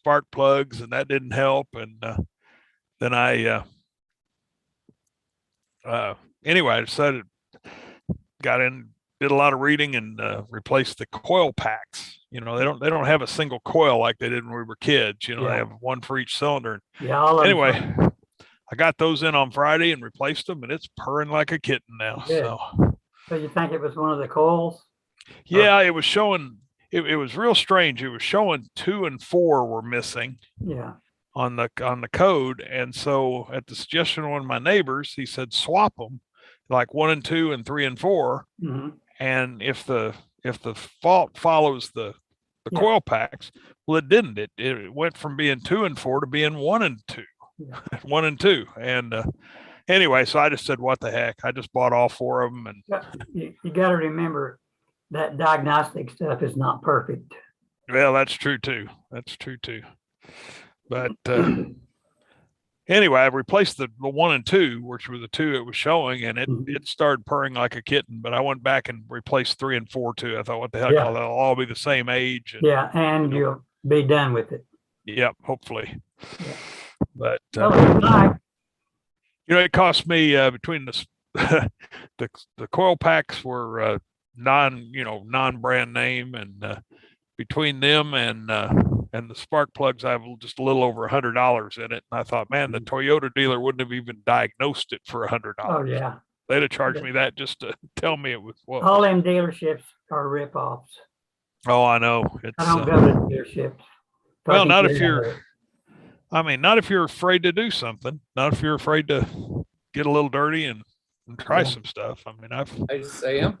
spark plugs, and that didn't help. And then anyway, I decided, got in, did a lot of reading, and replaced the coil packs. They don't have a single coil like they did when we were kids. They have one for each cylinder. Yeah. Anyway, I got those in on Friday and replaced them, and it's purring like a kitten now. Good. So you think it was one of the coils? Yeah, it was showing. It was real strange. It was showing 2 and 4 were missing. Yeah. On the code, and so at the suggestion of one of my neighbors, he said swap them, like 1 and 2 and 3 and 4, and if the fault follows the coil packs, well, it didn't. It went from being 2 and 4 to being 1 and 2, 1 and 2, and anyway, so I just said, what the heck? I just bought all 4 of them, and you got to remember that diagnostic stuff is not perfect. Well, that's true too. But anyway, I replaced the 1 and 2, which were the 2 it was showing, and it started purring like a kitten. But I went back and replaced 3 and 4 too. I thought, what the heck? They'll all be the same age. And you'll be done with it. Yep, hopefully. Yeah. But it cost me between the the coil packs were non-brand name, and between them and the spark plugs, I have just a little over $100 in it. And I thought, man, the Toyota dealer wouldn't have even diagnosed it for $100. Oh yeah, they'd have charged me that just to tell me it was what. All them dealerships are ripoffs. Oh, I know. I don't go to dealerships. Well, not if you're afraid to do something. Not if you're afraid to get a little dirty and try some stuff. I mean, Hey, Sam.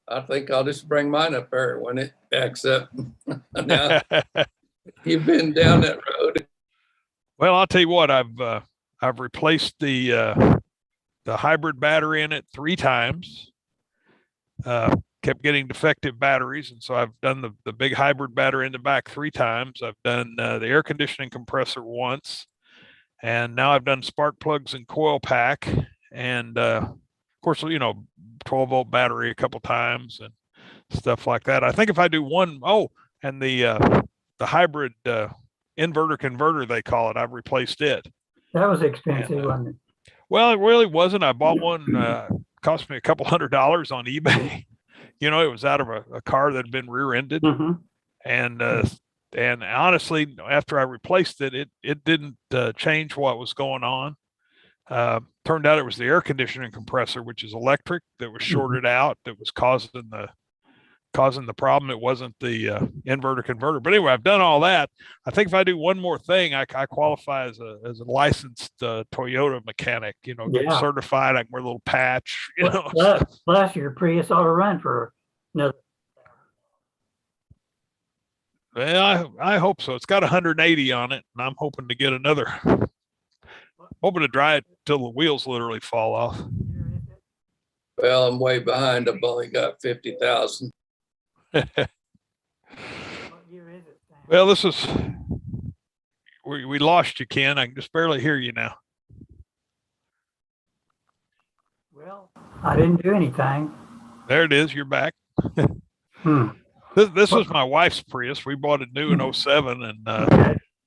I think I'll just bring mine up there when it backs up. Now, you've been down that road. Well, I'll tell you what, I've replaced the hybrid battery in it 3 times. Kept getting defective batteries, and so I've done the big hybrid battery in the back 3 times. I've done the air conditioning compressor once, and now I've done spark plugs and coil pack, and of course, 12-volt battery a couple times and stuff like that. I think if I do and the hybrid inverter converter, they call it, I've replaced it. That was expensive, wasn't it? Well, it really wasn't. I bought one, cost me a couple $100 on eBay. It was out of a car that had been rear-ended. And honestly, after I replaced it, it didn't change what was going on. Turned out it was the air conditioning compressor, which is electric, that was shorted out, that was causing the problem. It wasn't the inverter converter. But anyway, I've done all that. I think if I do one more thing, I qualify as a licensed Toyota mechanic. Get certified. I can wear a little patch. Plus, your Prius ought to run for another. Well, I hope so. It's got 180 on it, and I'm hoping to get another. Hoping to drive it till the wheels literally fall off. Well, I'm way behind. I've only got 50,000. Well, this is we lost you, Ken. I can just barely hear you now. Well, I didn't do anything. There it is. You're back. This was my wife's Prius. We bought it new in 07, and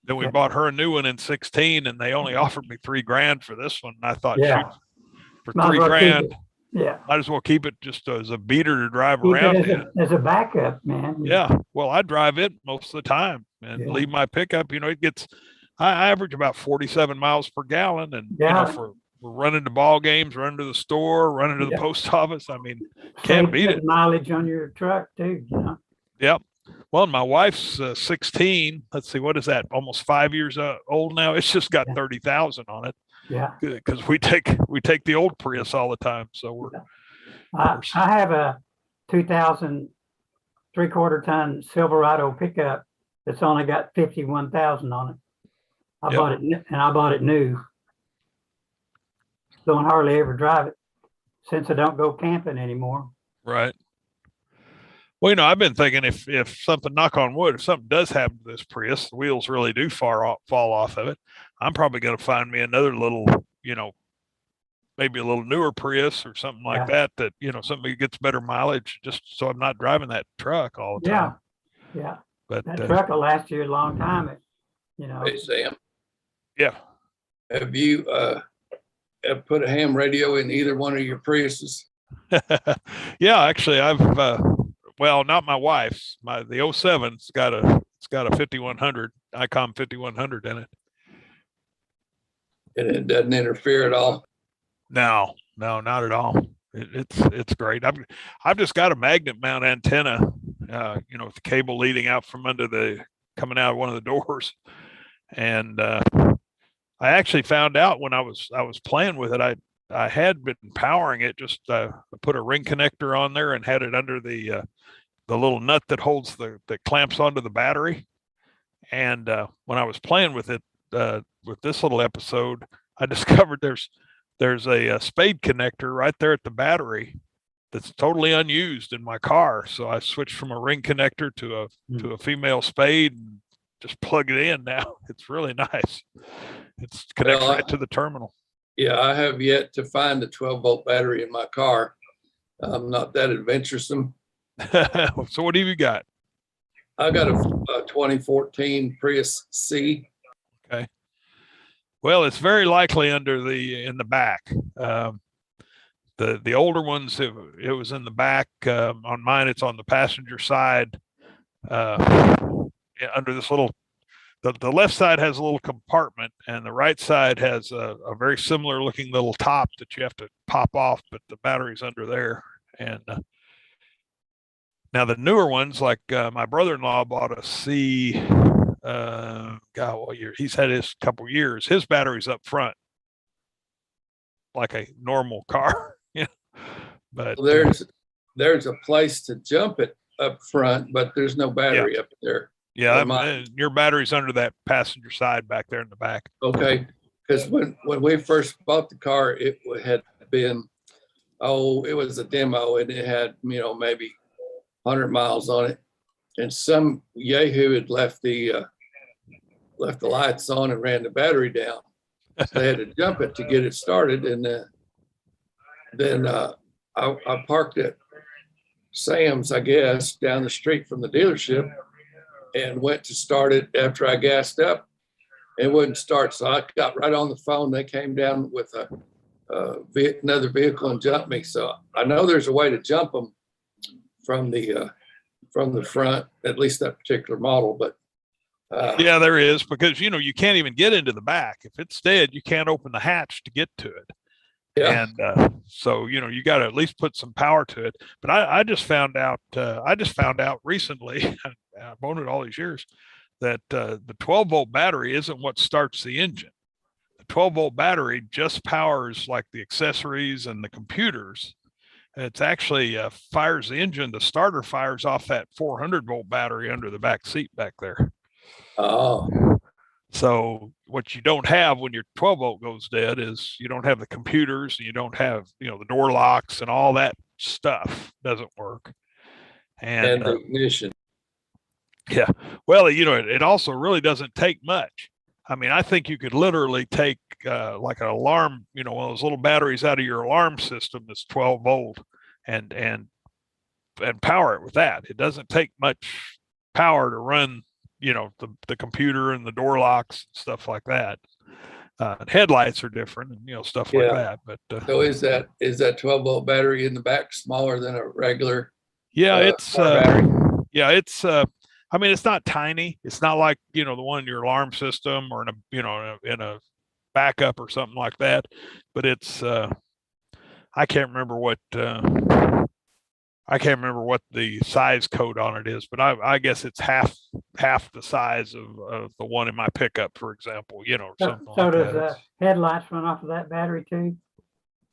then we bought her a new one in 16, and they only offered me $3,000 for this one. And I thought, shoot, for $3,000, might as well keep it just as a beater to drive around in. As a backup, man. Yeah. Well, I drive it most of the time and leave my pickup. It gets, I average about 47 miles per gallon, and for running to ball games, running to the store, running to the post office. I mean, can't beat it. Mileage on your truck too, Yep. Well, my wife's 16. Let's see, what is that? Almost 5 years old now. It's just got 30,000 on it. Yeah. Because we take the old Prius all the time. So I have a 2000 3/4 ton Silverado pickup that's only got 51,000 on it. I bought it new. Don't hardly ever drive it since I don't go camping anymore. Right. Well, I've been thinking if something, knock on wood, if something does happen to this Prius, the wheels really do fall off of it, I'm probably going to find me another little, maybe a little newer Prius or something like that, something that gets better mileage, just so I'm not driving that truck all the time. Yeah. But that truck will last you a long time. Hey, Sam, yeah. have you have put a ham radio in either one of your Priuses? Yeah, actually I've well, not my wife's. The 07's got a 5100 ICOM 5100 in it. And it doesn't interfere at all? No, not at all. It's great. I've just got a magnet mount antenna, with the cable leading out from coming out of one of the doors. And I actually found out when I was playing with it, I had been powering it. Just put a ring connector on there and had it under the little nut that holds that clamps onto the battery. And when I was playing with it with this little episode, I discovered there's a spade connector right there at the battery that's totally unused in my car. So I switched from a ring connector to a female spade and just plug it in now. It's really nice. It's connected right to the terminal. Yeah, I have yet to find a 12-volt battery in my car. I'm not that adventuresome. So what have you got? I got a 2014 Prius C. Okay. Well, it's very likely in the back. The older ones, it was in the back. On mine, it's on the passenger side. Under this little, the left side has a little compartment, and the right side has a very similar looking little top that you have to pop off, but the battery's under there. And now the newer ones, like my brother-in-law bought a C. God, what year? He's had his couple years. His battery's up front, like a normal car. Yeah, but well, there's a place to jump it up front, but there's no battery up there. Yeah, your battery's under that passenger side back there in the back. Okay, because when we first bought the car, it had been, it was a demo, and it had maybe 100 miles on it, and some yahoo had left the lights on and ran the battery down. So they had to jump it to get it started, and then I parked at Sam's, I guess, down the street from the dealership, and went to start it after I gassed up. It wouldn't start, so I got right on the phone. They came down with another vehicle and jumped me. So I know there's a way to jump them from the front, at least that particular model. But yeah, there is, because you can't even get into the back. If it's dead, you can't open the hatch to get to it. Yeah. And so you got to at least put some power to it. But I just found out recently, I've owned it all these years, that the 12-volt battery isn't what starts the engine. The 12-volt battery just powers like the accessories and the computers. It's actually fires the engine. The starter fires off that 400-volt battery under the back seat back there. Oh. So what you don't have when your 12-volt goes dead is you don't have the computers, and you don't have the door locks, and all that stuff doesn't work. And the ignition. Yeah. Well, it also really doesn't take much. I mean, I think you could literally take like an alarm, one of those little batteries out of your alarm system that's 12 volt and power it with that. It doesn't take much power to run, the computer and the door locks, stuff like that. Headlights are different, and stuff like that. But so is that 12-volt battery in the back smaller than a regular? Yeah, it's battery? Yeah, it's I mean, it's not tiny. It's not like the one in your alarm system or in a backup or something like that. But it's I can't remember what the size code on it is, but I guess it's half the size of the one in my pickup, for example. Something so like does that. Headlights run off of that battery too?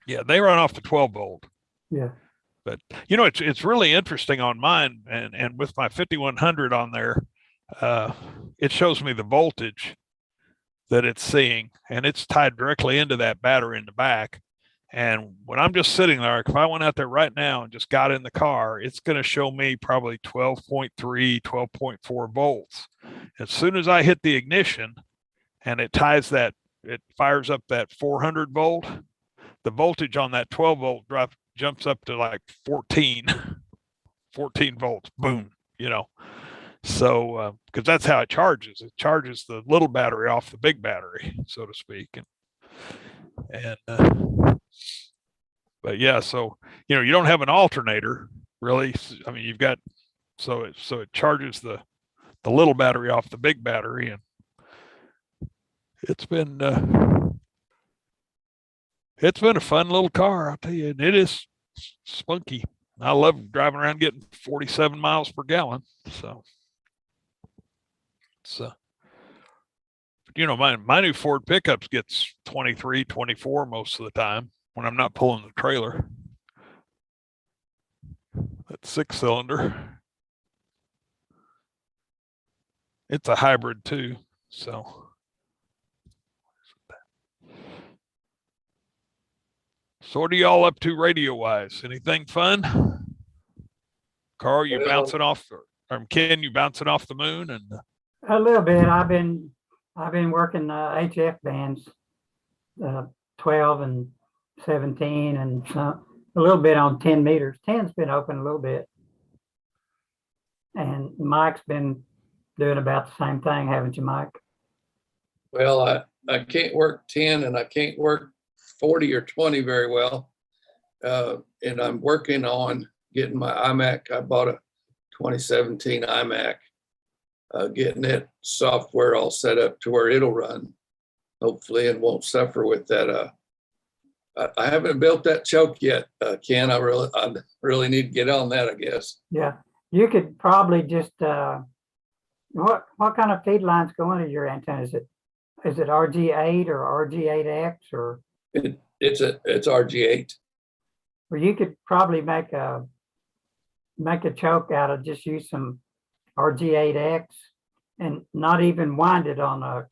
Yeah, they run off the 12-volt. Yeah. But it's really interesting on mine, and with my 5100 on there, it shows me the voltage that it's seeing, and it's tied directly into that battery in the back. And when I'm just sitting there, if I went out there right now and just got in the car, it's going to show me probably 12.3, 12.4 volts. As soon as I hit the ignition and it fires up that 400 volt, the voltage on that 12-volt jumps up to like 14 volts. Boom, So, because that's how it charges. It charges the little battery off the big battery, so to speak. But yeah, so you don't have an alternator really. I mean, you've got so it charges the little battery off the big battery, and it's been a fun little car, I'll tell you, and it is spunky. I love driving around getting 47 miles per gallon. So it's my new Ford pickups gets 23, 24 most of the time when I'm not pulling the trailer. That 6-cylinder. It's a hybrid too. So what are y'all up to radio wise? Anything fun? Carl, you bouncing off, or Ken, you bouncing off the moon? And a little bit. I've been working HF bands, 12 and 17, and a little bit on 10 meters. 10's been open a little bit, and Mike's been doing about the same thing, haven't you, Mike? Well, I can't work 10 and I can't work 40 or 20 very well. And I'm working on getting my iMac. I bought a 2017 iMac, getting that software all set up to where it'll run, hopefully, and won't suffer with that. I haven't built that choke yet, Ken. I really need to get on that, I guess. Yeah, you could probably just, what kind of feed lines go into your antenna? Is it RG8 or RG8X or? It's RG8. Well, you could probably make a choke out of just use some RG8X and not even wind it on a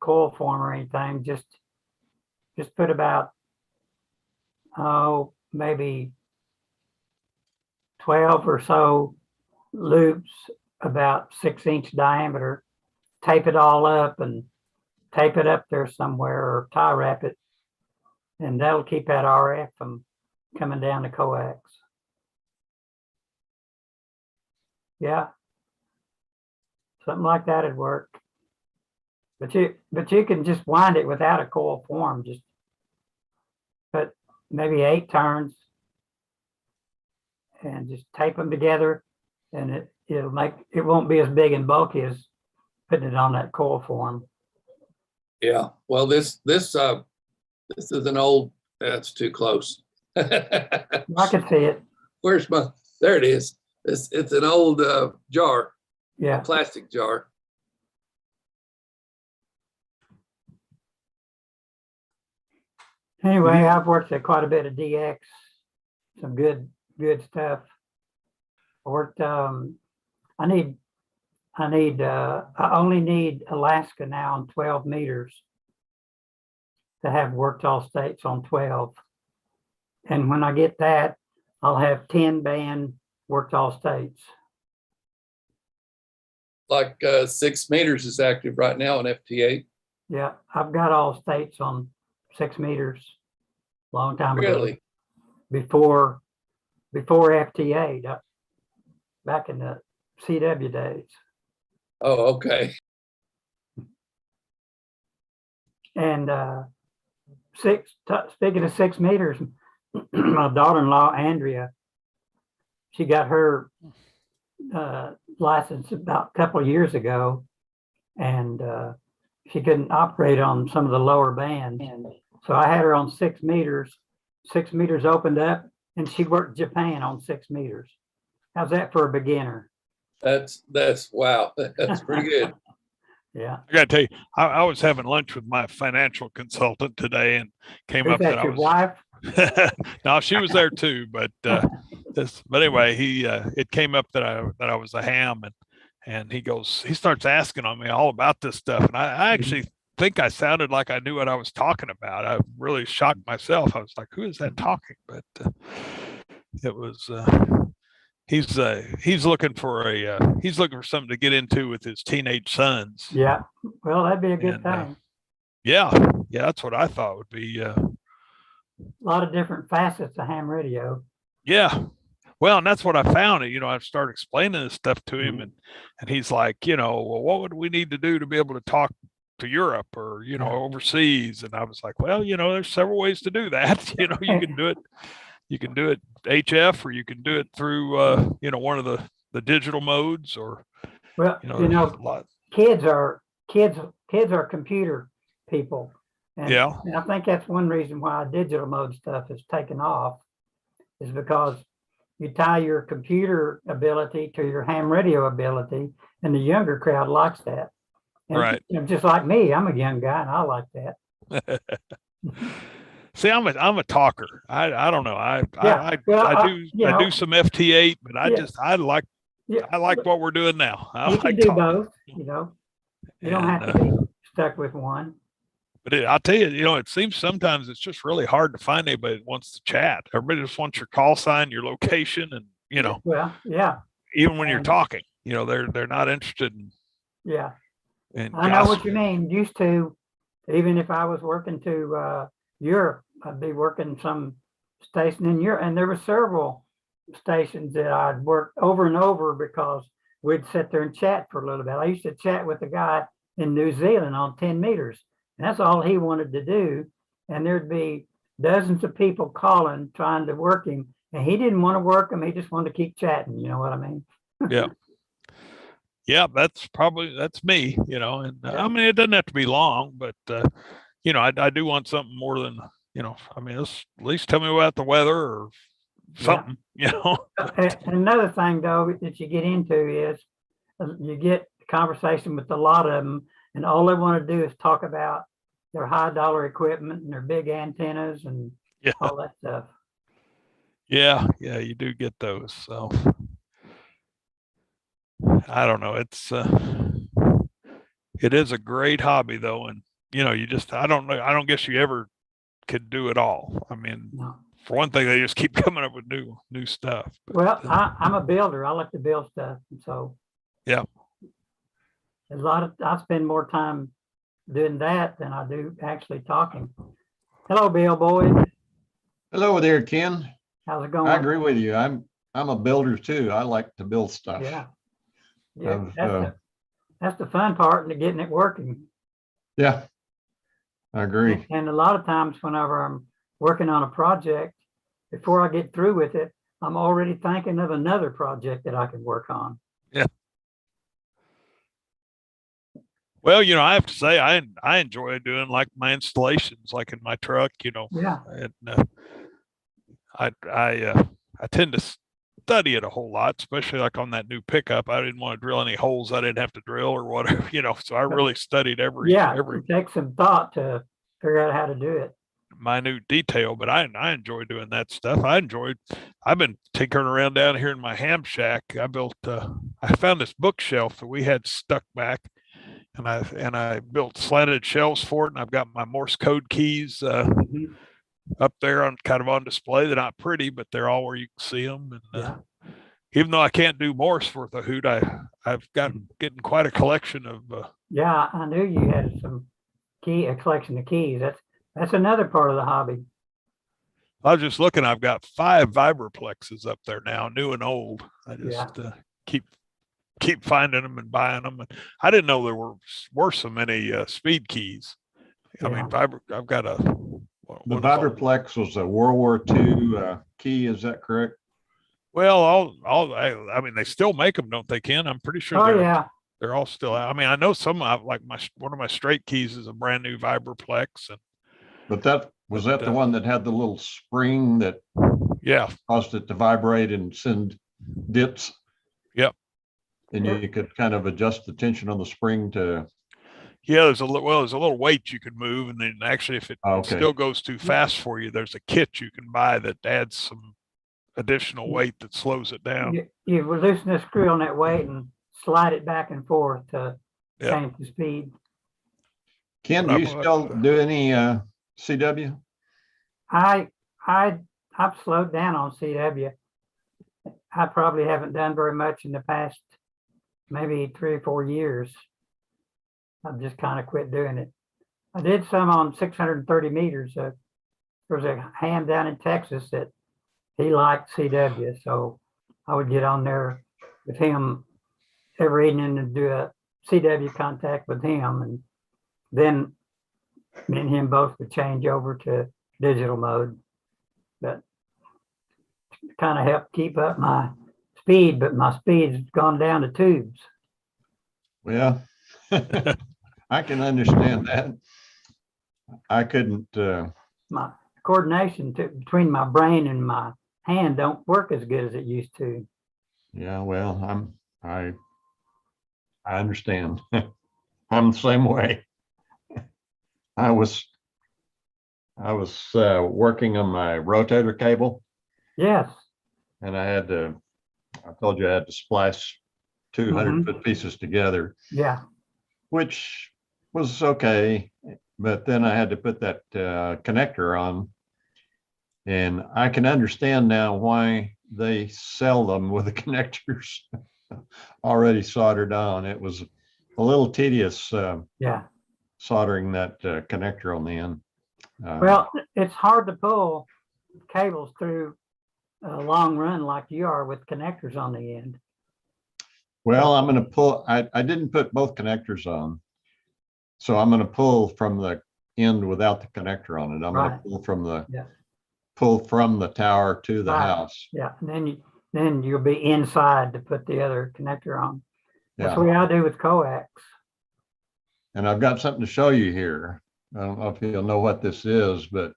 coil form or anything. Just put about, maybe 12 or so loops about 6-inch diameter, tape it all up and tape it up there somewhere or tie wrap it, and that'll keep that RF from coming down the coax. Yeah, something like that would work. But you can just wind it without a coil form. Just put maybe 8 turns and just tape them together, and it won't be as big and bulky as putting it on that coil form. Yeah. Well, this is an old. That's too close. I can see it. There it is. It's an old jar. Yeah. A plastic jar. Anyway, I've worked at quite a bit of DX, some good stuff. I worked. I only need Alaska now on 12 meters to have worked all states on 12. And when I get that, I'll have 10 band worked all states. Like 6 meters is active right now on FT8. Yeah, I've got all states on 6 meters a long time ago. Really? Before FT8, back in the CW days. Oh, okay. And speaking of 6 meters, my daughter-in-law, Andrea, she got her license about a couple of years ago, and she couldn't operate on some of the lower bands. So I had her on 6 meters. 6 meters opened up, and she worked Japan on 6 meters. How's that for a beginner? That's wow. That's pretty good. Yeah. I got to tell you, I was having lunch with my financial consultant today, and came up that your wife? No, she was there too, but anyway, it came up that I was a ham, and he starts asking on me all about this stuff, and I actually think I sounded like I knew what I was talking about. I really shocked myself. I was like, who is that talking? But it was he's looking for something to get into with his teenage sons. Yeah, well, that'd be a good thing. Yeah, that's what I thought would be. A lot of different facets of ham radio. Yeah, Well, and that's what I found. You know, I started explaining this stuff to him, Mhm. and he's like, you know, well, what would we need to do to be able to talk to Europe or, you know, Yeah. overseas? And I was like, well, you know, there's several ways to do that. You know, you can do it HF, or you can do it through, you know, one of the digital modes, or, Well, you know, you there's know, a lot. kids are kids kids are computer people, and Yeah. I think that's one reason why digital mode stuff has taken off, is because you tie your computer ability to your ham radio ability, and the younger crowd likes that. And Right. you know, just like me, I'm a young guy and I like that. See, I'm a talker. I don't know. Yeah, well, I do some FT8, but yeah, yeah, I like what we're doing now. I you can like do talking. both. You know, you don't And have to be stuck with one. but I'll tell you, you know, it seems sometimes it's just really hard to find anybody that wants to chat. Everybody just wants your call sign, your location, and you know, Well, yeah, even when you're and talking, you know, they're not interested yeah, in I know what you gossiping. mean. Used to, even if I was working to Europe, I'd be working some station in Europe, and there were several stations that I'd worked over and over because we'd sit there and chat for a little bit. I used to chat with a guy in New Zealand on 10 meters, and that's all he wanted to do. And there'd be dozens of people calling, trying to work him, and he didn't want to work them. He just wanted to keep chatting. You know what I mean? Yeah, yeah, that's me, you know, and I Yeah. mean, it doesn't have to be long, but you know, I do want something more than, you know, I mean, at least tell me about the weather or Yeah. something, you know. But Another thing, though, that you get into is you get conversation with a lot of them, and all they want to do is talk about their high dollar equipment and their big antennas and yeah, all that stuff. yeah, you do get those. So I don't know. It is a great hobby though, and you know, you just I don't know. I don't guess you ever could do it all. I mean, No. for one thing, they just keep coming up with new stuff. But Well, I'm a builder. I like to build stuff. And so yeah, I spend more time doing that than I do actually talking. Hello, Bill Boyd. Hello there, Ken. How's it I going? agree with you. I'm a builder too. I like to build stuff. Yeah. Yeah. I've, That's the fun part and getting it working. yeah, I agree. And a lot of times whenever I'm working on a project, before I get through with it, I'm already thinking of another project that I can work on. yeah. Well, you know, I have to say, I enjoy doing like my installations, like in my truck. You know, Yeah. and I tend to study it a whole lot, especially like on that new pickup. I didn't want to drill any holes I didn't have to drill or whatever, you know. So I really studied Yeah. every It takes some thought to figure out how to do it. minute detail, but I enjoy doing that stuff. I've been tinkering around down here in my ham shack. I found this bookshelf that we had stuck back, and I built slanted shelves for it, and I've got my Morse code keys Mhm. up there on kind of on display. They're not pretty, but they're all where you can see them. And Yeah. even though I can't do Morse worth a hoot, I've got getting quite a collection of Yeah. I knew you had a collection of keys. That's another part of the hobby. I was just looking, I've got 5 vibraplexes up there now, new and old. I Yeah. just keep finding them and buying them. And I didn't know there were so many speed keys. I mean, Yeah. I've got a The Vibraplex was a World War II key. Is that correct? well, I mean, they still make them, don't they, Ken? I'm pretty sure Oh, yeah. they're all still out. I mean, I know some like one of my straight keys is a brand new Vibraplex, and But was that the one that had the little spring that yeah, caused it to vibrate and send dips? yep. And you could kind of adjust the tension on the spring to. Yeah, there's a little weight you could move, and then actually, if it still goes too fast for you, there's a kit you can buy that adds some additional weight that slows it down. You would loosen the screw on that weight and slide it back and forth to change the speed. Ken, do you still do any CW? I've slowed down on CW. I probably haven't done very much in the past maybe 3 or 4 years. I've just kind of quit doing it. I did some on 630 meters. There was a ham down in Texas that he liked CW, so I would get on there with him every evening and do a CW contact with him. And then me and him both would change over to digital mode. But kind of helped keep up my speed, but my speed's gone down to tubes. Well, I can understand that. I couldn't, My coordination between my brain and my hand don't work as good as it used to. yeah, well, I understand. I'm the same way. I was working on my rotator cable, Yes. and I told you I had to splice 200-foot pieces together, Yeah. which was okay. But then I had to put that connector on, and I can understand now why they sell them with the connectors already soldered on. It was a little tedious Yeah. soldering that connector on the end. Well, it's hard to pull cables through a long run like you are with connectors on the end. Well, I'm going to pull, I didn't put both connectors on. So I'm going to pull from the end without the connector on it. I'm going to pull from the tower to the house. Yeah, and then you'll be inside to put the other connector on. That's Yeah. the way I do with coax. And I've got something to show you here. I don't know if you'll know what this is, but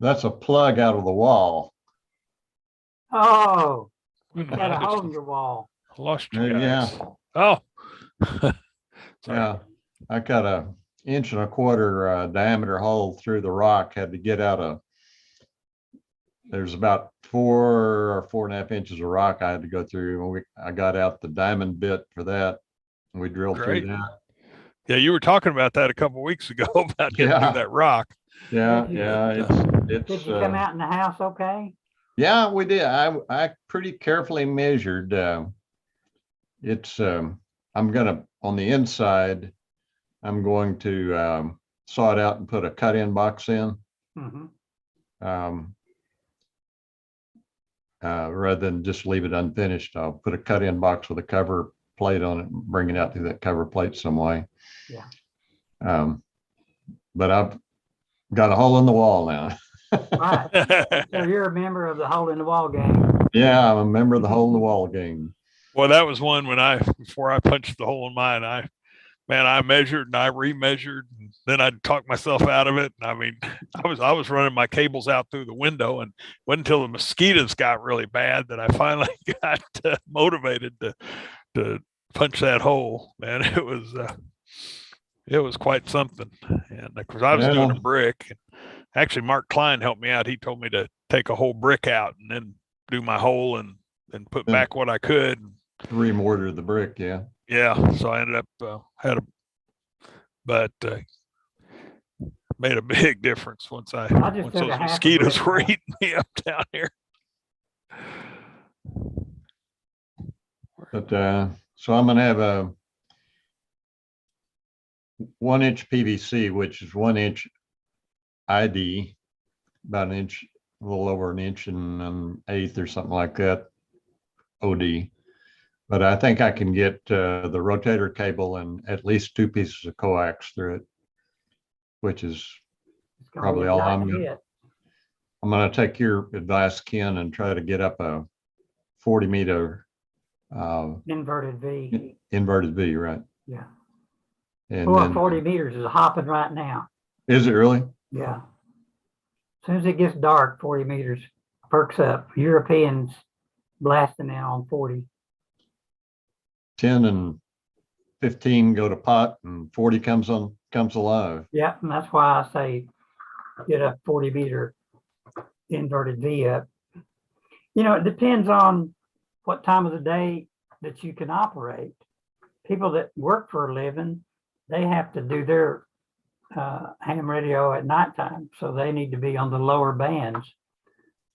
that's a plug out of the wall. Oh, You got a hole in your wall. Lost you Yeah. guys. Oh. Yeah, I got a 1.25 inch diameter hole through the rock. Had to get out there's about 4 or 4.5 inches of rock I had to go through. I got out the diamond bit for that. And we drilled through that. Yeah, you were talking about that a couple of weeks ago about getting through that rock. Yeah, Did you- yeah. It's Did you come out in the house okay? Yeah, we did. I pretty carefully measured. I'm gonna, on the inside, I'm going to saw it out and put a cut-in box in. Rather than just leave it unfinished. I'll put a cut-in box with a cover plate on it and bring it out through that cover plate some way. Yeah. But I've got a hole in the wall now. Right. So you're a member of the hole in the wall gang. Yeah, I'm a member of the hole in the wall gang. Well, that was one before I punched the hole in mine, I measured and I remeasured, and then I talked myself out of it. I mean, I was running my cables out through the window, and it wasn't until the mosquitoes got really bad that I finally got motivated to punch that hole. Man, it was quite something. And of course, I was doing a brick. Actually, Mark Klein helped me out. He told me to take a whole brick out and then do my hole and put back what I could. Remortar the brick, yeah. Yeah, so I ended up made a big difference once those mosquitoes were eating me up down here. But so I'm gonna have a 1-inch PVC, which is 1 inch ID, about an inch, a little over an inch and an eighth or something like that, OD. But I think I can get the rotator cable and at least 2 pieces of coax through it, which is probably all I'm going to take your advice, Ken, and try to get up a 40 meter inverted V. Inverted V, right? Yeah. And well, 40 meters is hopping right now. Is it really? Yeah. As soon as it gets dark, 40 meters perks up. Europeans blasting in on 40. 10 and 15 go to pot and 40 comes alive. Yeah, and that's why I say get a 40 meter inverted V up. You know, it depends on what time of the day that you can operate. People that work for a living, they have to do their ham radio at nighttime, so they need to be on the lower bands.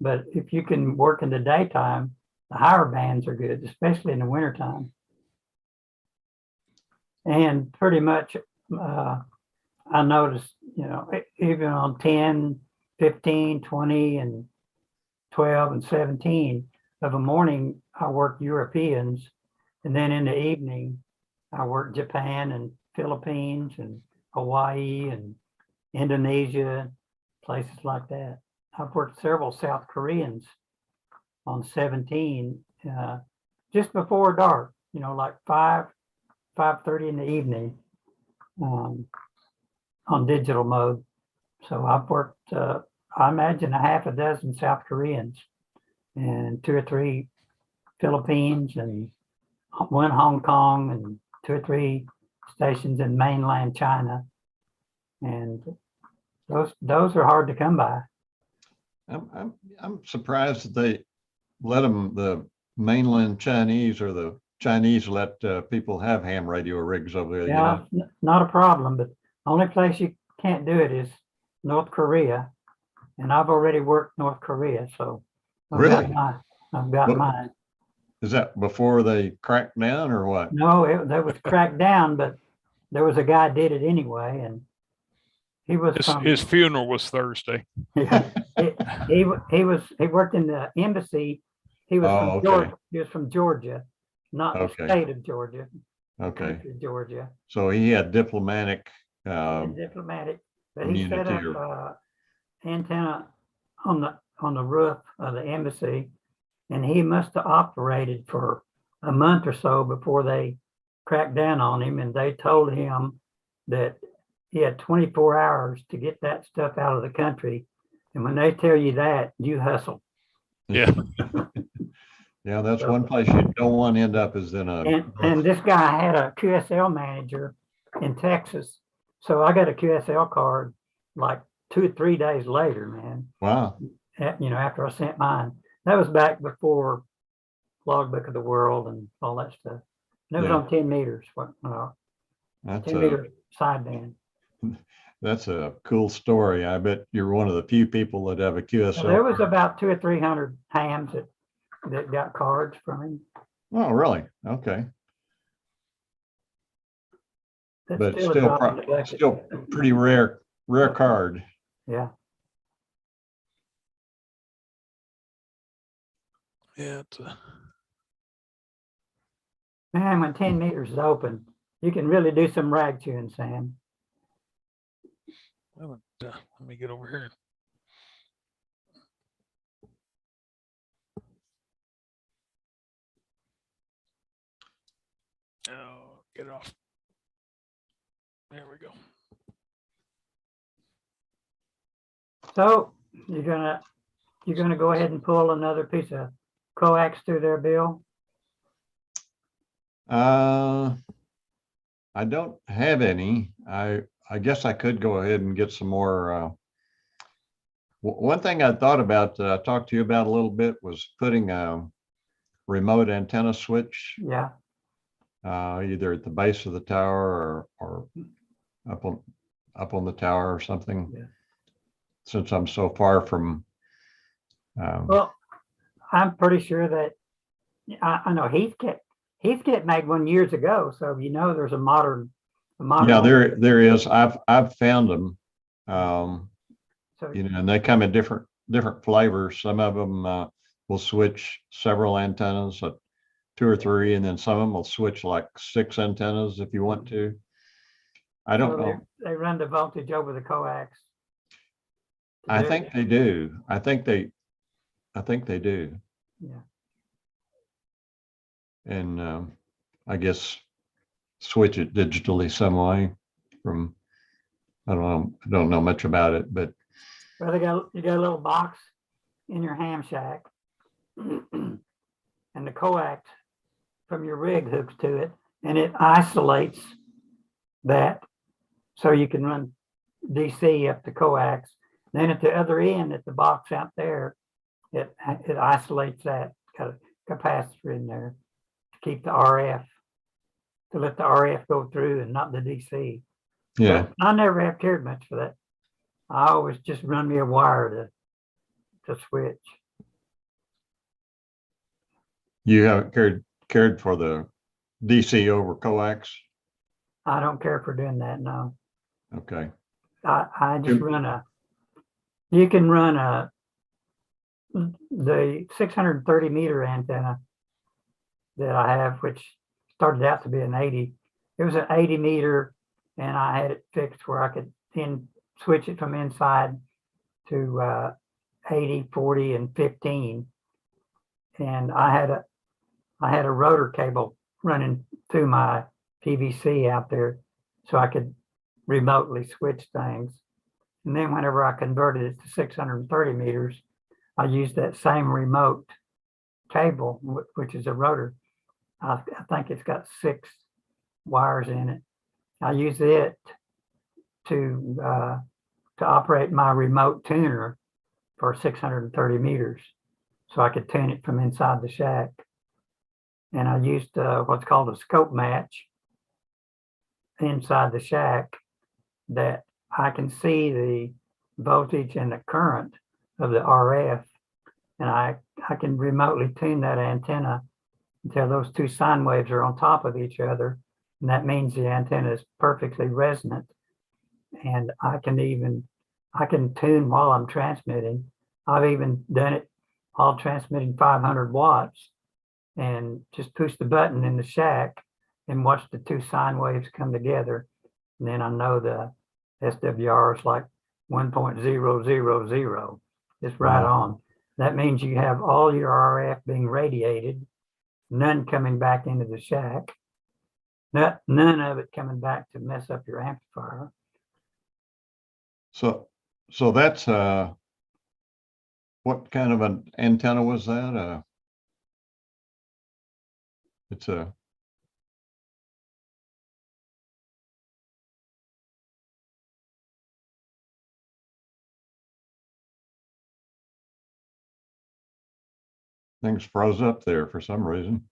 But if you can work in the daytime, the higher bands are good, especially in the wintertime. And pretty much, I noticed, you know, even on 10, 15, 20, and 12 and 17 of a morning, I worked Europeans. And then in the evening, I worked Japan and Philippines and Hawaii and Indonesia, places like that. I've worked several South Koreans on 17, just before dark, you know, like 5:30 in the evening, on digital mode. So I've worked, I imagine, a half a dozen South Koreans and 2 or 3 Philippines and 1 Hong Kong and 2 or 3 stations in mainland China. And those are hard to come by. I'm surprised that they let them, the mainland Chinese or the Chinese let people have ham radio rigs over there. Yeah, You know? not a problem, but only place you can't do it is North Korea. And I've already worked North Korea, so Really? I've got What- mine. Is that before they cracked down or what? No, that was cracked down, but there was a guy did it anyway, and he was from His funeral was Thursday. yeah, he worked in the embassy. He was Oh, from okay. Georgia. He was from Georgia, not the Okay. state of Georgia, Okay. country of Georgia. So he had diplomatic, And diplomatic, but he set immunity up antenna on the roof of the embassy, and he must have operated for a month or so before they cracked down on him, and they told him that he had 24 hours to get that stuff out of the country. And when they tell you that, you hustle. Yeah. yeah, that's one place you don't want to end up is in a. And this guy had a QSL manager in Texas. So I got a QSL card like 2 or 3 days later, man. Wow. You know, after I sent mine. That was back before Logbook of the World and all that stuff. And it was Yeah. on 10 meters, 10 meter sideband. That's a cool story. I bet you're one of the few people that have a QSL. So there was about 200 or 300 hams that got cards from him. Oh, really? Okay. That's But a still, drop in the bucket. still pretty rare card. Yeah. Yeah. Man, when 10 meters is open, you can really do some rag chewing, Sam. Let me get over here. Oh, get it off. There we go. So you're gonna go ahead and pull another piece of coax through there, Bill? I don't have any. I guess I could go ahead and get some more. One thing I thought about that I talked to you about a little bit was putting a remote antenna switch, Yeah. either at the base of the tower or up on the tower or something. Yeah. Since I'm so far from. Well, I'm pretty sure that I know Heathkit made one years ago, so you know there's a modern. Yeah, there is. I've found them. So You know, and they come in different flavors. Some of them will switch several antennas, 2 or 3, and then some of them will switch like 6 antennas if you want to. I don't know. They run the voltage over the coax. I think they do. I think they do. Yeah. And I guess switch it digitally some way from. I don't know much about it, but. Well, you got a little box in your ham shack, and the coax from your rig hooks to it, and it isolates that so you can run DC up the coax. Then at the other end, at the box out there, it isolates that, got a capacitor in there to keep the RF, to let the RF go through and not the DC. Yeah. But I never have cared much for that. I always just run me a wire to switch. You haven't cared for the DC over coax? I don't care for doing that, no. Okay. I just run you can run the 630 meter antenna that I have, which started out to be an 80. It was an 80 meter, and I had it fixed where I could then switch it from inside to 80, 40, and 15. And I had a rotor cable running through my PVC out there, so I could remotely switch things. And then whenever I converted it to 630 meters, I used that same remote cable, which is a rotor. I think it's got 6 wires in it. I use it to operate my remote tuner for 630 meters, so I could tune it from inside the shack. And I used what's called a scope match inside the shack that I can see the voltage and the current of the RF, and I can remotely tune that antenna until those 2 sine waves are on top of each other, and that means the antenna is perfectly resonant. And I can tune while I'm transmitting. I've even done it while transmitting 500 watts, and just push the button in the shack and watch the 2 sine waves come together. And then I know the SWR is like 1.000. It's right on. That means you have all your RF being radiated, none coming back into the shack, none of it coming back to mess up your amplifier. So that's what kind of an antenna was that? It's a things froze up there for some reason.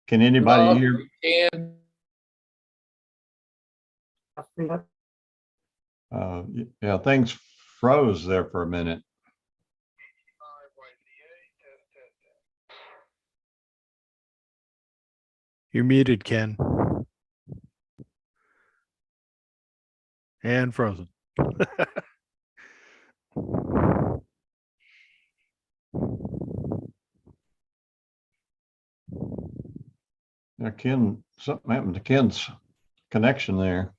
Can anybody hear? Yeah, things froze there for a minute. You're muted, Ken. And frozen. Yeah, Ken, something happened to Ken's connection there.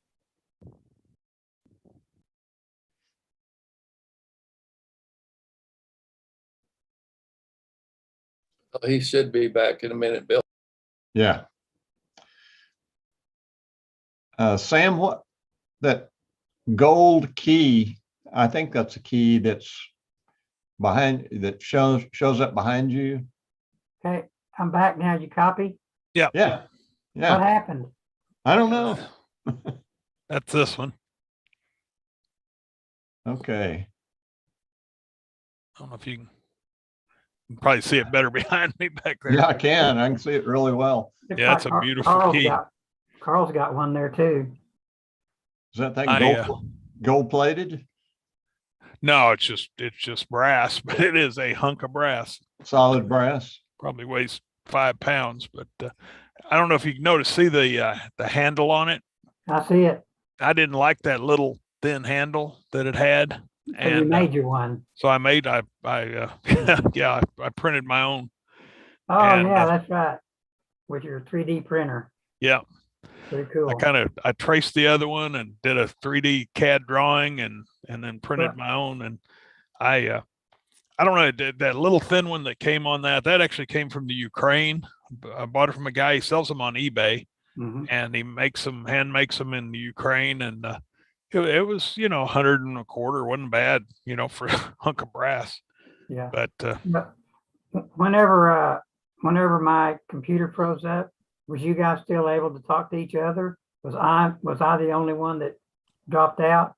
He should be back in a minute, Bill. Yeah. Sam, what that gold key? I think that's a key that's behind that shows up behind you. Okay, I'm back now. You copy? Yeah. Yeah. What Yeah. happened? I don't know. That's this one. Okay. I don't know if you can probably see it better behind me back there. Yeah, I can. I can see it really well. Yeah, that's a beautiful key. Carl's got one there too. Is that thing gold plated? No, it's just brass, but it is a hunk of brass. Solid brass. Probably weighs 5 pounds, but I don't know if you can see the handle on it. I see it. I didn't like that little thin handle that it had. So you made your one. So I yeah, I printed my own. Oh, and, yeah, that's right. With your 3D printer. Yeah. Pretty cool. I traced the other one and did a 3D CAD drawing and then printed my own. And I don't know, that little thin one that came on that actually came from the Ukraine. I bought it from a guy, he sells them on eBay, and he hand makes them in the Ukraine. And it was, 100 and a quarter, wasn't bad, for a hunk of brass. Yeah. But whenever my computer froze up, was you guys still able to talk to each other? Was I the only one that dropped out?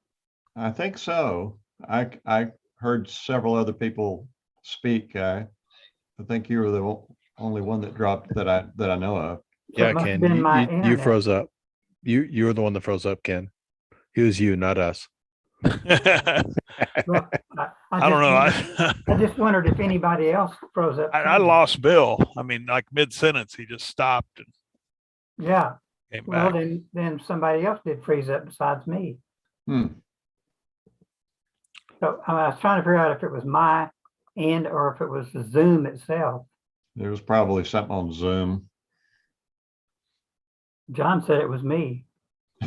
I think so. I heard several other people speak. I think you were the only one that dropped that I know of. Yeah, Ken, you froze up. You were the one that froze up, Ken. It was you, not us. Well, I don't know. I just wondered if anybody else froze up. I lost Bill. I mean, like mid-sentence, he just stopped and Yeah, came well, back. then somebody else did freeze up besides me. Hmm. So I was trying to figure out if it was my end or if it was the Zoom itself. There was probably something on Zoom. John said it was me.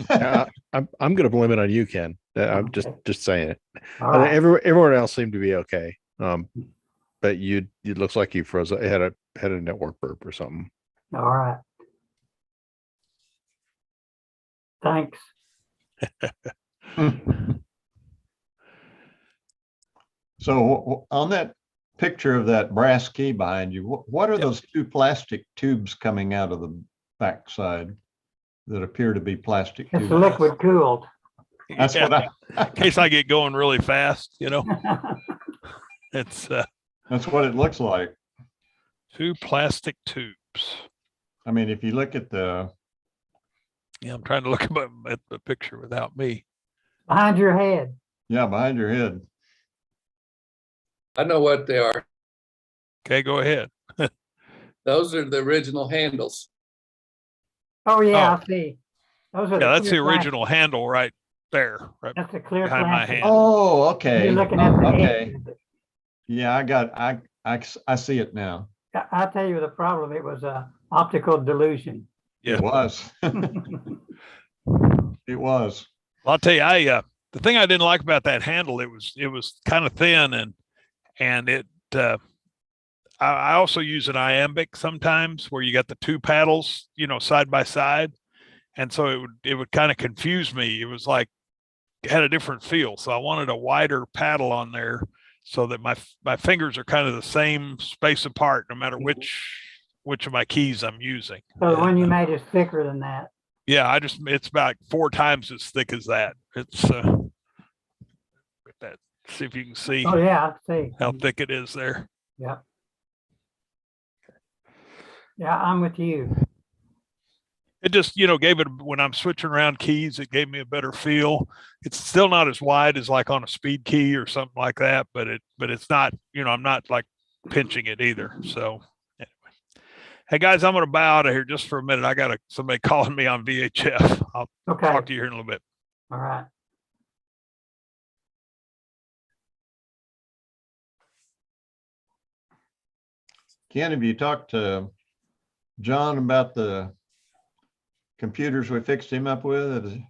I'm going to blame it on you, Ken. I'm Okay. just saying it. All right. Everyone else seemed to be okay. But it looks like you froze. It had a network burp or something. All right. Thanks. So on that picture of that brass key behind you, what are those two plastic tubes coming out of the backside that appear to be plastic It's tubes? liquid cooled. That's what in case I get going really fast, it's that's what it looks like. two plastic tubes. I mean, if you look at Yeah, I'm trying to look at the picture without me. Behind your head. behind your head. I know what they are. Okay, go ahead. Those are the original handles. Oh yeah, Oh. I see. Those are Yeah, that's the clear plastic. original handle right there, right That's the clear behind my plastic. hand. Oh, okay. You're looking at the Okay. edge. Yeah, I see it now. I tell you the problem, it was a optical delusion. Yeah. It was. It was. Well, I'll tell you, the thing I didn't like about that handle, it was kind of thin and it. I also use an iambic sometimes where you got the two paddles, side by side, and so it would kind of confuse me. It was like it had a different feel, so I wanted a wider paddle on there so that my fingers are kind of the same space apart, no matter which of my keys I'm using. So the one you made is thicker than that. Yeah, it's about 4 times as thick as that. It's see if you can see Oh yeah, I see. how thick it is there. Yeah. Yeah, I'm with you. It just, gave it, when I'm switching around keys, it gave me a better feel. It's still not as wide as like on a speed key or something like that, but it's not, I'm not like pinching it either. So anyway. Hey guys, I'm going to bow out of here just for a minute. I got somebody calling me on VHF. I'll talk to you here in a little bit. All right. Ken, have you talked to John about the computers we fixed him up with?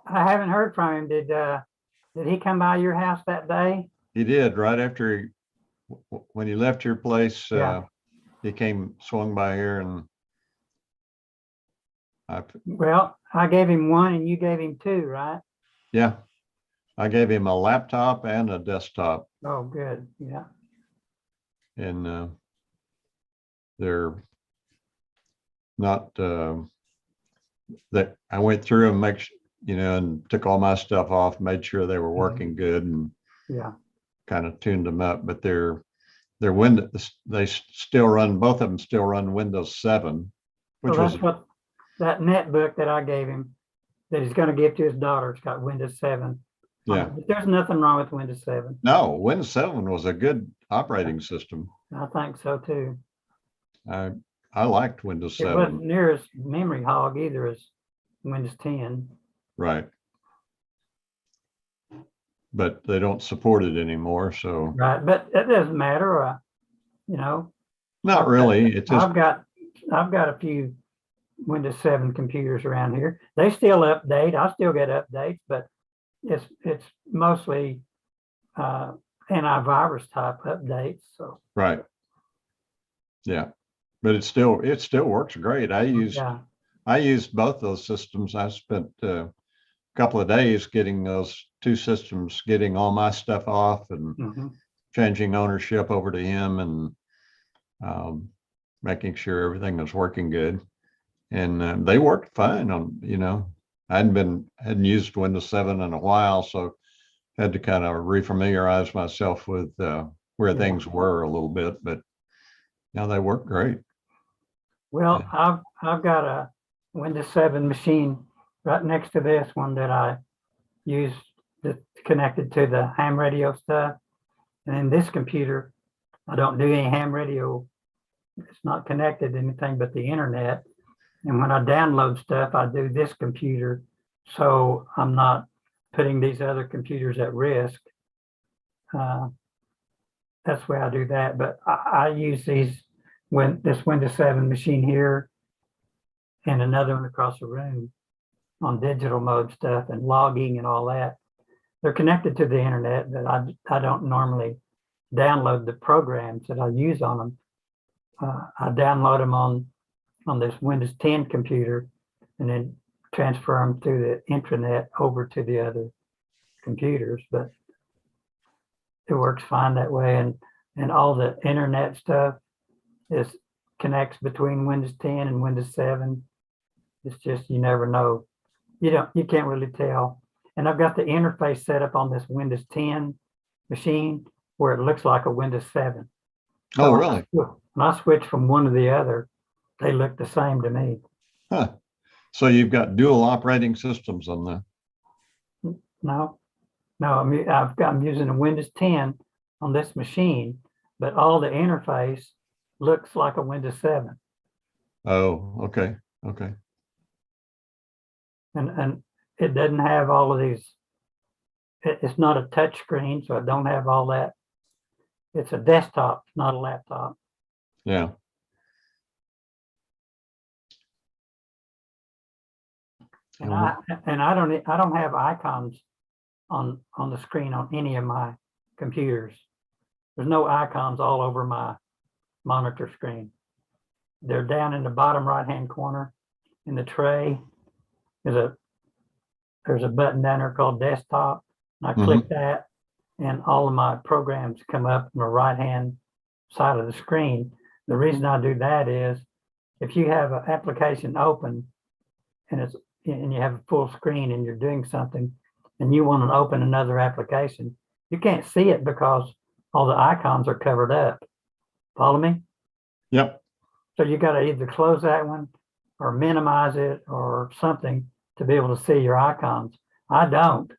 I haven't heard from him. Did he come by your house that day? He did, right after when he left your place. Yeah. He swung by here, and Well, I gave him one and you gave him two, right? yeah, I gave him a laptop and a desktop, Oh, good. Yeah. and they're not that I went through and and took all my stuff off, made sure they were working good, and Yeah. kind of tuned them up. But they're Windows, they still run, both of them still run Windows 7, which So was that's what that netbook that I gave him that he's going to give to his daughter. It's got Windows 7. yeah. But there's nothing wrong with Windows 7. No, Windows 7 was a good operating system. I think so too. I liked Windows It 7. wasn't near as memory hog either as Windows 10. Right. But they don't support it anymore, so Right. But that doesn't matter. not really. It just I've got a few Windows 7 computers around here. They still update. I still get updates, but it's mostly antivirus type updates. So right. Yeah. But it still works great. I used both those systems. I spent a couple of days getting those two systems, getting all my stuff off and changing ownership over to him, and making sure everything was working good. And they worked fine on, I hadn't used Windows 7 in a while, so had to kind of refamiliarize myself with where things were a little bit, but now they work great. Well, I've got a Windows 7 machine right next to this one that I used that's connected to the ham radio stuff. And in this computer, I don't do any ham radio. It's not connected to anything but the internet. And when I download stuff, I do this computer. So I'm not putting these other computers at risk. That's the way I do that. But I use this Windows 7 machine here and another one across the room on digital mode stuff and logging and all that. They're connected to the internet, but I don't normally download the programs that I use on them. I download them on this Windows 10 computer and then transfer them through the intranet over to the other computers. But it works fine that way, and all the internet stuff connects between Windows 10 and Windows 7. It's just, you never know. You can't really tell. And I've got the interface set up on this Windows 10 machine where it looks like a Windows 7. Oh, really? When I switch from one to the other, they look the same to me. Huh. So you've got dual operating systems on the, No, I'm using a Windows 10 on this machine, but all the interface looks like a Windows 7. oh, okay, okay. And it doesn't have all of these. It's not a touch screen, so it don't have all that. It's a desktop, not a laptop. Yeah. And I don't have icons on the screen on any of my computers. There's no icons all over my monitor screen. They're down in the bottom right-hand corner in the tray. There's a button down there called desktop. And I click that and all of my programs come up on the right-hand side of the screen. The reason I do that is if you have an application open and you have a full screen and you're doing something and you want to open another application, you can't see it because all the icons are covered up. Follow me? Yep. So you got to either close that one or minimize it or something to be able to see your icons. I don't.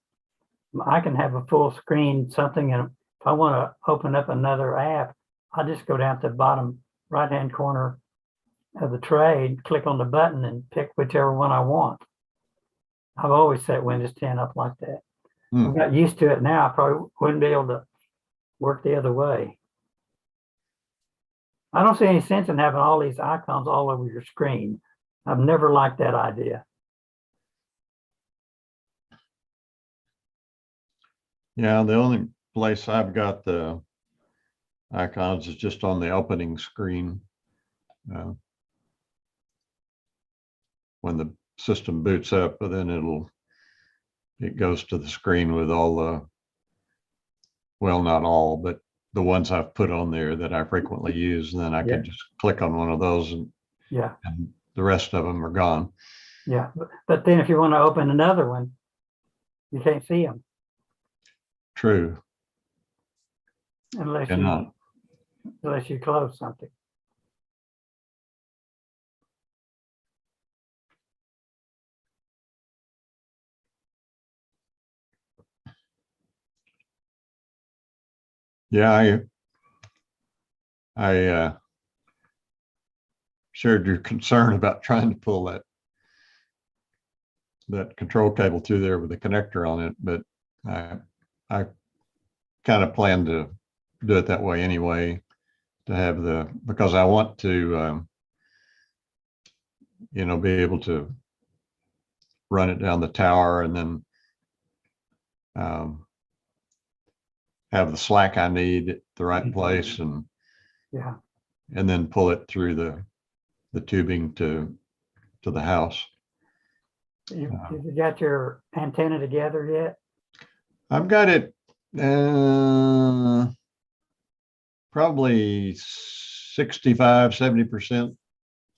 I can have a full screen something, and if I want to open up another app, I just go down to the bottom right-hand corner of the tray, click on the button and pick whichever one I want. I've always set Windows 10 up like that. I've got used to it now. I probably wouldn't be able to work the other way. I don't see any sense in having all these icons all over your screen. I've never liked that idea. Yeah, the only place I've got the icons is just on the opening screen. When the system boots up, but then it goes to the screen with all the, well, not all, but the ones I've put on there that I frequently use. And then I can just click on one of those and the rest of them are gone. Yeah, but then if you want to open another one, you can't see them. True. Unless you close something. Yeah, I shared your concern about trying to pull that control cable through there with a connector on it, but I kind of plan to do it that way anyway, to have because I want to, be able to run it down the tower and then have the slack I need at the right place and then pull it through the tubing to the house. You got your antenna together yet? I've got it probably 65, 70%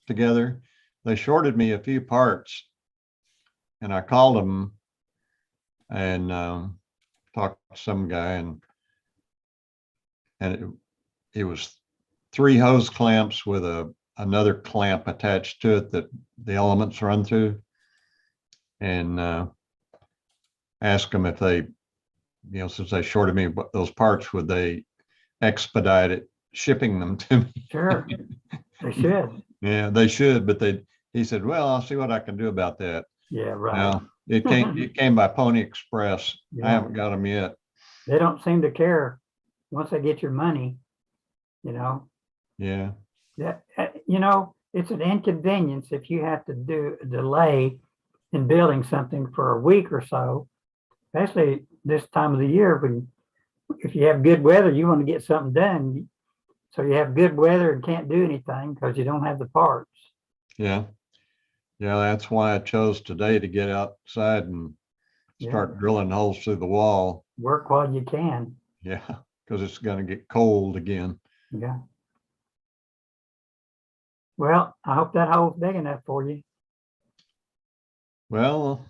together. They shorted me a few parts and I called them and talked to some guy and it was 3 hose clamps with another clamp attached to it that the elements run through, and ask them if they since they shorted me those parts, would they expedite it, shipping them to me? Sure, they should. Yeah, they should, but he said, well, I'll see what I can do about that. Yeah, right. Now, it came by Pony Express. I Yeah. haven't got them yet. They don't seem to care once they get your money, you know. Yeah. That, it's an inconvenience if you have to do a delay in building something for a week or so, especially this time of the year when if you have good weather, you want to get something done. So you have good weather and can't do anything because you don't have the parts. Yeah. Yeah, that's why I chose today to get outside and start drilling holes through the wall. Work while you can. Yeah, because it's going to get cold again. Yeah. Well, I hope that hole's big enough for you. Well,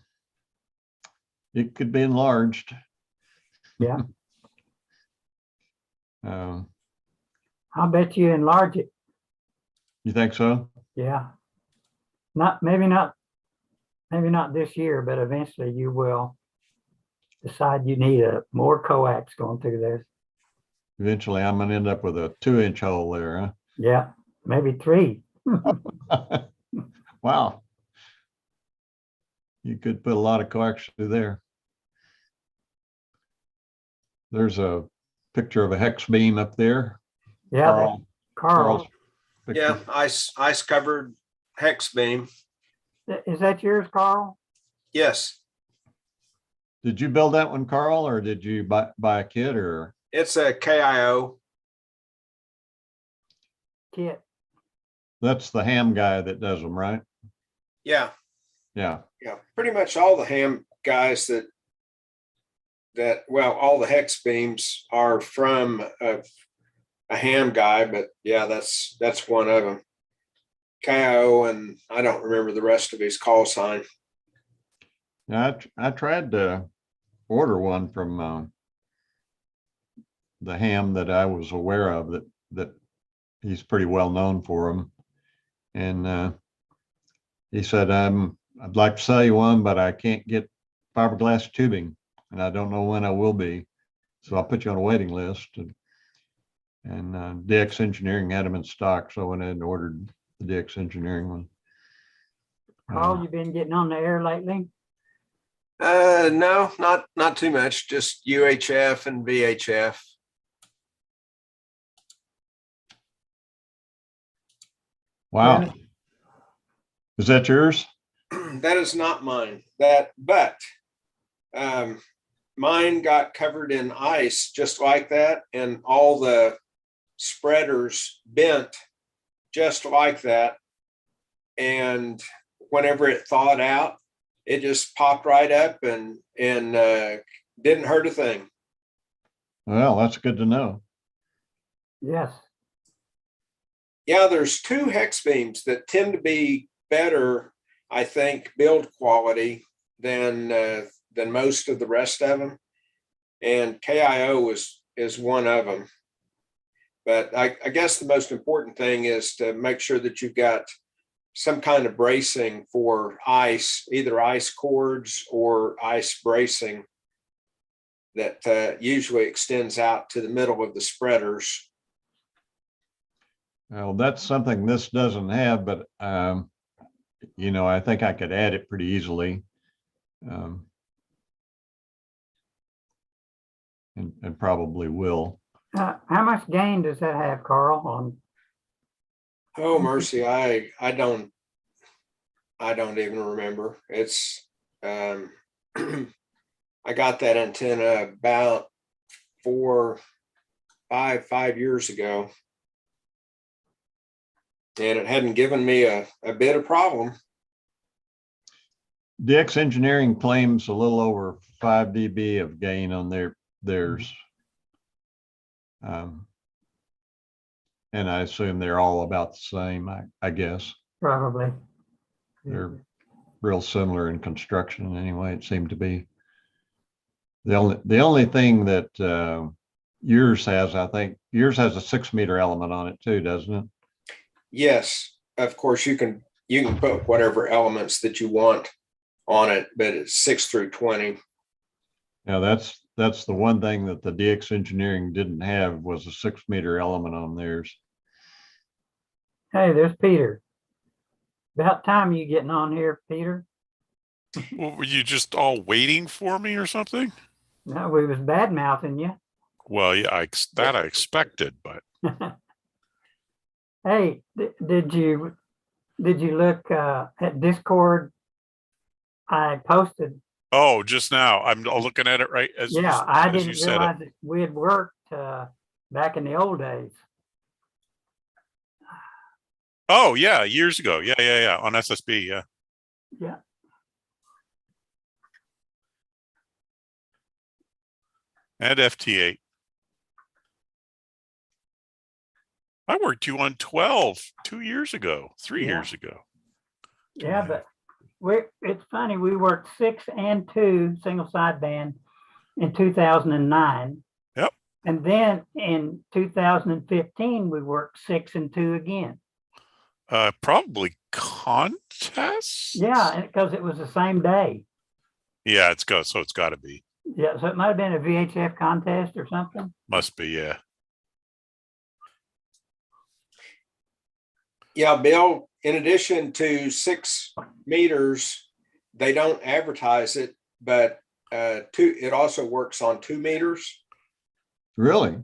it could be enlarged. Yeah. Um, I'll bet you enlarge it. you think so? Yeah. Maybe not this year, but eventually you will decide you need more coax going through this. Eventually, I'm going to end up with a 2-inch hole there, Yeah, maybe 3. huh? Wow. You could put a lot of coax through there. There's a picture of a hex beam up there. Yeah, Carl. Carl's Yeah, picture. ice covered hex beam. Is that yours, Carl? Yes, Did you build that one, Carl, or did you buy a kit or? it's a KIO. Kit. That's the ham guy that does them, right? Yeah, Yeah. yeah. Pretty much all the ham guys all the hex beams are from a ham guy, but yeah, that's one of them. KIO, and I don't remember the rest of his call sign. Yeah, I tried to order one from the ham that I was aware of that he's pretty well known for them. And he said, I'd like to sell you one, but I can't get fiberglass tubing and I don't know when I will be. So I'll put you on a waiting list. And DX Engineering had them in stock. So I went ahead and ordered the DX Engineering one. Carl, you been getting on the air lately? No, not too much. Just UHF and VHF. Wow. Yeah. Is that yours? That is not mine. But mine got covered in ice just like that, and all the spreaders bent just like that. And whenever it thawed out, it just popped right up and didn't hurt a thing. Well, that's good to know. Yes. Yeah, there's 2 hex beams that tend to be better, I think, build quality than most of the rest of them, and KIO is one of them. But I guess the most important thing is to make sure that you've got some kind of bracing for ice, either ice cords or ice bracing that usually extends out to the middle of the spreaders. Well, that's something this doesn't have, but I think I could add it pretty easily. And probably will. How much gain does that have, Carl? Oh, mercy. I don't even remember. It's I got that antenna about 5 years ago, and it hadn't given me a bit of problem. DX Engineering claims a little over 5 dB of gain on theirs. And I assume they're all about the same, I guess. Probably. They're real similar in construction anyway, it seemed to be. The only thing that yours has, I think, yours has a 6-meter element on it too, doesn't it? Yes, of course you can put whatever elements that you want on it, but it's 6 through 20. Yeah, that's the one thing that the DX Engineering didn't have was a 6-meter element on theirs. Hey, there's Peter. About time you getting on here, Peter. Well, were you just all waiting for me or something? No, we was bad mouthing you. Well, yeah, I expected, but Hey, did you look at Discord? I posted. oh, just now I'm looking at it right as Yeah, you, I as you didn't said it. realize that we had worked back in the old days. Oh yeah, years ago. Yeah. On SSB, yeah. Yeah. And FT8. I worked you on 12 2 years ago, 3 Yeah. years ago. Yeah, but it's funny, we worked 6 and 2 single sideband in 2009. Yep. And then in 2015, we worked 6 and 2 again. Probably contests. Yeah, because it was the same day. Yeah, it's got to be. Yeah, so it might have been a VHF contest or something. Must be, yeah. Yeah, Bill, in addition to 6 meters, they don't advertise it, but it also works on 2 meters. Really?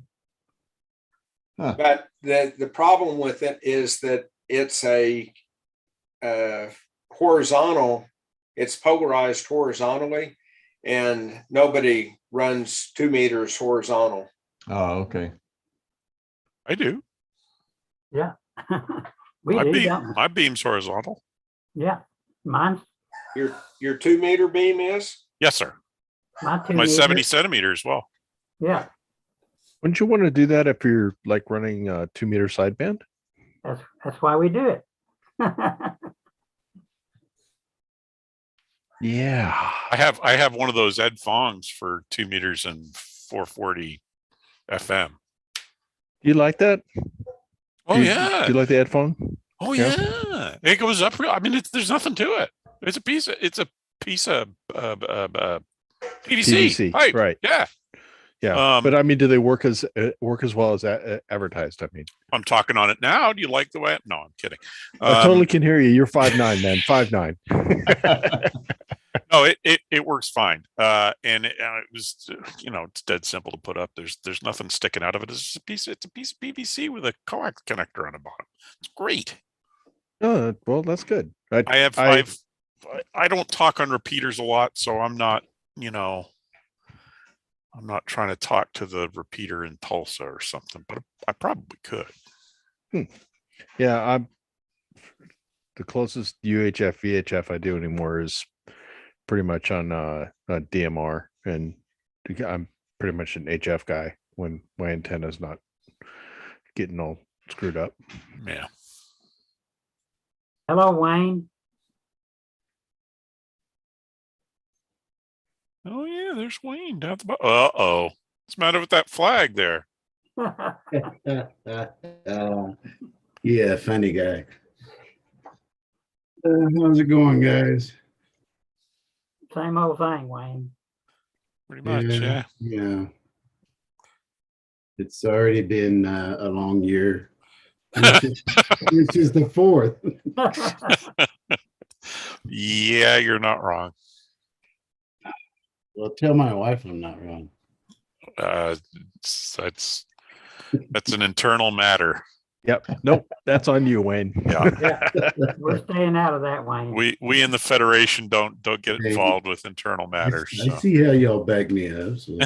Huh. But the problem with it is that it's a horizontal, it's polarized horizontally, and nobody runs 2 meters horizontal. Oh, okay. I do. Yeah. We do, don't we? My beam's horizontal. Yeah, mine's Your 2 meter beam is? Yes, sir. my 2 My meters. 70 centimeter as well. Yeah, Wouldn't you want to do that if you're like running a 2 meter sideband? that's why we do it. Yeah. I have one of those Ed Fongs for 2 meters and 440 FM. Do you like that? Oh Do yeah. you like the headphone? Oh Yeah. yeah. It goes up real. I mean, there's nothing to it. It's a piece of PVC. Right. Yeah. Yeah. But I mean, do they work as well as advertised? I mean, I'm talking on it now. Do you like the way? No, I'm kidding. I totally can hear you. You're 5'9", man. 5'9". No, it works fine. And it was, it's dead simple to put up. There's nothing sticking out of it. It's a piece of PVC with a coax connector on the bottom. It's great. Oh, well, that's good. I don't talk on repeaters a lot, so I'm not trying to talk to the repeater in Tulsa or something, but I probably could. Yeah, the closest UHF VHF I do anymore is pretty much on DMR, and I'm pretty much an HF guy when my antenna's not getting all screwed up. Yeah. Hello, Wayne. Oh yeah, there's Wayne down at the bottom. Uh-oh. What's the matter with that flag there? Yeah, funny guy. How's it going, guys? Same old thing, Wayne. Pretty much, yeah. Yeah. It's already been a long year. This is the 4th. Yeah, you're not wrong. Well, tell my wife I'm not wrong. That's an internal matter. Yep. Nope. That's on you, Wayne. Yeah. We're staying out of that, Wayne. We in the Federation don't get involved with internal matters. I see how y'all back me up. So.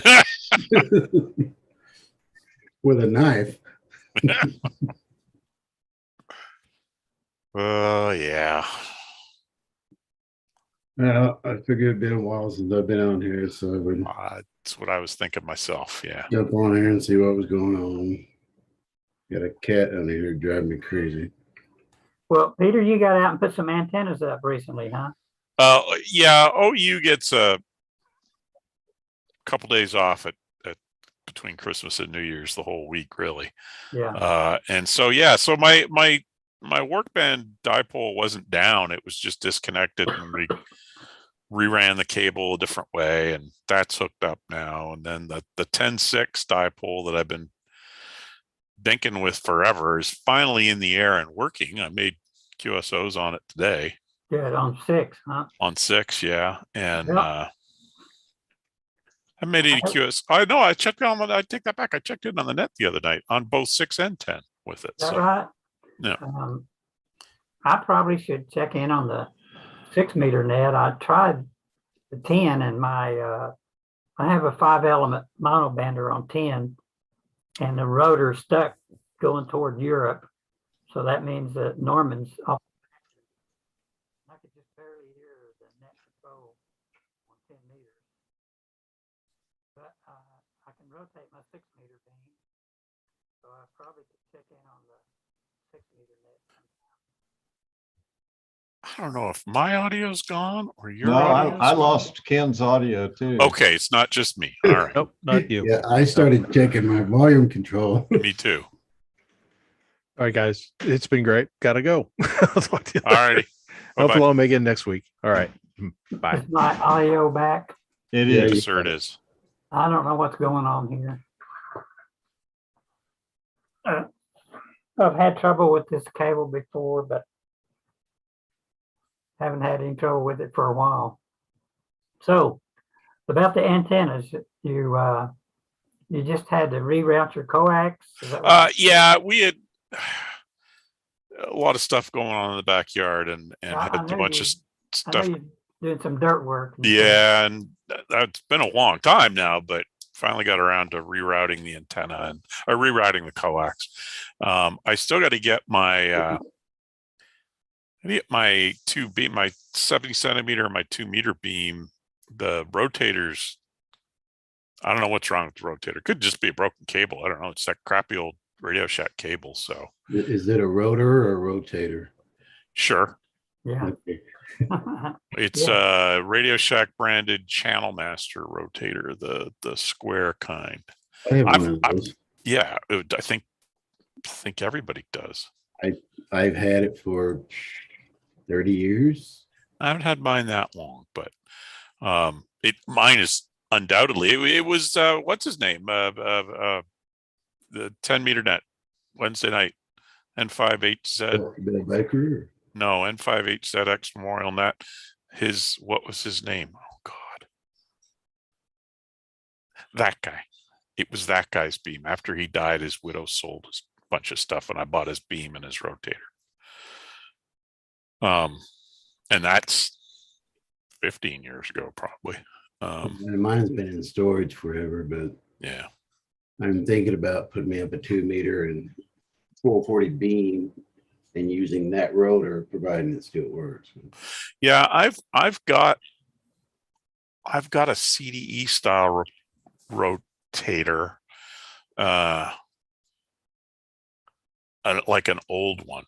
With a knife. Oh yeah. Well, I figured it'd been a while since I've been on here, so I would That's what I was thinking myself. Yeah. jump on here and see what was going on. Got a cat on here driving me crazy. Well, Peter, you got out and put some antennas up recently, huh? Yeah. OU gets a couple days off at between Christmas and New Year's, the whole week, really. Yeah. And so so my work band dipole wasn't down; it was just disconnected, and reran the cable a different way, and that's hooked up now. And then the 10.6 dipole that I've been dinking with forever is finally in the air and working. I made QSOs on it today. Good, on 6, huh? On 6, yeah. And Yep. I made any QS. I know I checked on. I take that back. I checked in on the net the other night on both 6 and 10 with it. Is that So right? yeah. I probably should check in on the 6-meter net. I tried the 10 and I have a 5-element monobander on 10 and the rotor stuck going toward Europe. So that means that Norman's off. I could just barely hear the net control on 10 meters. But I can rotate my 6-meter beam. So I probably could check in on the 6-meter net. I don't know if my audio's gone or your No, audio. I lost Ken's audio too. Okay, it's not just me. All right. Nope, not you. Yeah, I started checking my volume control. Me too. All right, guys. It's been great. Gotta go. I'll talk to you All later. righty. Hopefully I'll make it next week. All right. Bye. Is my audio back? It Yeah, is. Yes, sir, it is. I don't know what's going on here. I've had trouble with this cable before, but haven't had any trouble with it for a while. So about the antennas, you just had to reroute your coax? Is that what- Yeah, we had a lot of stuff going on in the backyard and I had a know bunch of I know stuff. you're doing some dirt work. and stuff. Yeah, and that's been a long time now, but finally got around to rerouting the antenna and rerouting the coax. I still got to get my my 70 centimeter and my 2-meter beam. The rotators, I don't know what's wrong with the rotator. Could just be a broken cable. I don't know. It's that crappy old Radio Shack cable. So Is it a rotor or a rotator? sure, Yeah. Okay. it's Radio Shack branded Channel Master rotator, the square kind. I have one I've- of those. Yeah, I think everybody does. I've had it for 30 years. I haven't had mine that long, but mine is undoubtedly it was what's his name, the 10-meter net Wednesday night, N58Z. Bill Becker. No, N58ZX Memorial Net. What was his name? Oh God, that guy. It was that guy's beam. After he died, his widow sold his bunch of stuff, and I bought his beam and his rotator. And that's 15 years ago, probably. And mine's been in storage forever, but Yeah. I'm thinking about putting me up a 2-meter and 440 beam and using that rotor, providing it still works. Yeah, I've got a CDE style rotator, like an old one,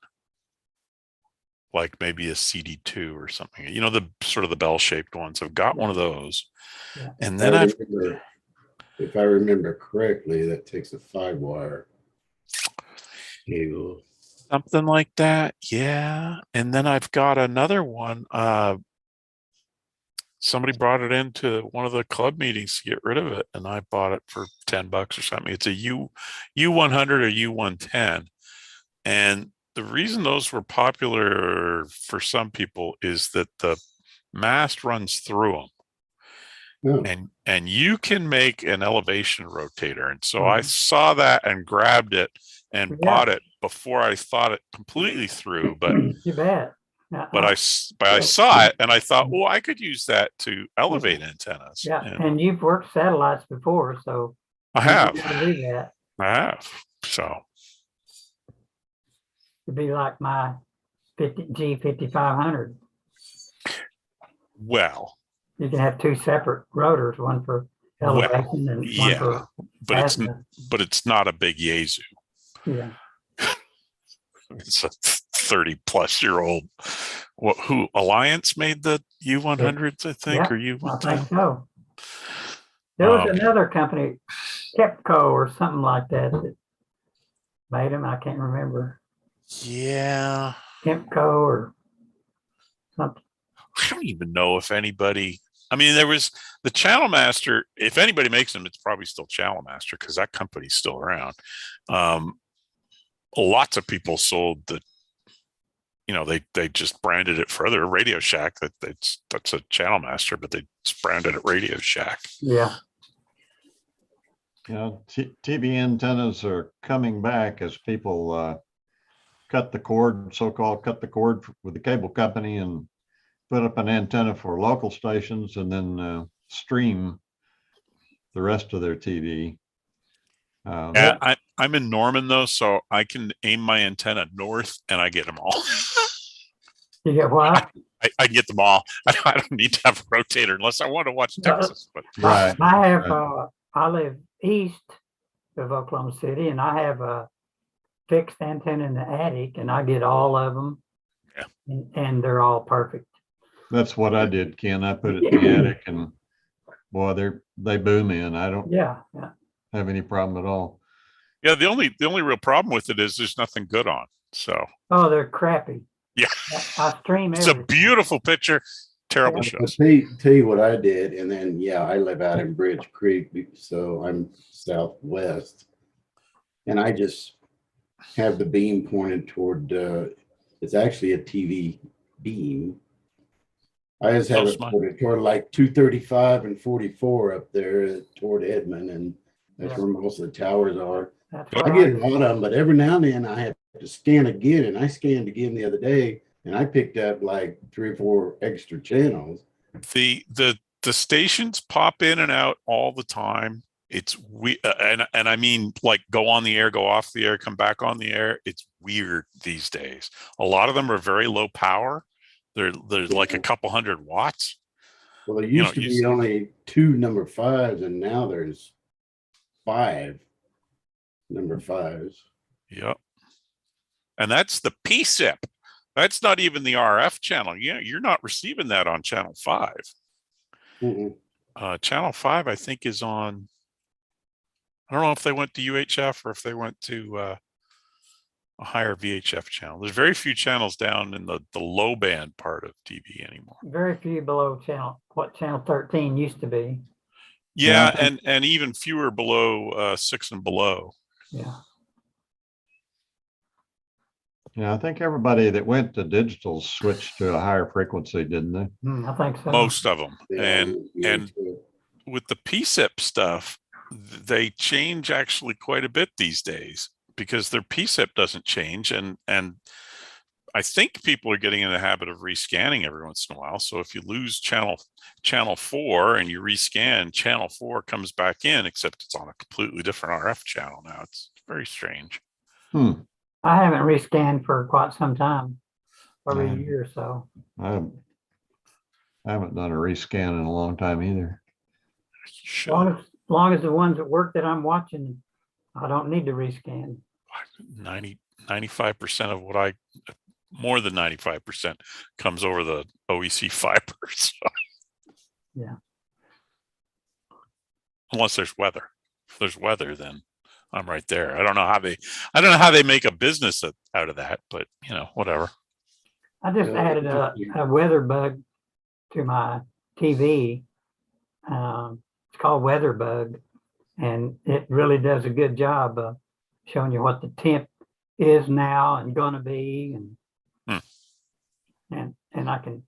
like maybe a CD2 or something. You know, the sort of the bell-shaped ones. I've got one of those, Yeah. and then If I remember correctly, that takes a 5-wire cable. something like that. Yeah, and then I've got another one. Somebody brought it into one of the club meetings to get rid of it, and I bought it for $10 or something. It's a U100 or U110, and the reason those were popular for some people is that the mast runs through them. Oh, And you can make an elevation rotator. And so I saw that and grabbed it and Yeah. bought it before I thought it completely through. But You bet. I saw it and I thought, well, I could use that to elevate antennas. Yeah, And and you've worked satellites before, so I you know have. how to do that. I have. So It'd be like my G5500. well, You can have 2 separate rotors, one for elevation and one yeah, for but it's not a big Yaesu. yeah. It's a 30-plus-year-old. Who Alliance made the U100s, I think, Yeah, or I U110. think so. There was Okay. another company, Kepco or something like that, that made them. I can't remember. Yeah. Kepco or something. I don't even know if anybody. I mean, there was the Channel Master. If anybody makes them, it's probably still Channel Master because that company's still around. Lots of people sold the. They just branded it further. Radio Shack. That's a Channel Master, but they just branded it Radio Shack. Yeah. TV antennas are coming back as people cut the cord, so-called cut the cord with the cable company and put up an antenna for local stations and then stream the rest of their TV. I'm in Norman though, so I can aim my antenna north and I get them all. You get what? I get them all. I don't need to have a rotator unless I want to watch Texas. But Right. I live east of Oklahoma City, and I have a fixed antenna in the attic, and I get all of them. Yeah. And they're all perfect. That's what I did, Ken. I put it in the attic, and boy, they boom in. I don't have any problem at all. Yeah, the only real problem with it is there's nothing good on. So they're crappy. Yeah, I stream it's everything. a beautiful picture. Terrible shows. Tell you what I did, and then I live out in Bridge Creek, so I'm southwest, and I just have the beam pointed toward. It's actually a TV beam. I just have it pointed toward like 235 and 44 up there toward Edmond, and that's where most of the towers are. I get a lot of them, but every now and then I have to scan again, and I scanned again the other day, and I picked up like 3 or 4 extra channels. The stations pop in and out all the time. It's and I mean, like, go on the air, go off the air, come back on the air. It's weird these days. A lot of them are very low power. They're like a couple hundred watts. Well, there used to be only 2 number 5s, and now there's 5 number 5s. Yep. And that's the PSIP. That's not even the RF channel. Yeah, you're not receiving that on channel 5. Channel 5, I think, is on. I don't know if they went to UHF or if they went to a higher VHF channel. There's very few channels down in the low band part of TV anymore. Very few below channel 13 used to be. Yeah, and even fewer below 6 and below. Yeah. Yeah, I think everybody that went to digital switched to a higher frequency, didn't they? I think so. Most of them. And with the PSIP stuff, they change actually quite a bit these days because their PSIP doesn't change. And I think people are getting in the habit of rescanning every once in a while. So if you lose channel 4 and you rescan, channel 4 comes back in, except it's on a completely different RF channel now. It's very strange. I haven't rescanned for quite some time, probably a year or so. I haven't done a rescan in a long time either. As long as the ones that work that I'm watching, I don't need to rescan. 95% of more than 95% comes over the OEC fiber. So. Yeah. Unless there's weather. If there's weather, then I'm right there. I don't know how they make a business out of that, but whatever. I just added a weather bug to my TV. It's called Weather Bug, and it really does a good job of showing you what the temp is now and going to be, and I can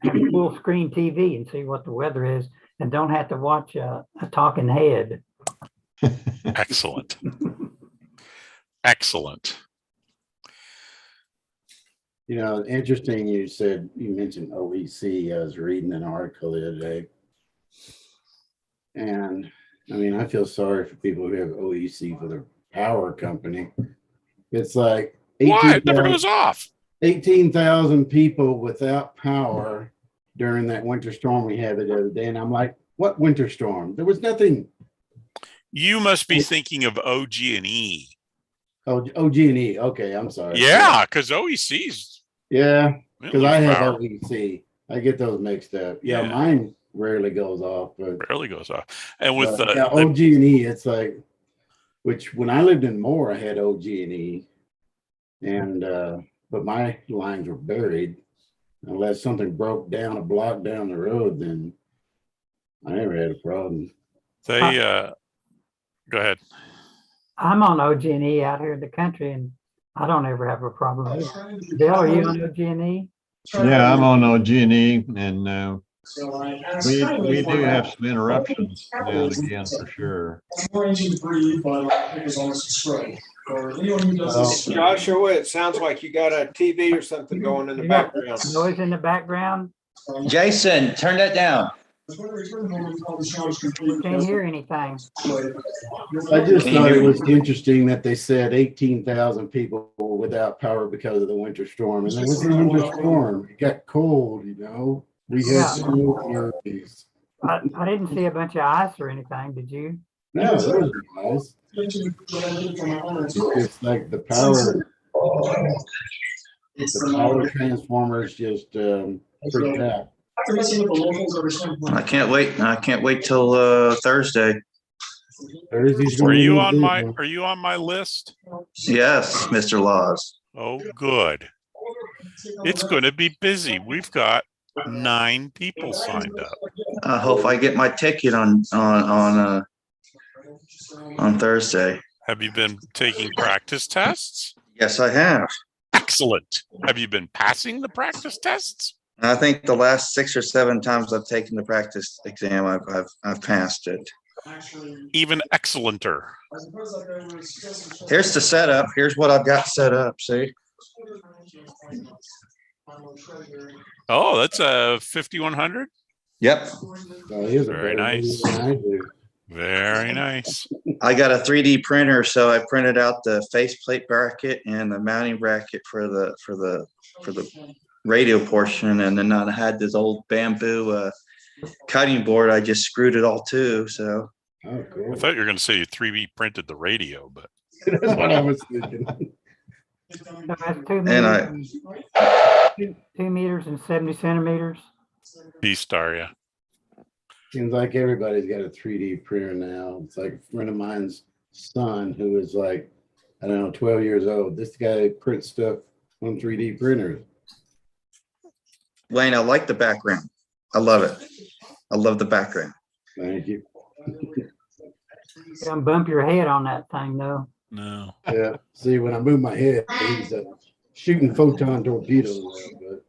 have full screen TV and see what the weather is, and don't have to watch a talking head. Excellent. Excellent. Interesting. You mentioned OEC. I was reading an article the other day, and I mean, I feel sorry for people who have OEC for their power company. It's like Why? It never goes off. 18,000 people without power during that winter storm we had the other day, and I'm like, what winter storm? There was nothing. You must be thinking of OG&E. Oh, OG&E. Okay, I'm sorry. Yeah, because OEC's. Yeah, because I have OEC. I get those mixed up. Yeah, mine rarely goes off, but rarely goes off. And with OG&E, it's like, which when I lived in Moore, I had OG&E, and but my lines were buried, Unless something broke down a block down the road, then I never had a problem. They, go ahead. I'm on OG&E out here in the country, and I don't ever have a problem either. Bill, are you on OG&E? Yeah, I'm on OG&E, and we do have some interruptions now and again for sure. Joshua, it sounds like you got a TV or something going in the You got background. noise in the background? Jason, turn that down. Can't hear anything. I just thought it was interesting that they said 18,000 people were without power because of the winter storm. And it was a winter storm. It got cold, you know. We had snow flurries. I didn't see a bunch of ice or anything, did you? No, that was nice. It's like the power transformers just freaked out. I can't wait. I can't wait till Thursday. Thursday's Are gonna be you a on big my, one. are you on my list? Yes, Mr. Laws. Oh, good. It's going to be busy. We've got 9 people signed up. I hope I get my ticket on Thursday. Have you been taking practice tests? Yes, I have. Excellent. Have you been passing the practice tests? I think the last 6 or 7 times I've taken the practice exam, I've passed it. Even excellenter. Here's the setup. Here's what I've got set up. See? Oh, that's a 5100. Yep. Oh, he was a Very better nice. than I do. Very nice. I got a 3D printer, so I printed out the faceplate bracket and the mounting bracket for the radio portion, and then I had this old bamboo cutting board. I just screwed it all to. So Oh, cool. I thought you were going to say you 3D printed the radio, but That's what I was thinking. So that's 2 And meters, 2 meters and 70 centimeters. B-Star, yeah. Seems like everybody's got a 3D printer now. It's like a friend of mine's son who is like, I don't know, 12 years old. This guy prints stuff on 3D printers. Wayne, I like the background. I love it. I love the background. Thank you. Don't bump your head on that thing, though. No. Yeah. See, when I move my head, he's shooting photon torpedoes. But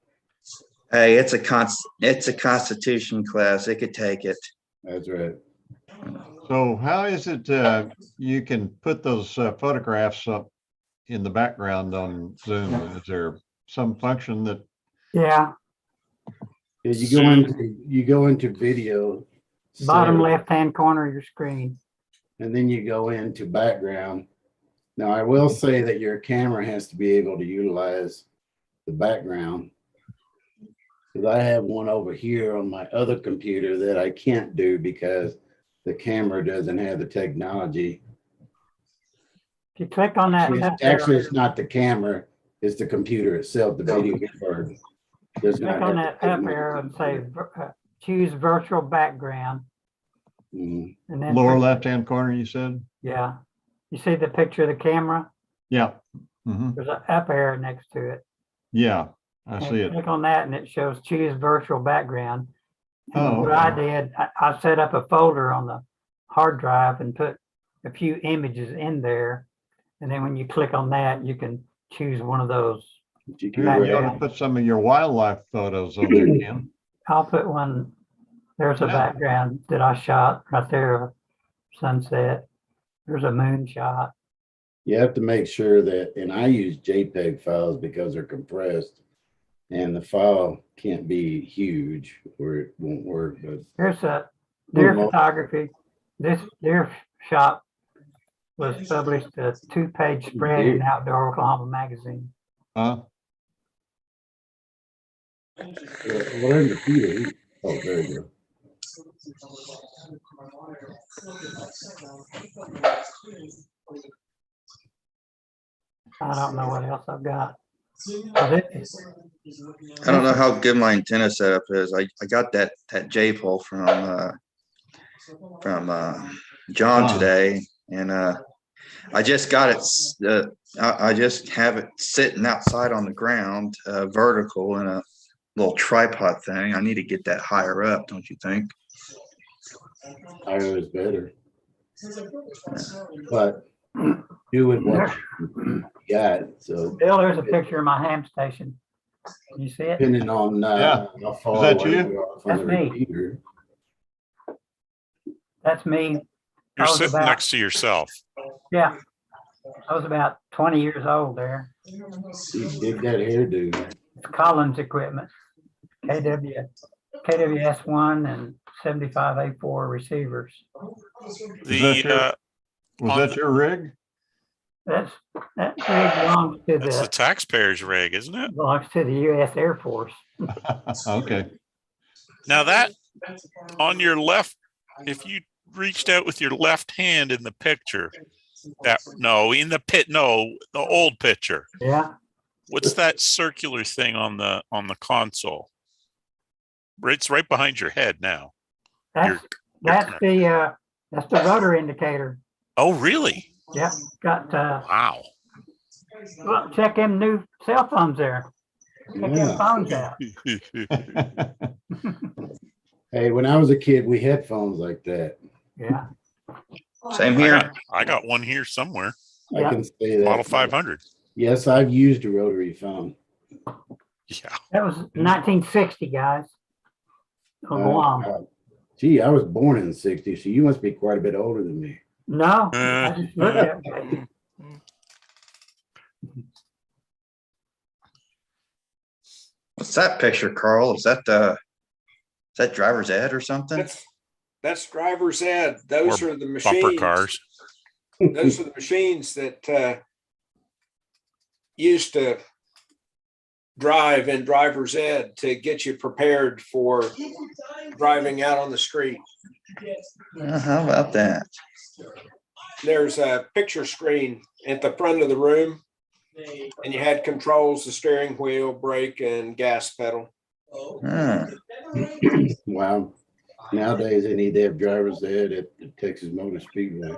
Hey, it's a Constitution class. It could take it. that's right. So how is it you can put those photographs up in the background on Zoom? Is there some function that? Yeah, Yeah, you go into video. bottom settings, left-hand corner of your screen. and then you go into background. Now, I will say that your camera has to be able to utilize the background. Because I have one over here on my other computer that I can't do because the camera doesn't have the technology. If you click on that, Actually, it's not the camera, it's the computer itself, the video card. Does click not on have that the up arrow and say, choose virtual background. Mhm. And then, Lower left-hand corner, you said? yeah, you see the picture of the camera? Yeah. Mhm. There's an up arrow next to it. Yeah, I And see it. click on that and it shows choose virtual background. And Oh, what I did, I set up a folder on the hard drive and put a few images in there. And then when you click on that, you can choose one of those. But you Here, can you ought to put some of your wildlife photos on there, Kim. I'll put one, there's a Yeah. background that I shot right there, sunset. There's a moon shot. You have to make sure that, and I use JPEG files because they're compressed and the file can't be huge or it won't work, but Here's a deer well. photography. This deer shot was published a 2-page spread in Outdoor Oklahoma magazine. Huh? we're in the theater. Oh, there you go. I don't know what else I've got. I don't know how good my antenna setup is. I got that J pole from John today, and I just got it. I just have it sitting outside on the ground, vertical in a little tripod thing. I need to get that higher up, don't you think? Higher is better. But do with what you got. So Bill, there's a picture of my ham station. Can you see it? depending on Yeah. how far that away you? you are from That's the me. repeater. That's me. You're I was sitting about- next to yourself. Yeah. I was about 20 years old there. You dig that hairdo. It's Collins equipment. KWS1 and 75A4 receivers. The Was on that the- your rig? That rig belongs to that's the the taxpayer's rig, isn't it? U.S. Air Force. Okay. Now that on your left, if you reached out with your left hand in the picture, the old picture. Yeah. What's that circular thing on the console? It's right behind your head now. That's that's the rotor indicator. Oh, really? Yep. Got Wow. well, check them new cell phones there. Check them phones out. Hey, when I was a kid, we had phones like that. Yeah. Same here. I got one here somewhere. I Yeah. can say that. Model 500. Yes, I've used a rotary phone. Yeah. That was 1960, guys. On Guam. Gee, I was born in the 60s, so you must be quite a bit older than me. No, I just looked at it. What's that picture, Carl? Is that driver's ed or something? That's driver's ed. Those Or are the Bumper machines. cars. Those are the machines that used to drive in driver's ed to get you prepared for driving out on the street. How about that? There's a picture screen at the front of the room, and you had controls, the steering wheel, brake, and gas pedal. Ah, Wow. Nowadays, they need to have drivers ed at the Texas Motor Speedway.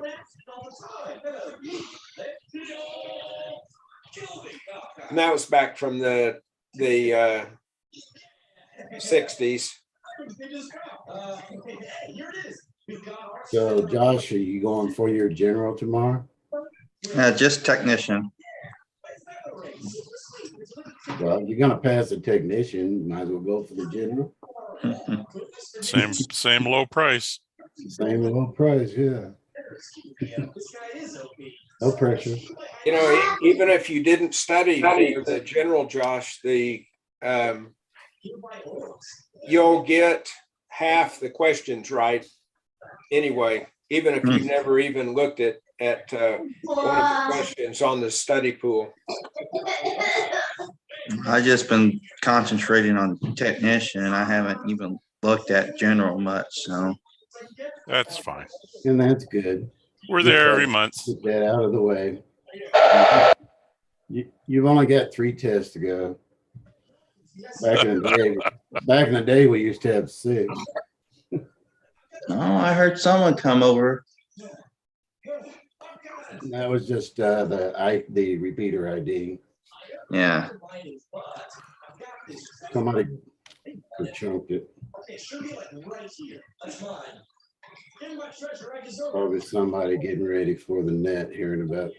And that was back from the 60s. So, Josh, are you going for your general tomorrow? just technician. Well, if you're gonna pass the technician, might as well go for the general. Same low price. Same low price, yeah. No pressure. You know, even if you didn't study for the general, Josh, you'll get half the questions right anyway, even if you've never even looked at one of the questions on the study pool. I just been concentrating on technician. I haven't even looked at general much, so. That's fine. And that's good. We're there every month. Get that out of the way. You've only got 3 tests to go. Back in the day, we used to have 6. Oh, I heard someone come over. That was just the repeater ID. Yeah. Somebody chunked it. Probably somebody getting ready for the net here in about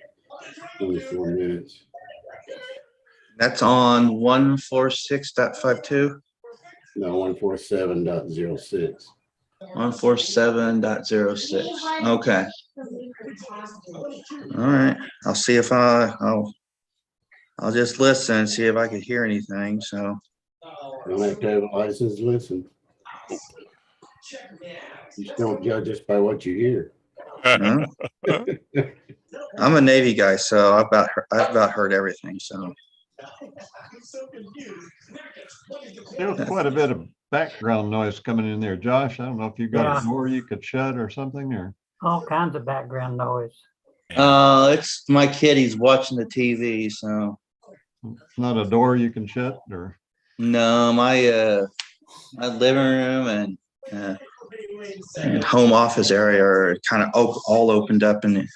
24 minutes. That's on 146.52. No, 147.06. 147.06. Okay. All right. I'll see if I'll just listen and see if I could hear anything. So You don't have to have a license to listen. You just don't judge us by what you hear. I'm a Navy guy, so I've about heard everything. So There was quite a bit of background noise coming in there, Josh. I don't know if you got Yeah. a door you could shut or something, or All kinds of background noise. it's my kid. He's watching the TV. So it's not a door you can shut, or no, my living room and home office area are kind of all opened up and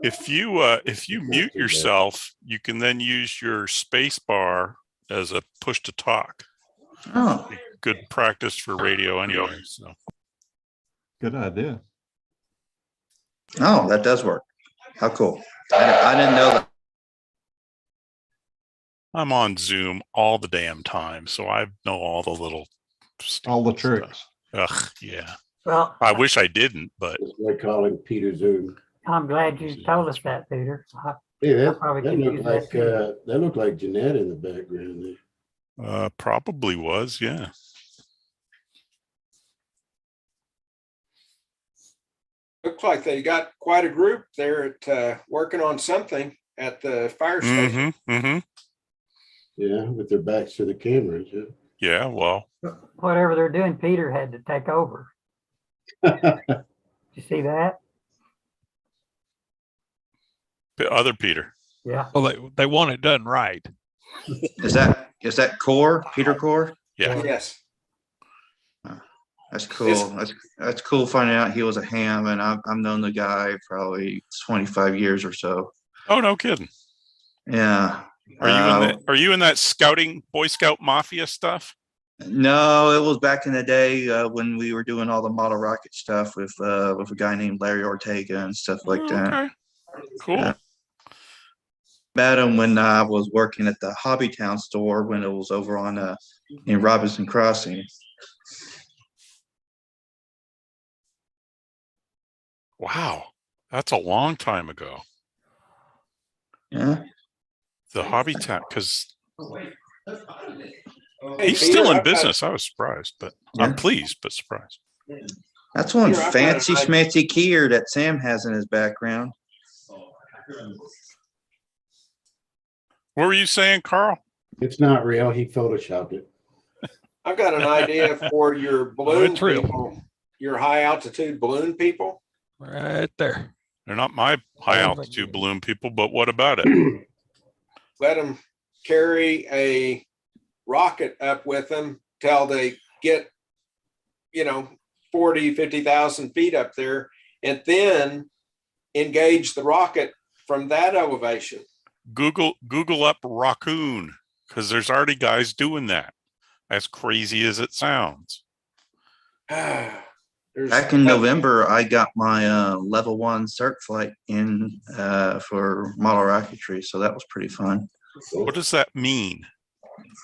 If you mute yourself, you can then use your space bar as a push to talk. Oh, Good practice for radio anyway. So Good idea. oh, that does work. How cool. I didn't know that. I'm on Zoom all the damn time, so I know all the little All the stupid tricks. stuff. Ugh, yeah. Well, I wish I didn't, but That's what they call him Peter Zoom. I'm glad you told us that, Peter. Hey, I probably could use that too. that looked like Jeanette in the background there. probably was, yeah. Looks like they got quite a group there at working on something at the fire station. Mm-hmm, mm-hmm. Yeah, with their backs to the cameras. Yeah. Yeah, well, Whatever they're doing, Peter had to take over. Did you see that? other Peter. Yeah. Well, they want it done right. Is that Core, Peter Core? Yeah. Yes. That's cool. That's cool finding out he was a ham, and I've known the guy probably 25 years or so. Oh, no kidding. Yeah. Are you in that scouting Boy Scout mafia stuff? No, it was back in the day when we were doing all the model rocket stuff with a guy named Larry Ortega and stuff like that. Okay. Cool. Met him when I was working at the Hobbytown store when it was over on in Robinson Crossing. Wow. That's a long time ago. Yeah. The hobby tap, because Hey, he's Peter, still in I've got- business. I was surprised, but I'm Yeah. pleased, but surprised. That's one Peter, I've got fancy an idea. schmancy keyer that Sam has in his background. What were you saying, Carl? It's not real. He photoshopped it. I've got an idea for your balloon it's real. people, your high altitude balloon people. Right there. They're not my high Oh, altitude but- balloon people, but what about it? Let them carry a rocket up with them till they get, 40, 50,000 feet up there, and then engage the rocket from that elevation. Google up raccoon, because there's already guys doing that. As crazy as it sounds. Back in November, I got my level 1 cert flight in for model rocketry, so that was pretty fun. What does that mean?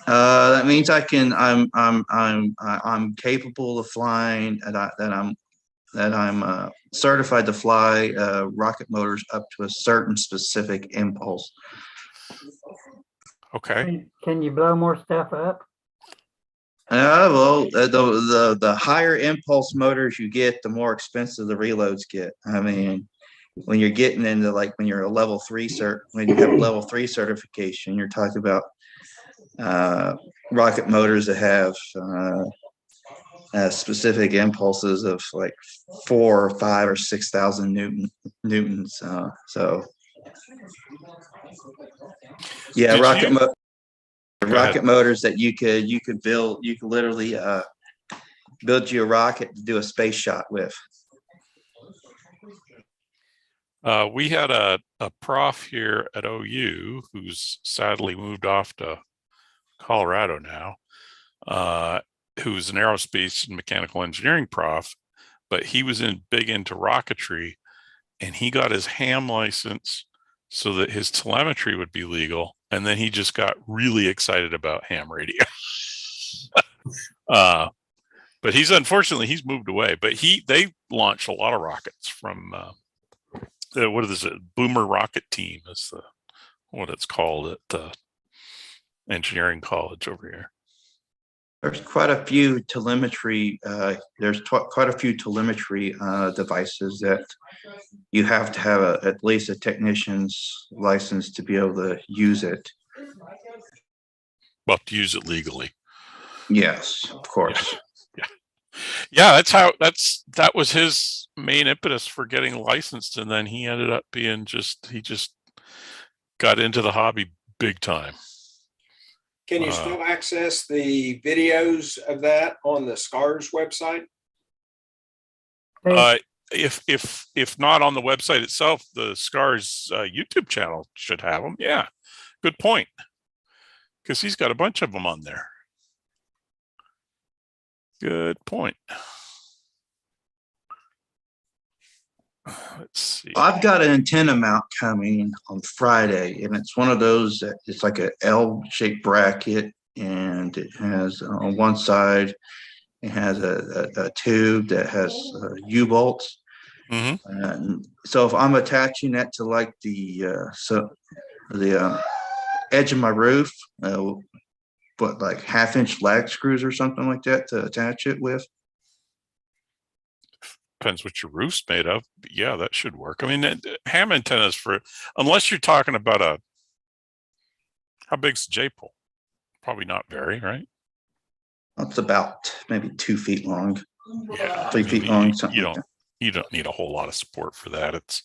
That means I'm capable of flying, and I'm certified to fly rocket motors up to a certain specific impulse. Okay. Can you blow more stuff up? Well, the higher impulse motors you get, the more expensive the reloads get. I mean, when you're getting into when you're a level 3 when you have a level 3 certification, you're talking about rocket motors that have specific impulses of 4 or 5 or 6,000 newtons. So yeah, Did rocket motors that you could build. You could literally build you a rocket to do a space shot with. We had a prof here at OU who's sadly moved off to Colorado now, who's an aerospace and mechanical engineering prof, but he was big into rocketry, and he got his ham license so that his telemetry would be legal. And then he just got really excited about ham radio. But he's moved away, but they launched a lot of rockets from, what is it? Boomer Rocket Team is what it's called at the engineering college over here. There's quite a few telemetry. Quite a few telemetry devices that you have to have at least a technician's license to be able to use it. Well, to use it legally. Yes, of course. Yeah, that was his main impetus for getting licensed, and then he ended up being he just got into the hobby big time. Can you still access the videos of that on the SCARS website? If not on the website itself, the SCARS YouTube channel should have them. Yeah, good point. because he's got a bunch of them on there. Good point. Let's see. I've got an antenna mount coming on Friday, and it's one of those that it's like a L-shaped bracket, and it has on one side, it has a tube that has U-bolts. Mm-hmm. And so if I'm attaching that to like the edge of my roof, but like 1/2-inch lag screws or something like that to attach it with. Depends what your roof's made of. But yeah, that should work. I mean, ham antennas for, unless you're talking about how big's the J pole? Probably not very, right? It's about maybe 2 feet long, Yeah, 3 feet long, something You like that. you don't need a whole lot of support for that. It's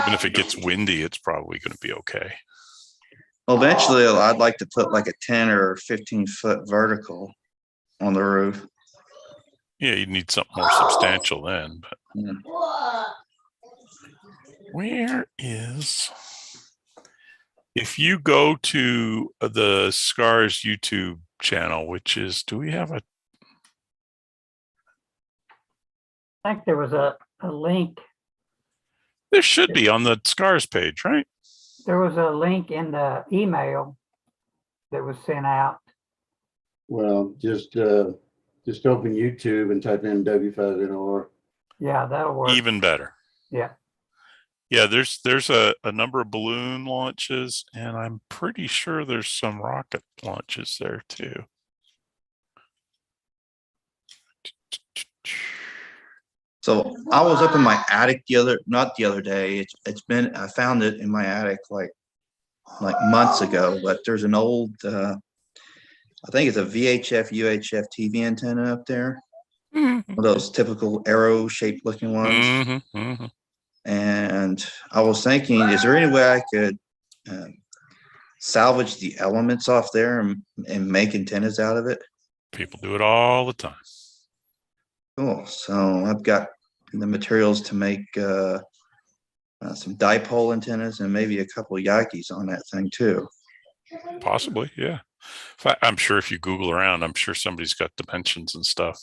even if it gets windy, it's probably going to be okay. Well, eventually, I'd like to put like a 10 or 15-foot vertical on the roof. Yeah, you need something more substantial then. But where is? If you go to the Scars YouTube channel, which is, do we have a? I think there was a link. There should be on the Scars page, right? There was a link in the email that was sent out. Well, just open YouTube and type in W5NR. Yeah, that'll work. Even better. Yeah. Yeah, there's a number of balloon launches, and I'm pretty sure there's some rocket launches there too. So I was up in my attic not the other day. I found it in my attic like months ago, but there's an old, I think it's a VHF, UHF TV antenna up there. One of those typical arrow shaped looking ones. Mm-hmm, mm-hmm. And I was thinking, is there any way I could salvage the elements off there and make antennas out of it? People do it all the time. Cool. So I've got the materials to make some dipole antennas and maybe a couple of Yankees on that thing too. Possibly, yeah. I'm sure if you Google around, I'm sure somebody's got dimensions and stuff.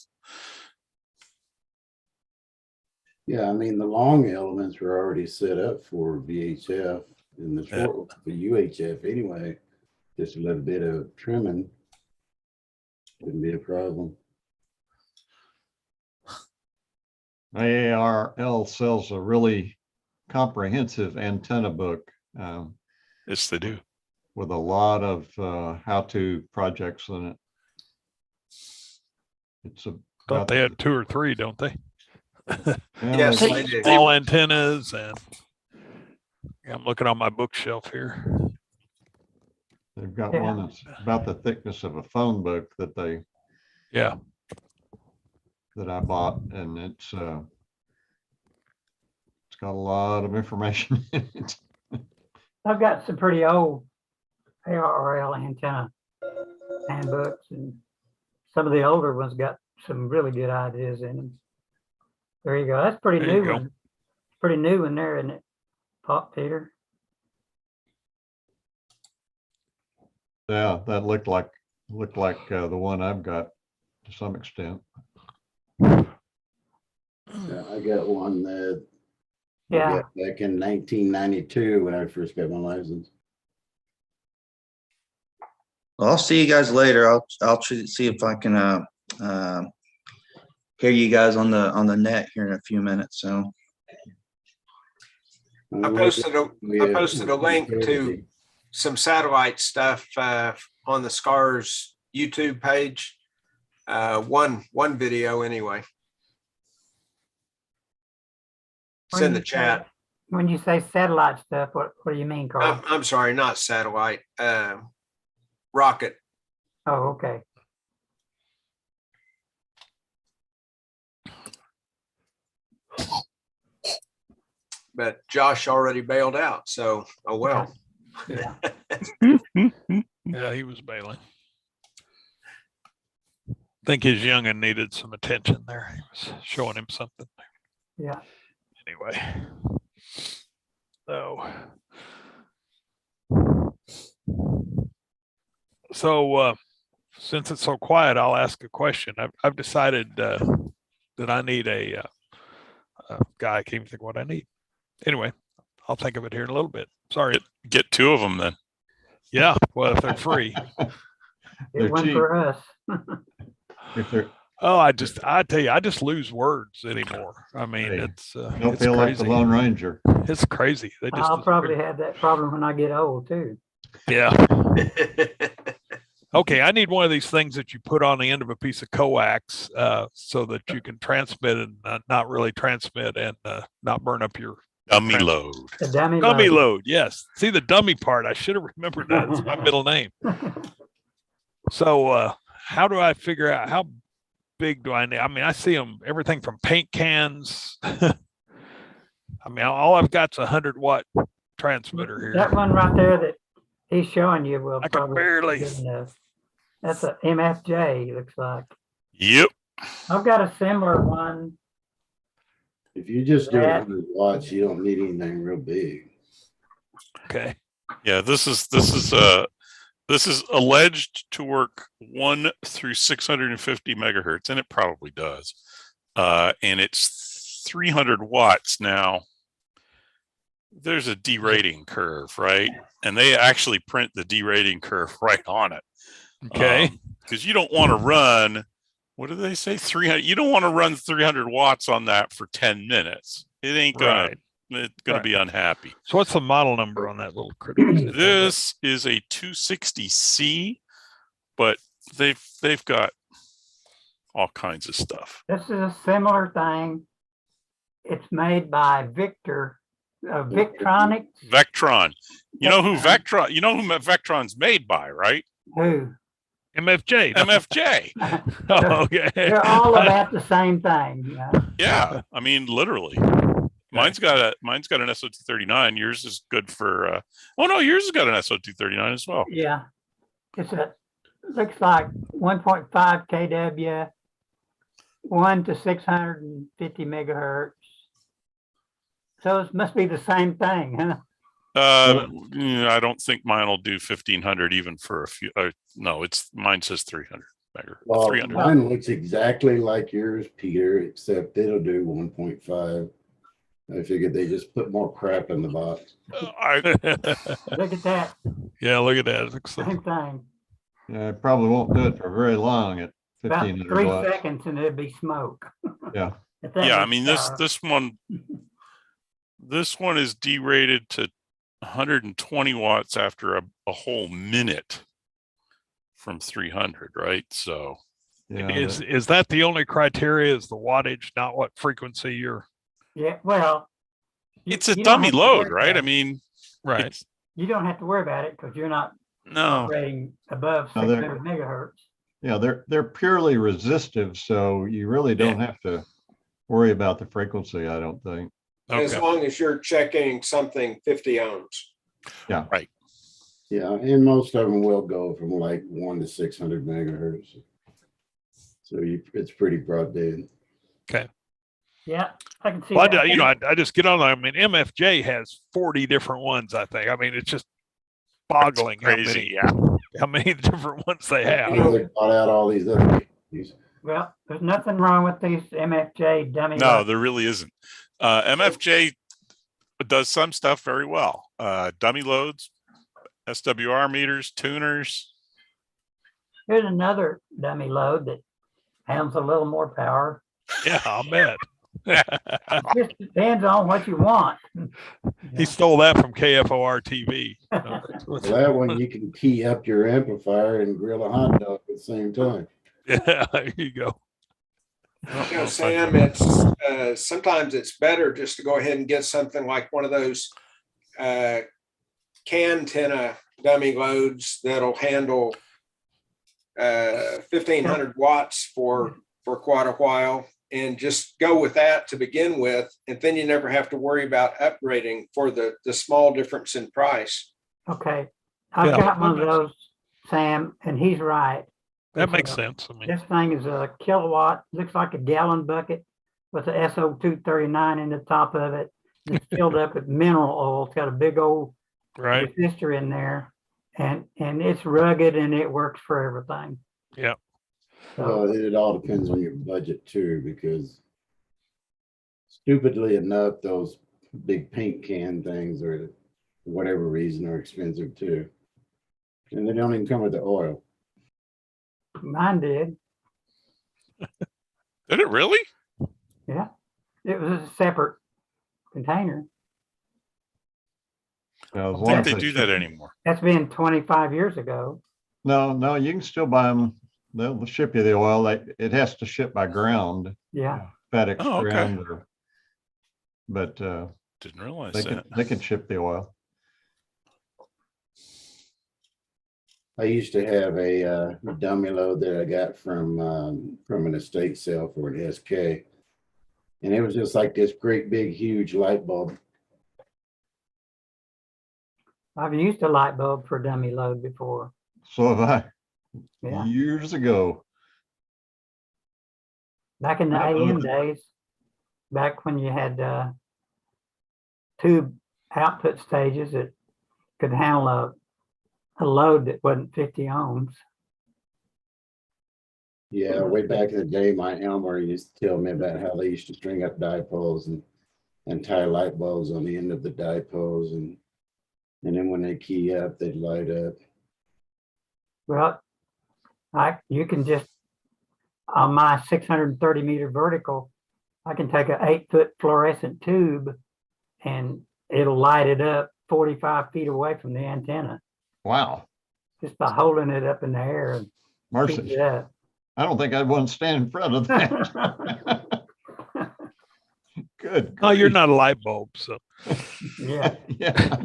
Yeah, I mean, the long elements were already set up for VHF and the short for UHF anyway. Just a little bit of trimming wouldn't be a problem. AARL sells a really comprehensive antenna book Yes, they do. with a lot of how-to projects in it. It's Thought they had 2 or 3, don't they? Yes, they do. Small antennas, and I'm looking on my bookshelf here. They've got Yeah. one that's about the thickness of a phone book that I bought, and it's got a lot of information in it. I've got some pretty old ARRL antenna handbooks, and some of the older ones got some really good ideas in them. There you go. That's a pretty There you new go. one. Pretty new in there, isn't it, Peter? Yeah, that looked like the one I've got to some extent. Yeah, I got one that I Yeah. got back in 1992 when I first got my license. Well, I'll see you guys later. I'll see if I can hear you guys on the net here in a few minutes. So I posted a link to some satellite stuff on the Scars YouTube page. One video anyway. It's in the chat. When you say satellite stuff, what do you mean, Carl? I'm sorry, not satellite. Rocket. Oh, okay. But Josh already bailed out, so oh well. Yeah. Yeah, he was bailing. I think his youngin needed some attention there. He was showing him something. Yeah. Anyway. So So since it's so quiet, I'll ask a question. I've decided that I need a guy. I can't even think what I need. Anyway, I'll think of it here in a little bit. Sorry. Get two of them then. Yeah. Well, if they're free. They're It went cheap. for us. If they're, Oh, I tell you, I just lose words anymore. I mean, Hey, it's don't it's feel like the crazy. Lone Ranger. It's crazy. They just I'll probably have that problem when I get old too. yeah. Okay, I need one of these things that you put on the end of a piece of coax so that you can transmit and not really transmit and not burn up your Dummy load. The dummy dummy load. load. Yes. See the dummy part. I should have remembered that. It's my middle name. So how do I figure out how big do I need? I mean, I see them everything from paint cans. I mean, all I've got's a 100-watt transmitter here. That one right there that he's showing you will I can probably barely. be good enough. That's a MFJ, looks like. Yep. I've got a similar one. If you just do That- 100 watts, you don't need anything real big. Okay. Yeah, this is alleged to work 1 through 650 megahertz, and it probably does. And it's 300 watts now. There's a derating curve, right? And they actually print the derating curve right on it. Okay. Because you don't want to run, what do they say? 300. You don't want to run 300 watts on that for 10 minutes. It ain't gonna. Right. It's gonna Right. be unhappy. So what's the model number on that little critter? This is a 260C, but they've got all kinds of stuff. This is a similar thing. It's made by Victronics. Vectron. You know who Vectron? You know who Vectron's made by, right? Who? MFJ. MFJ. Oh, okay. They're all about the same thing. Yeah. Yeah, I mean literally. Mine's got an SO239. Yours is good for. Oh no, yours has got an SO239 as well. Yeah. Looks like 1.5 kW, 1 to 650 megahertz. So it must be the same thing, huh? I don't think mine will do 1500 even for a few. No, mine says 300 megahertz. Well, 300. mine looks exactly like yours, Peter, except it'll do 1.5. I figured they just put more crap in the box. Look at that. Yeah, look at that. It looks like, Same thing. Yeah, I probably won't do it for very long at About 1500 3 watts. seconds and it'd be smoke. Yeah. If that Yeah, I makes mean power. this one is derated to 120 watts after a whole minute from 300, right? So Yeah. is that the only criteria? Is the wattage, not what frequency you're Yeah, well. it's a you don't dummy have to load, worry right? about I it. mean, right? it's- You don't have to worry about it because you're not no, operating above No, they're- 600 megahertz. Yeah, they're purely resistive, so you really don't have to worry about the frequency, I don't think. As Okay. long as you're checking something 50 ohms. Yeah, and most of them will go from like 1 to 600 megahertz. So it's pretty broadband. Yeah, I can see Well, that. I just get on there. I mean, MFJ has 40 different ones, I think. I mean, it's just boggling crazy. how many different ones they I have. know they bought out all these other companies. Well, there's nothing wrong with these MFJ dummy. No, loads. there really isn't. MFJ does some stuff very well. Dummy loads, SWR meters, tuners. Here's another dummy load that handles a little more power. Yeah, I'll bet. It just depends on what you want. He stole that from KFOR TV. Well, that one you can key up your amplifier and grill a hot dog at the same time. Yeah, there you go. You know, Sam, it's sometimes it's better just to go ahead and get something like one of those Cantenna dummy loads that'll handle 1500 watts for quite a while, and just go with that to begin with, and then you never have to worry about upgrading for the small difference in price. Okay, I've Yeah. got one of those, Sam, and he's right. That makes sense. I mean, This thing is a kilowatt, looks like a gallon bucket with a SO239 in the top of it. It's filled up with mineral oil. It's got a big old right? resistor in there, and it's rugged and it works for everything. Yeah. Well, So, it all depends on your budget too, because stupidly enough, those big paint can things are, for whatever reason, are expensive too. And they don't even come with the oil. mine did. Did it really? Yeah. It was a separate container. Now, as I long think as they they do that ship- anymore. That's been 25 years ago. No, you can still buy them. They'll ship you the oil. It has to ship by ground, Yeah. FedEx Oh, okay. ground, but Didn't realize they that. can ship the oil. I used to have a dummy load that I got from an estate sale for an SK. And it was just like this great big huge light bulb. I've used a light bulb for dummy load before. So have I, Yeah. years ago. Back in the AM days, back when you had tube output stages that could handle a load that wasn't 50 ohms. Yeah, way back in the day, my Elmer used to tell me about how they used to string up dipoles and tie light bulbs on the end of the dipoles, and then when they key up, they'd light up. Well, you can just, on my 630 meter vertical, I can take an 8-foot fluorescent tube and it'll light it up 45 feet away from the antenna Wow, just by holding it up in the air and heating Marcy, it up. I don't think I'd want to stand in front of that. Good. Oh, you're grief. not a light bulb, so. Yeah. Yeah.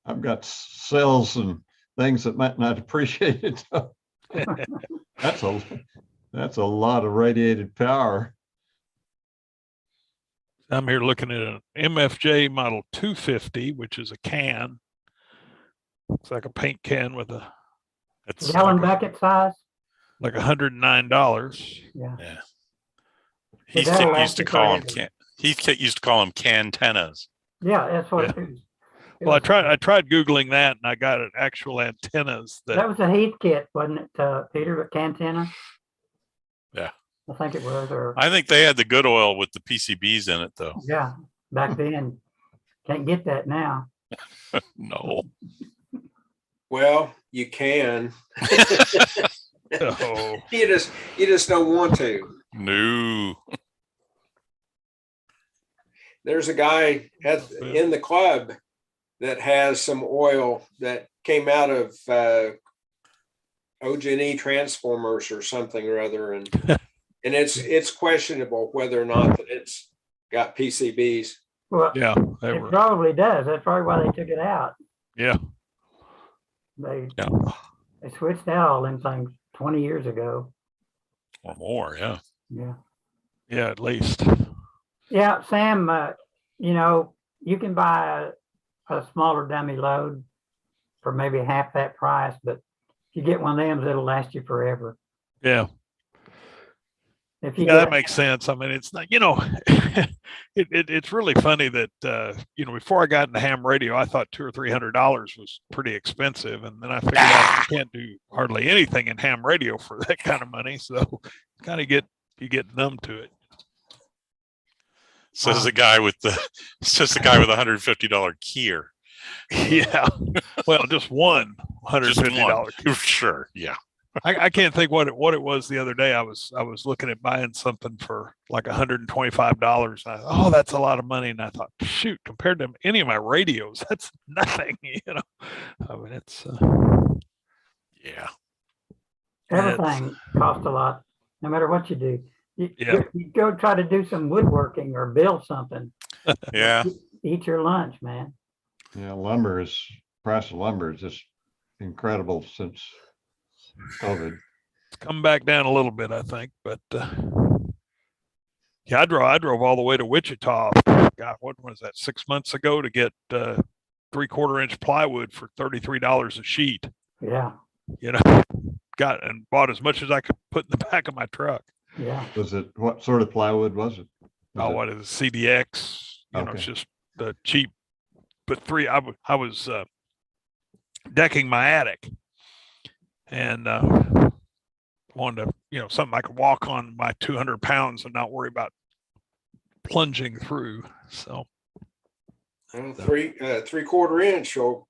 I've got cells and things that might not appreciate it. That's a lot of radiated power. I'm here looking at an MFJ model 250, which is a can. Looks like a paint can with It's Gallon bucket size. like $109. Yeah. yeah. But Heath that'll Kit last used to you call them forever. Heath Kit used to call them cantennas. Yeah, that's what Yeah. it is. Well, I tried Googling that and I got an actual antennas That was a Heath kit, wasn't it, Peter, Cantenna? Yeah. I think it was, or, I think they had the good oil with the PCBs in it though. yeah, back then. Can't get that now. No. Well, you can. Oh, You just don't want to. No. There's a guy in the club that has some oil that came out of OG&E transformers or something or other, and it's questionable whether or not that it's got PCBs. Well, yeah, they it were. probably does. That's probably why they took it out. Yeah, They Yeah. they switched out all them things 20 years ago. Or more, yeah. Yeah. yeah, at least. Yeah, Sam, you can buy a smaller dummy load for maybe half that price, but if you get one of them, it'll last you forever. Yeah, If you yeah, that get, makes sense. I mean, it's not, it's really funny that before I got into ham radio, I thought $200 or $300 was pretty expensive, and then I figured out you can't do hardly anything in ham radio for that kind of money. So, kind of you get numb to it. Says Wow. the guy with $150 Kier. Yeah, well, just one Just $150. one. Sure. Yeah. I can't think what it was the other day. I was looking at buying something for like $125. Oh, that's a lot of money. And I thought, shoot, compared to any of my radios, that's nothing. I mean, it's Yeah. everything costs a lot, no matter what you do. Yeah. You go try to do some woodworking or build something. Yeah. Eat your lunch, man. Yeah, price of lumber is just incredible since COVID. it's come back down a little bit, I think. But yeah, I drove all the way to Wichita. God, what was that? 6 months ago to get 3/4 inch plywood for $33 a sheet. Yeah. Got and bought as much as I could put in the back of my truck. Yeah. What sort of plywood was it? Oh, what is it? CDX? It's Okay. just the cheap. But I was decking my attic, and wanted to, something I could walk on my 200 pounds and not worry about plunging through. So And 3/4 inch, you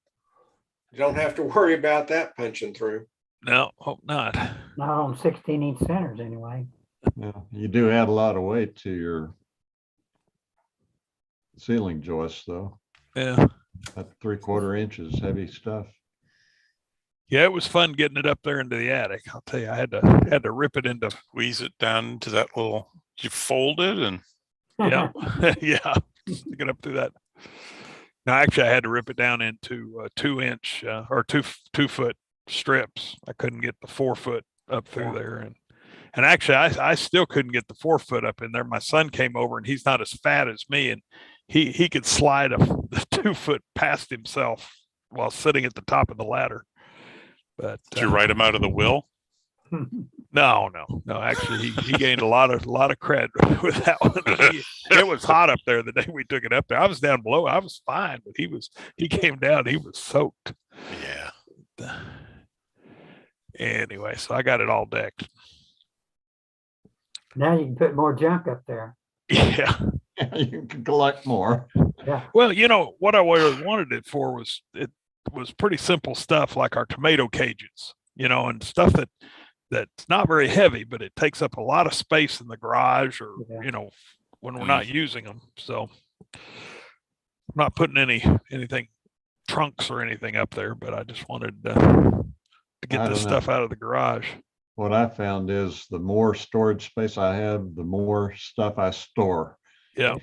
don't have to worry about that punching through. no, hope not. Not on 16-inch centers anyway. Yeah, you do add a lot of weight to your ceiling joists, though. Yeah. That 3/4 inches heavy stuff. Yeah, it was fun getting it up there into the attic. I'll tell you, I had to rip it into. Squeeze it down into that little, you fold it and Yeah, yeah, to get up through that. No, actually, I had to rip it down into 2-inch or 2 foot strips. I couldn't get the 4 foot up through there, and actually, I still couldn't get the 4 foot up in there. My son came over, and he's not as fat as me, and he could slide the 2 foot past himself while sitting at the top of the ladder. But did you write him out of the will? No. Actually, he gained a lot of cred with that one. It was hot up there the day we took it up there. I was down below. I was fine, but he came down. He was soaked. Yeah. Anyway, so I got it all decked. Now you can put more junk up there. Yeah. You can collect more. Yeah. Well, what I really wanted it for was pretty simple stuff like our tomato cages, and stuff that's not very heavy, but it takes up a lot of space in the garage or, when we're not using them. So I'm not putting anything trunks or anything up there, but I just wanted to get this stuff out of the garage. What I found is the more storage space I have, the more stuff I store. Yeah.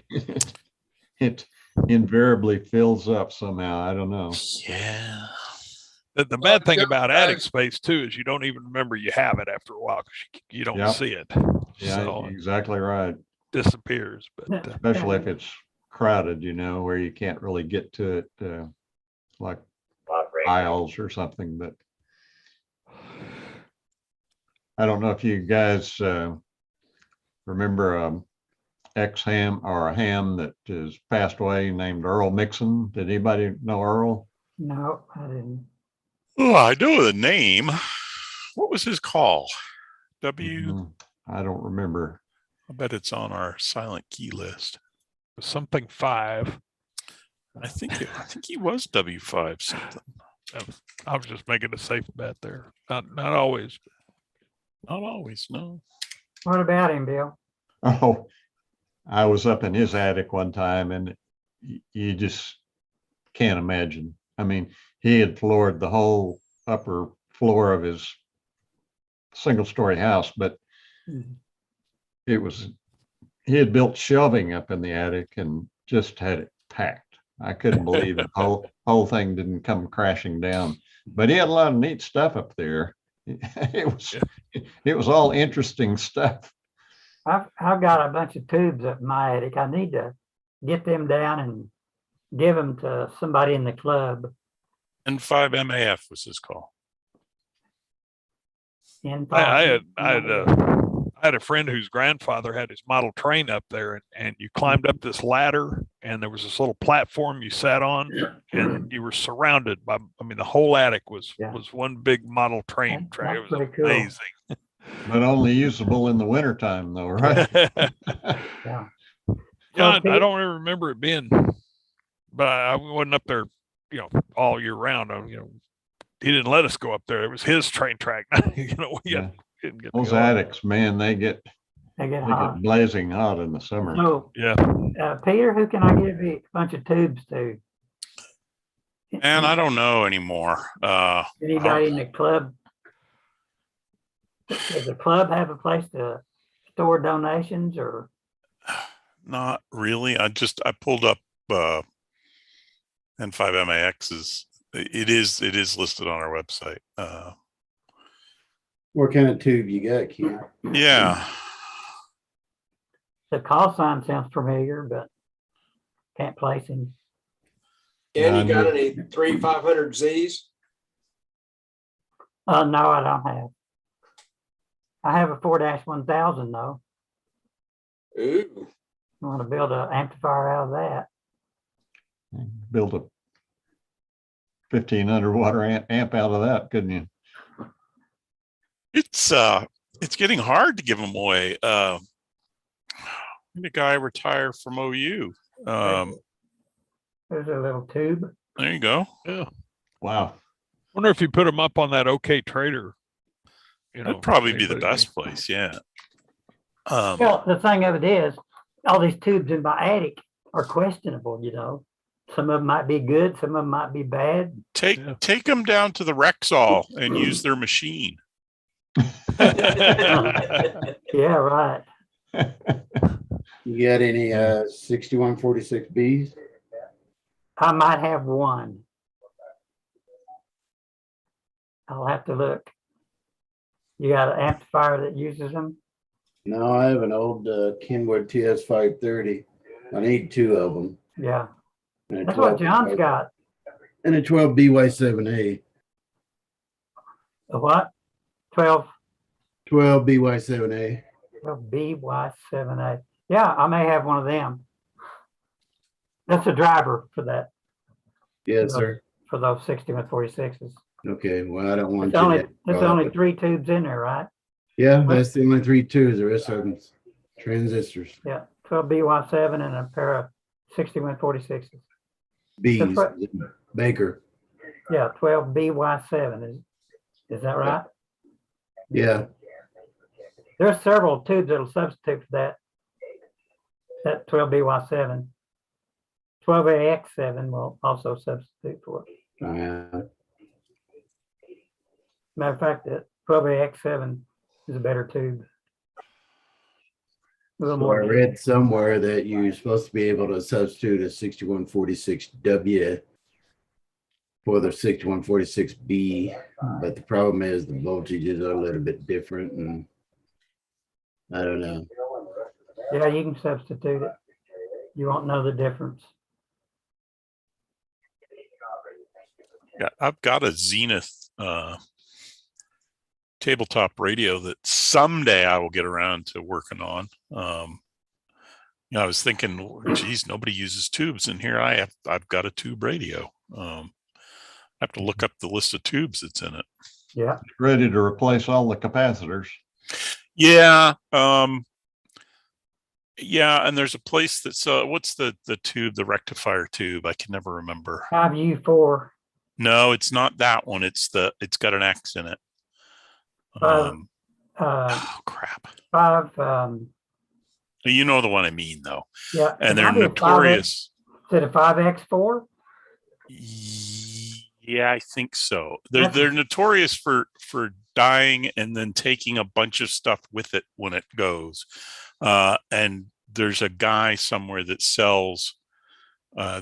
It invariably fills up somehow. I don't know. Yeah. The bad thing about attic space too is you don't even remember you have it after a while because you don't see it. Yeah, So exactly right. Disappears, but Especially if it's crowded, where you can't really get to it, like aisles or something. But I don't know if you guys remember ex-ham or a ham that is passed away named Earl Mixon. Did anybody know Earl? No, I didn't. Oh, I know the name. What was his call? I don't remember. I bet it's on our silent key list. Something 5. I think he was W5 something. I was just making a safe bet there. Not always. Not always, no. What about him, Bill? Oh, I was up in his attic one time and you just can't imagine. I mean, he had floored the whole upper floor of his single-story house, but he had built shelving up in the attic and just had it packed. I couldn't believe it. Whole thing didn't come crashing down, but he had a lot of neat stuff up there. It was all interesting stuff. I've got a bunch of tubes up in my attic. I need to get them down and give them to somebody in the club. N5 MAF was his call. I had a friend whose grandfather had his model train up there, and you climbed up this ladder, and there was this little platform you sat on, and you were surrounded by. I mean, the whole attic was one big model train track. It was amazing. But only usable in the wintertime, though, right? Yeah. I don't remember it being, but I wasn't up there, all year round. He didn't let us go up there. It was his train track. Didn't get those attics, man, they get hot. Blazing hot in the summer. So, Peter, who can I give you a bunch of tubes to? And I don't know anymore. Anybody in the club? Does the club have a place to store donations or? Not really. I pulled up N5MAX's. It is listed on our website. What kind of tube you got, Keith? Yeah. The call sign sounds familiar, but can't place him. And you got any 3-500Zs? No, I don't have. I have a 4-1000 though. Ooh. I want to build an amplifier out of that. Build a 1,500 water amp out of that, couldn't you? It's getting hard to give them away. The guy retire from OU. There's a little tube. There you go. Yeah. Wow. Wonder if you put them up on that OK Trader. That'd probably be the best place. Yeah. Well, the thing of it is, all these tubes in my attic are questionable, you know. Some of them might be good, some of them might be bad. Take them down to the Rexall and use their machine. Yeah, right. You got any 6146Bs? I might have one. I'll have to look. You got an amplifier that uses them? No, I have an old Kenwood TS530. I need two of them. Yeah, And a that's what 12 John's got. And a 12 BY7A. A what? 12 BY7A. BY7A. Yeah, I may have one of them. That's a driver for that, Yes, sir. for those 6146s. Okay, well, I don't want There's you only, to. there's only 3 tubes in there, right? Yeah, that's the only 3 tubes. The rest of them transistors. Yeah, 12 BY7 and a pair of 6146s. B's. what- Baker. Yeah, 12 BY7. Is that right? Yeah. There's several tubes that'll substitute for that 12 BY7. 12AX7 will also substitute for it. Matter of fact, that 12AX7 is a better tube. A little So I more. read somewhere that you're supposed to be able to substitute a 6146W for the 6146B, but the problem is the voltages are a little bit different, and I don't know. Yeah, you can substitute it. You won't know the difference. Yeah, I've got a Zenith tabletop radio that someday I will get around to working on. I was thinking, geez, nobody uses tubes, and here I've got a tube radio. I have to look up the list of tubes that's in it. Yeah. Ready to replace all the capacitors. Yeah. Yeah, and there's a place that's what's the tube, the rectifier tube? I can never remember. 5U4. No, it's not that one. It's got an X in it. Oh crap. 5. You know the one I mean, though. Yeah. And they're notorious. Is it a 5X4? Yeah, I think so. They're notorious for dying and then taking a bunch of stuff with it when it goes. And there's a guy somewhere that sells.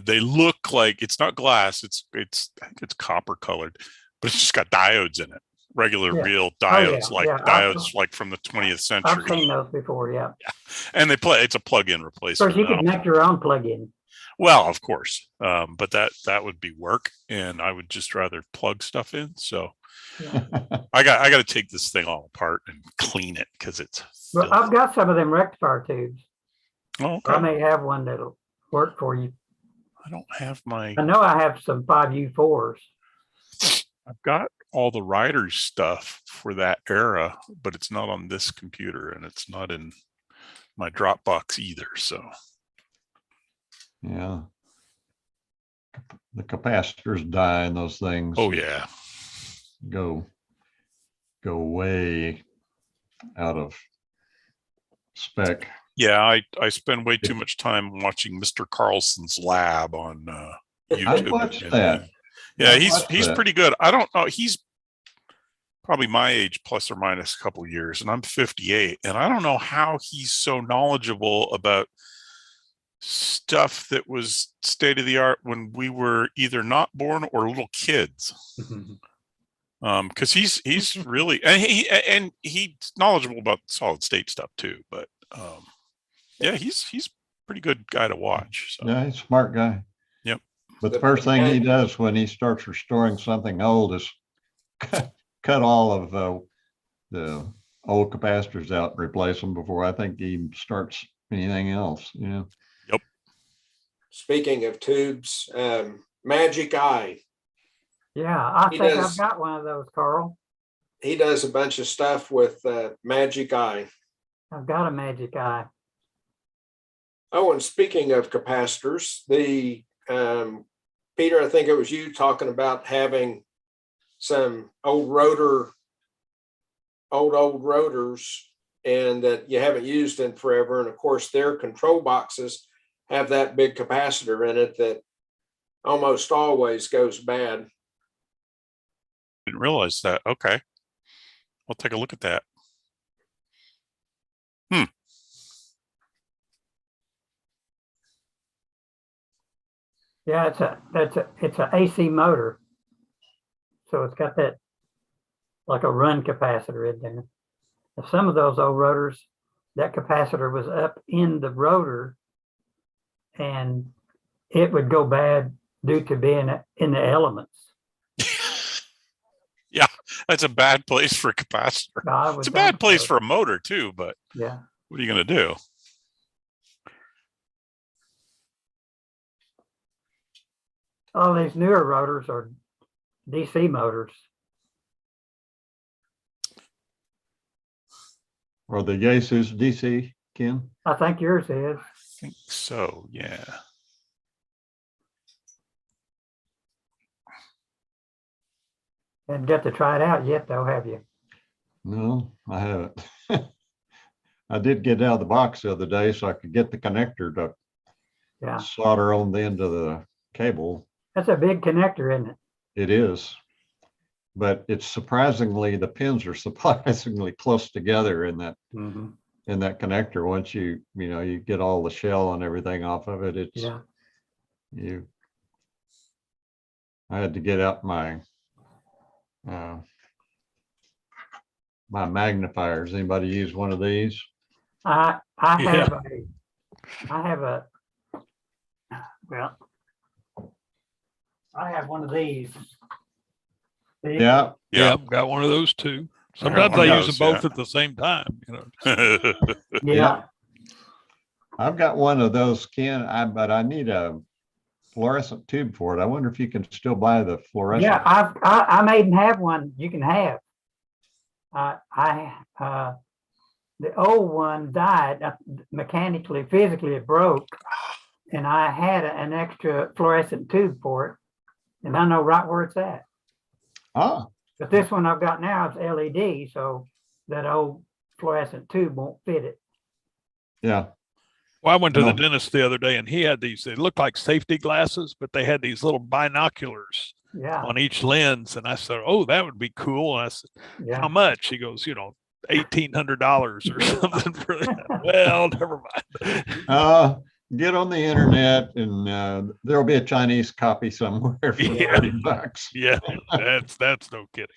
They look like it's not glass. I think it's copper colored, but it's just got diodes in it. Regular, real diodes, diodes like from the 20th century. I've seen those before. Yeah. And it's a plug-in replacement. Of course, you could make your own plug-in. Well, of course, but that would be work, and I would just rather plug stuff in. So I got to take this thing all apart and clean it because it's. Well, I've got some of them rectifier tubes. Oh, okay. I may have one that'll work for you. I don't have my. I know I have some 5U4s. I've got all the Riders stuff for that era, but it's not on this computer, and it's not in my Dropbox either. So. Yeah. The capacitors die in those things. Oh yeah. Go way out of spec. Yeah, I spend way too much time watching Mr. Carlson's lab on YouTube. I watched that. Yeah, he's pretty good. I don't know. He's probably my age plus or minus a couple of years, and I'm 58, and I don't know how he's so knowledgeable about stuff that was state of the art when we were either not born or little kids. Because he's really and he's knowledgeable about solid state stuff too. But yeah, he's pretty good guy to watch. So. Yeah, he's a smart guy. Yep. But the first thing he does when he starts restoring something old is cut all of the old capacitors out and replace them before I think he starts anything else. You know. Speaking of tubes, Magic Eye. Yeah, I He think does. I've got one of those, Carl. He does a bunch of stuff with Magic Eye. I've got a Magic Eye. Oh, and speaking of capacitors, the Peter, I think it was you talking about having some old rotors, and that you haven't used in forever. And of course, their control boxes have that big capacitor in it that almost always goes bad. Didn't realize that. Okay. I'll take a look at that. Yeah, it's a AC motor. So it's got that like a run capacitor in there. And some of those old rotors, that capacitor was up in the rotor and it would go bad due to being in the elements. Yeah, that's a bad place for a capacitor. I would It's a bad think place so. for a motor too, but Yeah. what are you going to do? All these newer rotors are DC motors. Or the Jesus DC, Ken? I think yours is. I think so. Yeah. Haven't got to try it out yet, though, have you? No, I haven't. I did get out of the box the other day so I could get the connector to Yeah. solder on the end of the cable. That's a big connector, isn't it? It is. But it's surprisingly, the pins are surprisingly close together in that in that connector. Once you get all the shell and everything off of it, it's I had to get out my my magnifiers. Anybody use one of these? I have one of these. See? Yeah. Yeah, I've got one of those too. I got Sometimes one I of use them those, both at the same time. Yeah. I've got one of those, Ken, but I need a fluorescent tube for it. I wonder if you can still buy the fluorescent. Yeah, I may even have one you can have. The old one died mechanically, physically it broke, and I had an extra fluorescent tube for it, and I know right where it's at. Ah, But this one I've got now is LED, so that old fluorescent tube won't fit it. yeah. Well, I went to the No. dentist the other day and he had these, they looked like safety glasses, but they had these little binoculars Yeah, on each lens. And I said, oh, that would be cool. And I said, yeah. how much? He goes, $1,800 or something for that. Well, never mind. Get on the internet and there'll be a Chinese copy somewhere for Yeah. $30. Yeah, that's no kidding.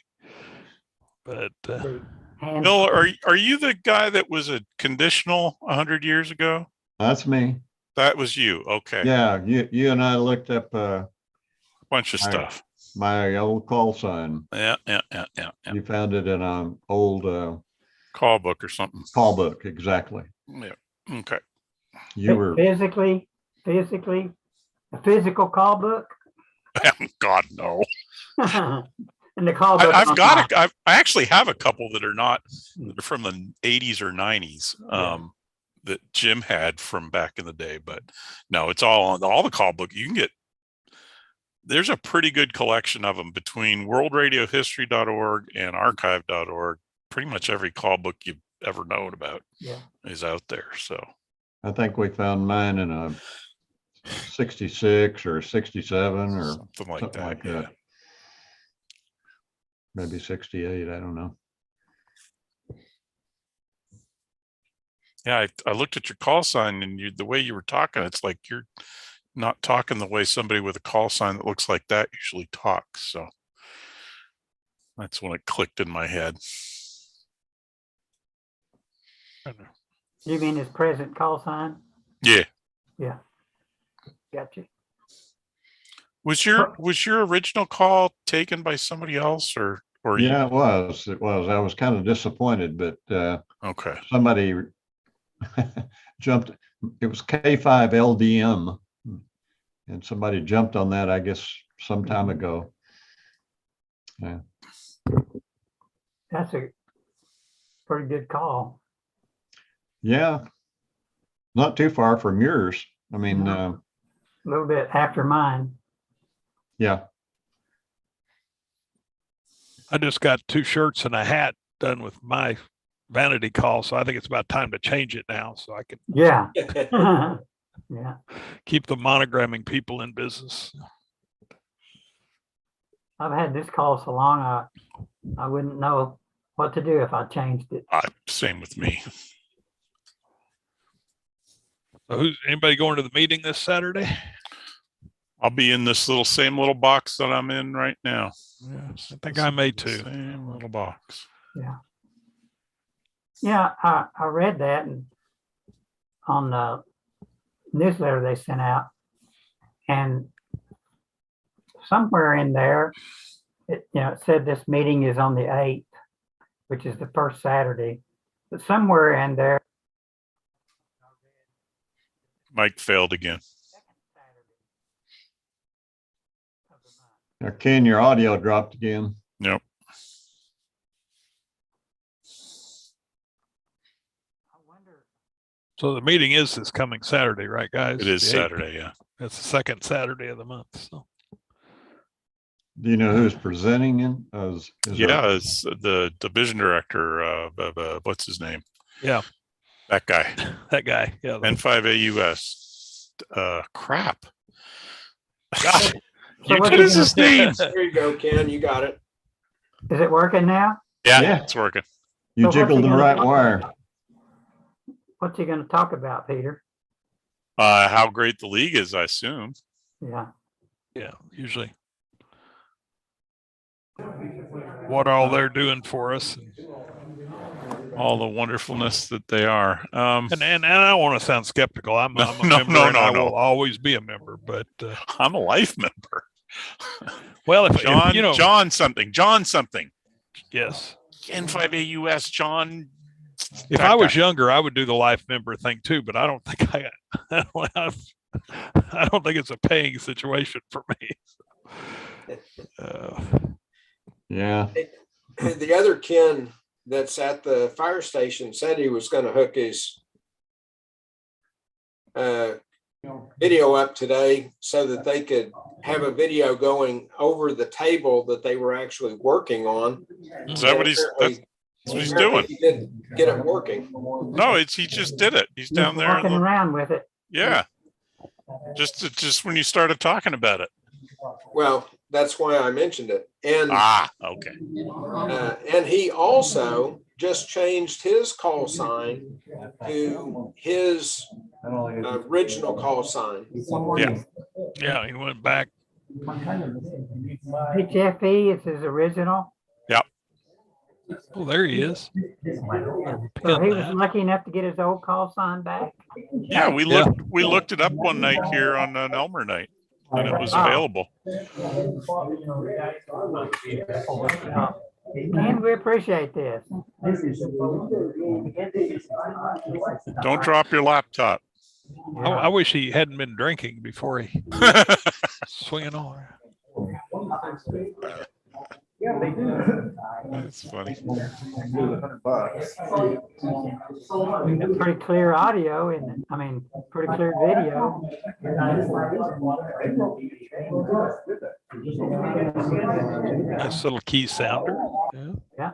But Bill, are you the guy that was a conditional 100 years ago? That's me. That was you. Okay. Yeah, you and I looked up Bunch of my- stuff. my old call sign. Yeah. You found it in an old Call book or something. call book, exactly. Yeah. Okay. You were physically, a physical call book. God, no. And the call book. I've got I actually have a couple that are not that are from the 80s or 90s that Jim had from back in the day, but no, it's all the call book you can get. There's a pretty good collection of them between worldradiohistory.org and archive.org. Pretty much every call book you've ever known about is out there. So I think we found mine in a 66 or 67 or something like that. that. Maybe 68. I don't know. Yeah, I looked at your call sign and the way you were talking, it's like you're not talking the way somebody with a call sign that looks like that usually talks. So that's when it clicked in my head. You mean his present call sign? Yeah. Yeah. Gotcha. Was your original call taken by somebody else or Yeah, it was. I was kind of disappointed, but okay. Somebody jumped. It was K5LDM, and somebody jumped on that, I guess, some time ago. That's a pretty good call. Yeah. Not too far from yours. I mean, A little bit after mine. yeah. I just got 2 shirts and a hat done with my vanity call, so I think it's about time to change it now so I can Yeah. Yeah. keep the monogramming people in business. I've had this call so long, I wouldn't know what to do if I changed it. Same with me. So who's anybody going to the meeting this Saturday? I'll be in this same little box that I'm in right now. Yeah, I think I may too. Same little box. Yeah. Yeah, I read that and on the newsletter they sent out, and somewhere in there, it said this meeting is on the 8th, which is the first Saturday, but somewhere in there. Mike failed again. Now, Ken, your audio dropped again. Yep. So the meeting is this coming Saturday, right, guys? It is The 8th. Saturday. Yeah. It's the second Saturday of the month. So Do you know who's presenting in? Yeah. It's the division director. What's his name? Yeah. That guy. That guy. Yeah. N5AUS. Crap. God, So What is his name? There you go, Ken. You got it. Is it working now? Yeah, it's working. You So what's jiggled he the gonna right talk wire. about? What's he going to talk about, Peter? How great the league is, I assume. Yeah. yeah, usually what all they're doing for us. All the wonderfulness that they are. And I don't want to sound skeptical. I'm a No, member no, and no, I no. will always be a member, but I'm a life member. well, if John, you know, John something. yes. N5AUS, John. If that I was guy. younger, I would do the life member thing too, but I don't think I don't think it's a paying situation for me. Yeah. The other Ken that's at the fire station said he was going to hook his video up today so that they could have a video going over the table that they were actually working on. Is that what he's doing? He didn't get it working. No, he just did it. He's down there. Walking around with it. Yeah. Just when you started talking about it. Well, that's why I mentioned it. And okay. And he also just changed his call sign to his original call sign. Yeah, he went back. HFE is his original. Yep. Oh, there he is. So he was lucky enough to get his old call sign back. Yeah, we looked it up one night here on an Elmer night, and it was available. And we appreciate this. Don't drop your laptop. I wish he hadn't been drinking before he swinging on. That's funny. Pretty clear audio and I mean, pretty clear video. Nice little key sounder. Yeah.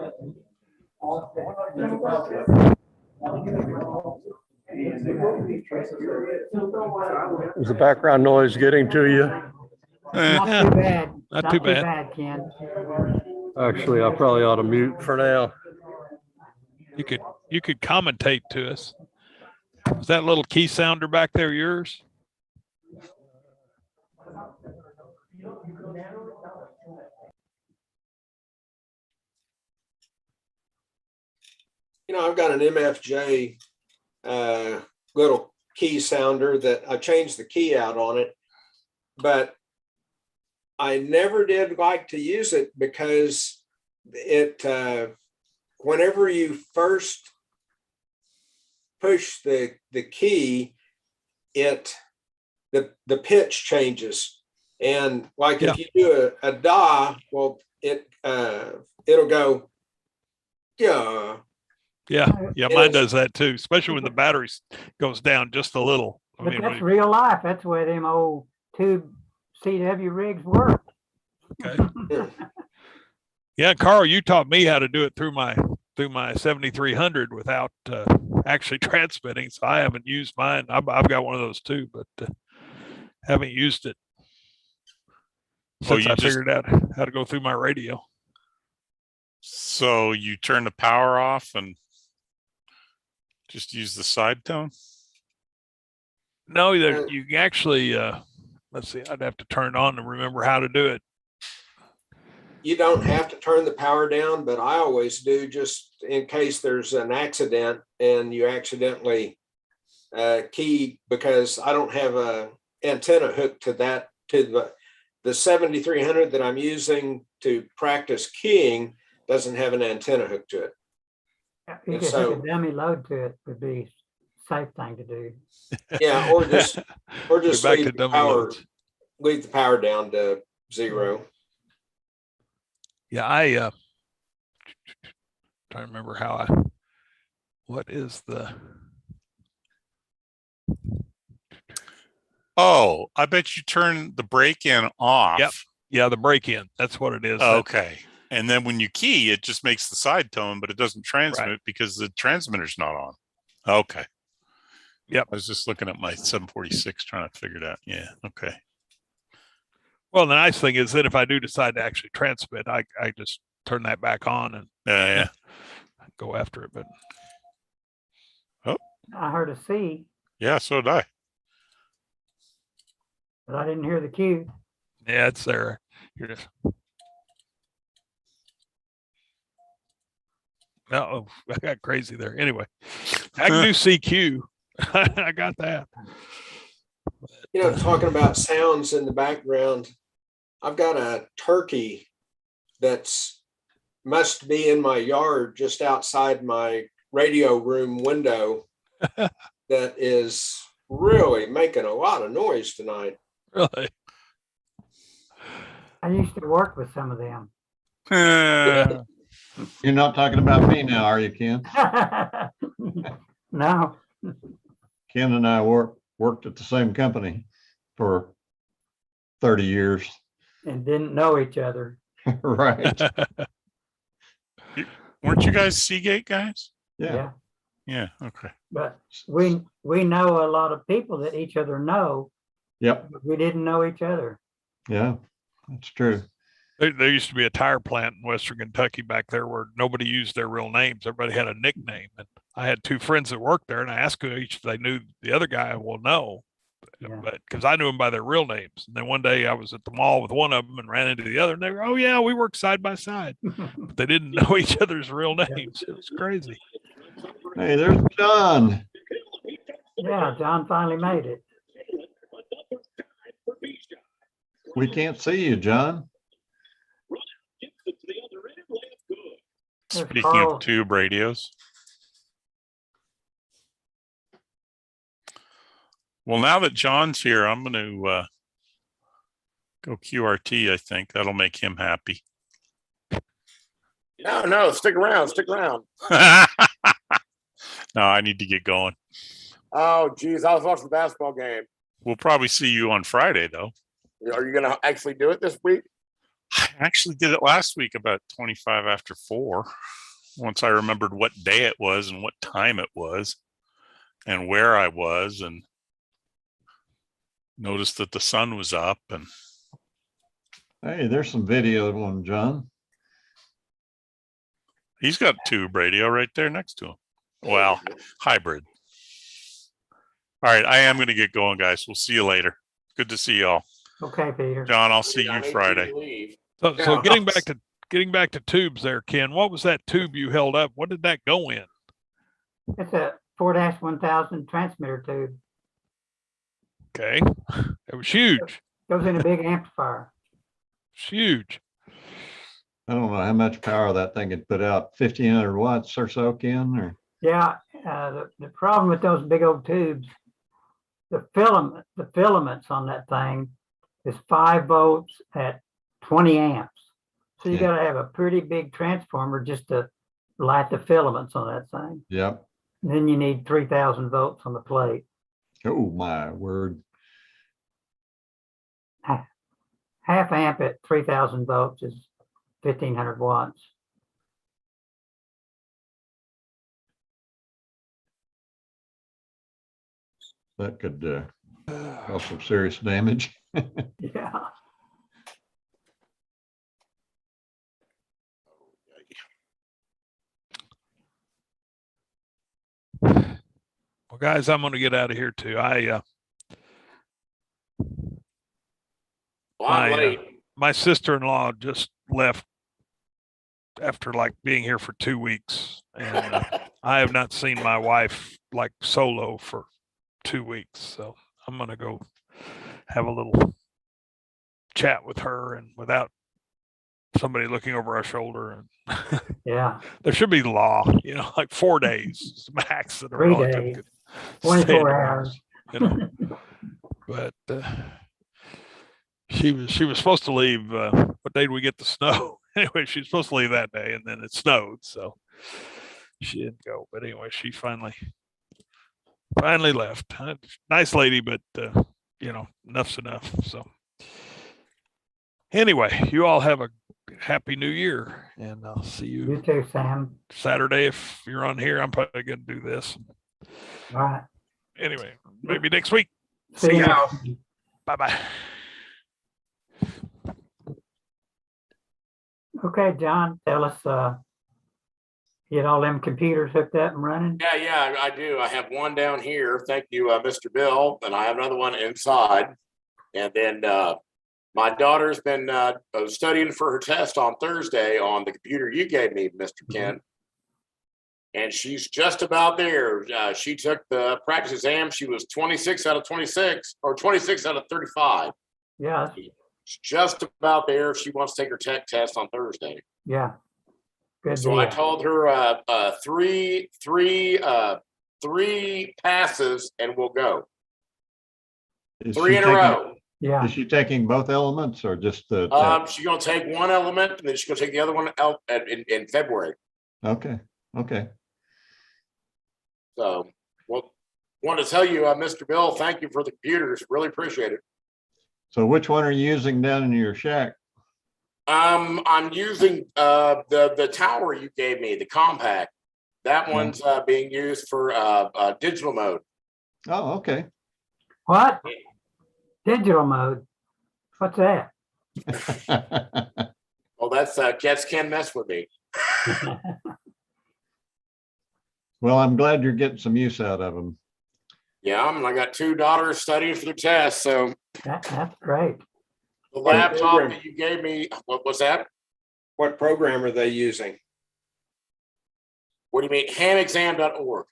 Is the background noise getting to you? Not too bad. Not too bad. Ken. Actually, I probably ought to mute for now. You could commentate to us. Is that little key sounder back there yours? I've got an MFJ little key sounder that I changed the key out on it, but I never did like to use it because it, whenever you first push the key, the pitch changes. And like if you do a da, well, it'll go, yeah. Yeah, It mine is. does that too, especially when the battery goes down just a little. I But mean, that's real life. That's the way them old tube CW rigs work. okay. Yeah, Carl, you taught me how to do it through my 7300 without actually transmitting. So I haven't used mine. I've got one of those too, but haven't used it since I figured out how to go through my radio. So you turn the power off and just use the side tone? No, you actually, let's see, I'd have to turn it on to remember how to do it. You don't have to turn the power down, but I always do, just in case there's an accident and you accidentally key, because I don't have a antenna hooked to that, to the 7300 that I'm using to practice keying doesn't have an antenna hooked to it. You could hook a dummy load to it, would be a safe thing to do. Yeah, or just leave the power down to 0. Yeah, I trying to remember how what is the Oh, I bet you turn the break-in off. Yep. Yeah, the break-in. That's what it is. Okay. And then when you key, it just makes the side tone, but it doesn't transmit because the transmitter's not on. Okay. Yep. I was just looking at my 746 trying to figure it out. Yeah. Okay. Well, the nice thing is that if I do decide to actually transmit, I just turn that back on and go after it. But I heard a C. Yeah, so did I. But I didn't hear the Q. Yeah, it's there. You're just I got crazy there. Anyway, I can do CQ. I got that. You know, talking about sounds in the background, I've got a turkey that's must be in my yard just outside my radio room window that is really making a lot of noise tonight. Really? I used to work with some of them. You're not talking about me now, are you, Ken? No. Ken and I worked at the same company for 30 years. And didn't know each other. Right. Weren't you guys Seagate guys? Yeah. Yeah. Okay. But we know a lot of people that each other know. Yep. But we didn't know each other. Yeah, that's true. There used to be a tire plant in Western Kentucky back there where nobody used their real names. Everybody had a nickname. And I had two friends that worked there, and I asked them each if they knew the other guy. Well, no, but because I knew them by their real names. And then one day I was at the mall with one of them and ran into the other, and they were, oh yeah, we work side by side. But they didn't know each other's real names. It was crazy. Hey, there's John. Yeah, John finally made it. We can't see you, John. Speaking of tube radios. Well, now that John's here, I'm going to go QRT. I think that'll make him happy. No, stick around. No, I need to get going. Oh, geez, I was watching the basketball game. We'll probably see you on Friday, though. Are you going to actually do it this week? I actually did it last week about 25 after 4. Once I remembered what day it was and what time it was and where I was, and noticed that the sun was up. And hey, there's some video on John. He's got tube radio right there next to him. Well, hybrid. All right, I am going to get going, guys. We'll see you later. Good to see y'all. Okay, Peter. John, I'll see you Friday. So getting back to tubes there, Ken, what was that tube you held up? What did that go in? It's a 4-1000 transmitter tube. Okay. It was huge. Goes in a big amplifier. It's huge. I don't know how much power that thing could put out. 1500 watts or so, Ken? Or Yeah. The problem with those big old tubes, the filaments on that thing is 5 volts at 20 amps. So you gotta have a pretty big transformer just to light the filaments on that thing. Yep. Then you need 3,000 volts on the plate. Oh, my word. Half amp at 3,000 volts is 1,500 watts. That could cause some serious damage. Yeah. Well, guys, I'm going to get out of here too. Well, I'm late. My sister-in-law just left after like being here for 2 weeks, and I have not seen my wife like solo for 2 weeks. So I'm going to go have a little chat with her and without somebody looking over our shoulder. And Yeah. there should be law, like 4 days max that a 3 relative days, could stay 24 in the hours. house, But she was supposed to leave. What day did we get the snow? Anyway, she's supposed to leave that day, and then it snowed, so she didn't go. But anyway, she finally left. Nice lady, but enough's enough. So anyway, you all have a happy new year, and I'll see You you too, Sam. Saturday if you're on here. I'm probably going to do this. All right. Anyway, maybe next week. See you. Bye-bye. Okay, John, tell us, get all them computers hooked up and running? Yeah, I do. I have one down here. Thank you, Mr. Bill. And I have another one inside. And then my daughter's been studying for her test on Thursday on the computer you gave me, Mr. Ken. And she's just about there. She took the practice exam. She was 26 out of 26 or 26 out of 35. Yeah, She's just about there. She wants to take her tech test on Thursday. yeah. Good So deal. I told her three passes and we'll go. Is Three she in a taking- row. Yeah, Is she taking both elements or just the tech? She's gonna take one element and then she's gonna take the other one out in February. Okay. So, well, want to tell you, Mr. Bill, thank you for the computers. Really appreciate it. So which one are you using down in your shack? I'm using the tower you gave me, the compact. That one's being used for digital mode. Oh, okay. what? Digital mode? What's that? Well, that's cats can't mess with me. Well, I'm glad you're getting some use out of them. Yeah, and I got 2 daughters studying for the test. So That's great. the laptop that you gave me, what was that? What program are they using? What do you mean? Hamexam.org.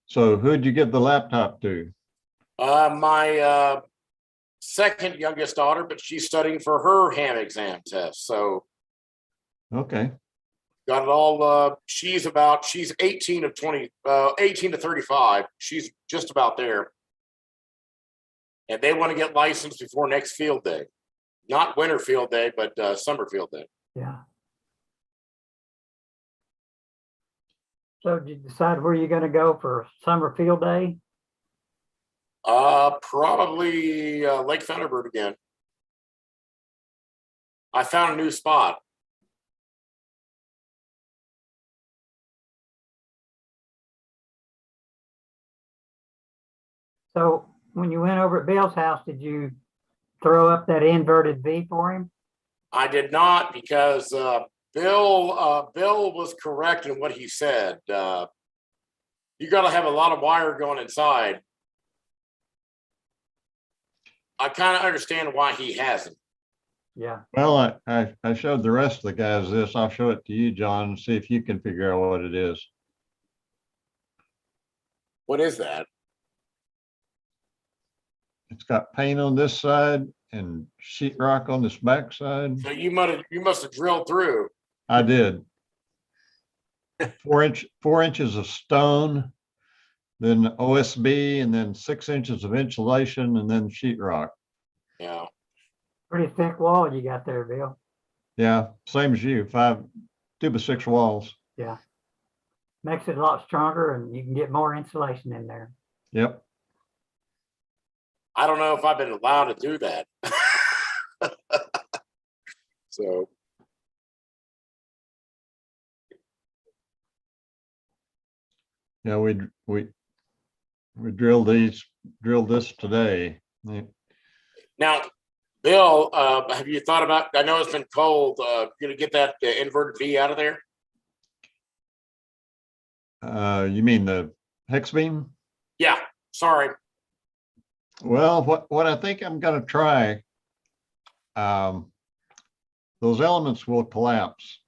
So who'd you give the laptop to? My second youngest daughter, but she's studying for her ham exam test. So Okay. got it all. She's 18 of 20, 18 to 35. She's just about there. And they want to get licensed before next field day. Not winter field day, but summer field day. Yeah. So did you decide where you're gonna go for summer field day? Probably Lake Thunderbird again. I found a new spot. So when you went over at Bill's house, did you throw up that inverted V for him? I did not because Bill was correct in what he said. You got to have a lot of wire going inside. I kind of understand why he hasn't. Yeah. Well, I showed the rest of the guys this. I'll show it to you, John, and see if you can figure out what it is. What is that? It's got paint on this side and sheetrock on this back side. So you must have drilled through. I did. 4 inches of stone, then OSB, and then 6 inches of insulation, and then sheetrock. Yeah. Pretty thick wall you got there, Bill. Yeah, same as you, 2x6 walls. Yeah. Makes it a lot stronger and you can get more insulation in there. Yep. I don't know if I've been allowed to do that. So Yeah, we drilled this today. now, Bill, have you thought about? I know it's been cold. Gonna get that inverted V out of there. You mean the hex beam? Yeah. Sorry. Well, what I think I'm gonna try, those elements will collapse.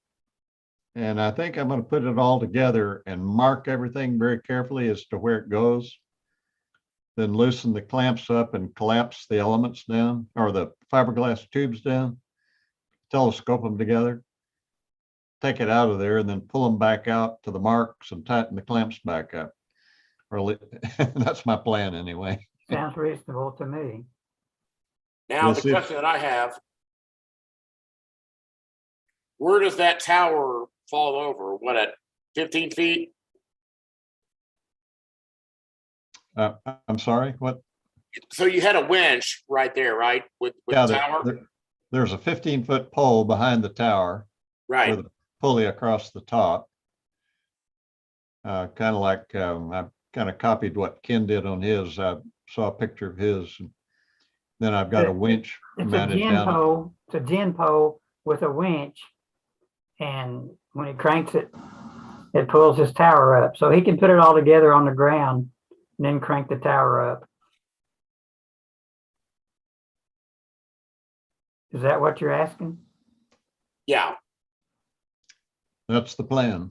And I think I'm gonna put it all together and mark everything very carefully as to where it goes. Then loosen the clamps up and collapse the elements down, or the fiberglass tubes down, telescope them together, take it out of there, and then pull them back out to the marks and tighten the clamps back up. Or that's my plan anyway. Sounds reasonable to me. Now, Yes, the question that I have, where does that tower fall over? What, at 15 feet? I'm sorry, what? So you had a winch right there, right? With Yeah, the tower? there's a 15-foot pole behind the tower Right. with a pulley across the top. Kind of like, I kind of copied what Ken did on his. I saw a picture of his. Then I've got a winch It's a mounted gin down. pole. It's a gin pole with a winch. And when he cranks it, it pulls his tower up. So he can put it all together on the ground and then crank the tower up. Is that what you're asking? Yeah, That's the plan.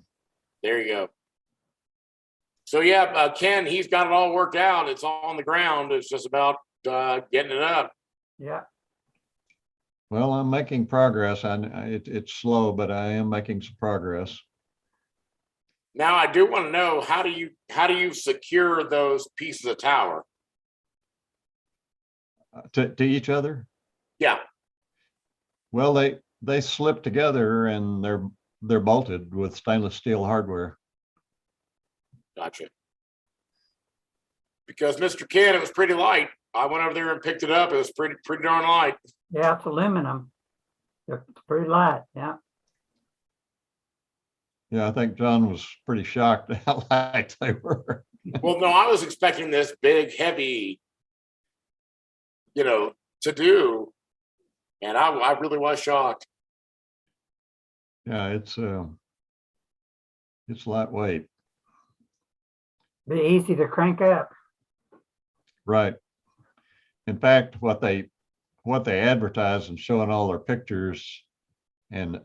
there you go. So yeah, Ken, he's got it all worked out. It's all on the ground. It's just about getting it up. Yeah. Well, I'm making progress. It's slow, but I am making some progress. Now I do want to know, how do you secure those pieces of tower? To each other? Yeah. Well, they slip together and they're bolted with stainless steel hardware. Gotcha. Because Mr. Ken, it was pretty light. I went over there and picked it up. It was pretty darn light. Yeah, it's aluminum. It's pretty light. Yeah. Yeah, I think John was pretty shocked at how light they were. Well, no, I was expecting this big, heavy, to do, and I really was shocked. Yeah, it's lightweight. Be easy to crank up. Right. In fact, what they advertise and showing all their pictures and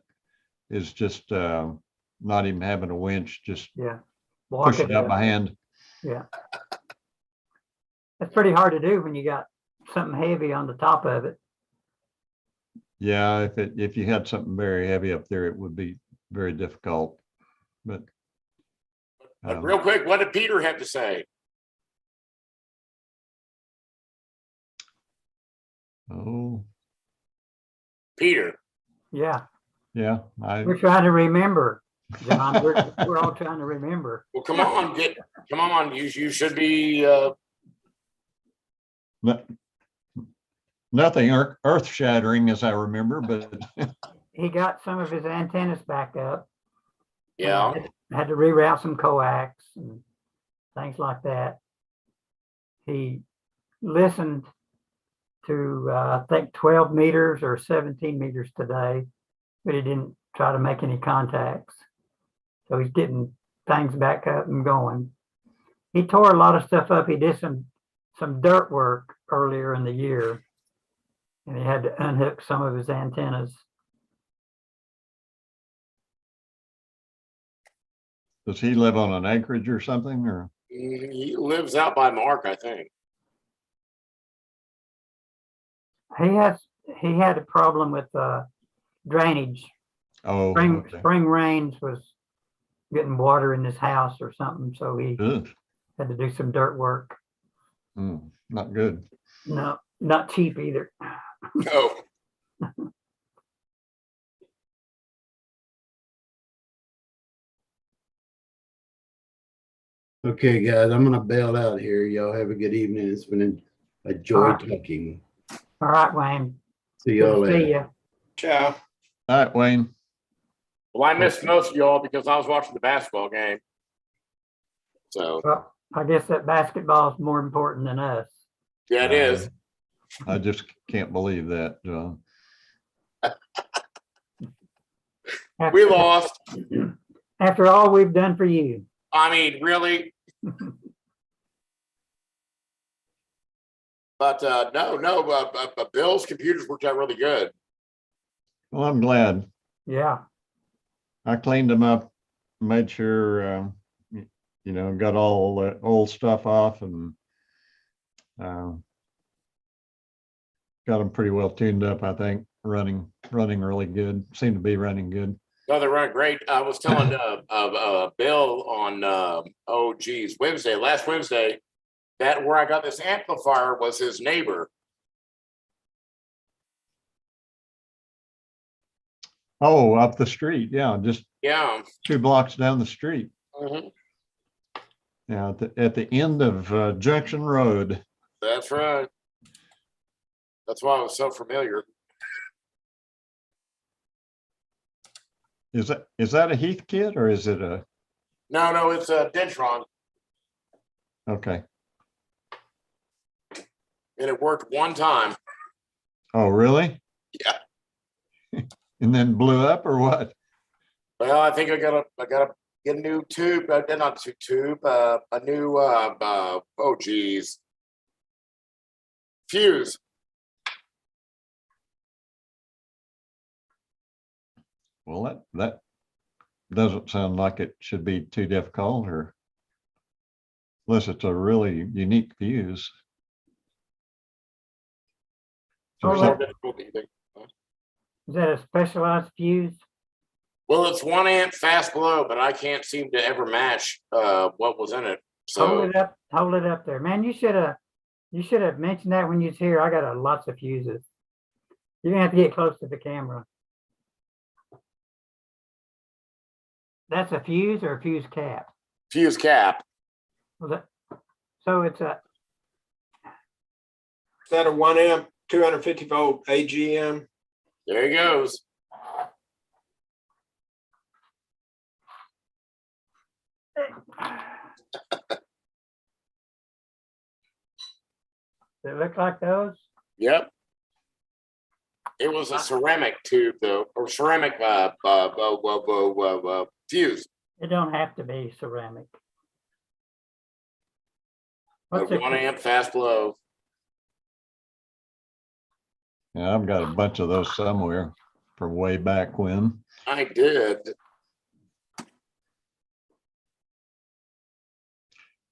is just not even having a winch, just Yeah. push it out by hand. Yeah. That's pretty hard to do when you got something heavy on the top of it. Yeah, if you had something very heavy up there, it would be very difficult. But Real quick, what did Peter have to say? oh Peter. Yeah. yeah, We're trying to remember, John. We're all trying to remember. Well, come on. You should be. Nothing earth shattering as I remember, but He got some of his antennas back up. Yeah. Had to reroute some coax and things like that. He listened to, I think 12 meters or 17 meters today, but he didn't try to make any contacts. So he's getting things back up and going. He tore a lot of stuff up. He did some dirt work earlier in the year, and he had to unhook some of his antennas. does he live on an acreage or something, or? He lives out by Mark, I think. He had a problem with drainage. Oh, Spring rains was getting water in his house or something, so he Ugh. Had to do some dirt work. Not good. No, not cheap either. No. Okay, guys, I'm gonna bail out here. Y'all have a good evening. It's been a joy All right. talking. All right, Wayne. See y'all Good to see later. you. Ciao. All right, Wayne. Well, I missed most of y'all because I was watching the basketball game. So Well, I guess that basketball is more important than us. yeah, it is. I just can't believe that, John. We lost. After all we've done for you. I mean, really. But no, Bill's computers worked out really good. Well, I'm glad. Yeah. I cleaned them up, made sure, got all the old stuff off and got them pretty well tuned up, I think, running really good. Seem to be running good. No, they run great. I was telling Bill on last Wednesday, that where I got this amplifier was his neighbor. Oh, up the street. Yeah. Just Yeah. 2 blocks down the street. Mm-hmm. Yeah. At the end of Junction Road. That's right. That's why I was so familiar. Is that a Heath kit or is it a? No, it's a Dentron. Okay. And it worked one time. Oh, really? Yeah. And then blew up or what? Well, I think I gotta get a new tube, not a tube, a new fuse. Well, that doesn't sound like it should be too difficult, or unless it's a really unique fuse. Oh, More difficult, you think? Is that a specialized fuse? Well, it's 1 amp fast glow, but I can't seem to ever match what was in it. So Hold it up there. Man, you should have mentioned that when you was here. I got lots of fuses. You're gonna have to get close to the camera. That's a fuse or a fuse cap? fuse cap. So it's a Is that a 1 amp, 250 volt AGM? There he goes. Does it look like those? Yep. It was a ceramic tube though, or ceramic fuse. It don't have to be ceramic. But 1 amp fast glow. Yeah, I've got a bunch of those somewhere from way back when. I did.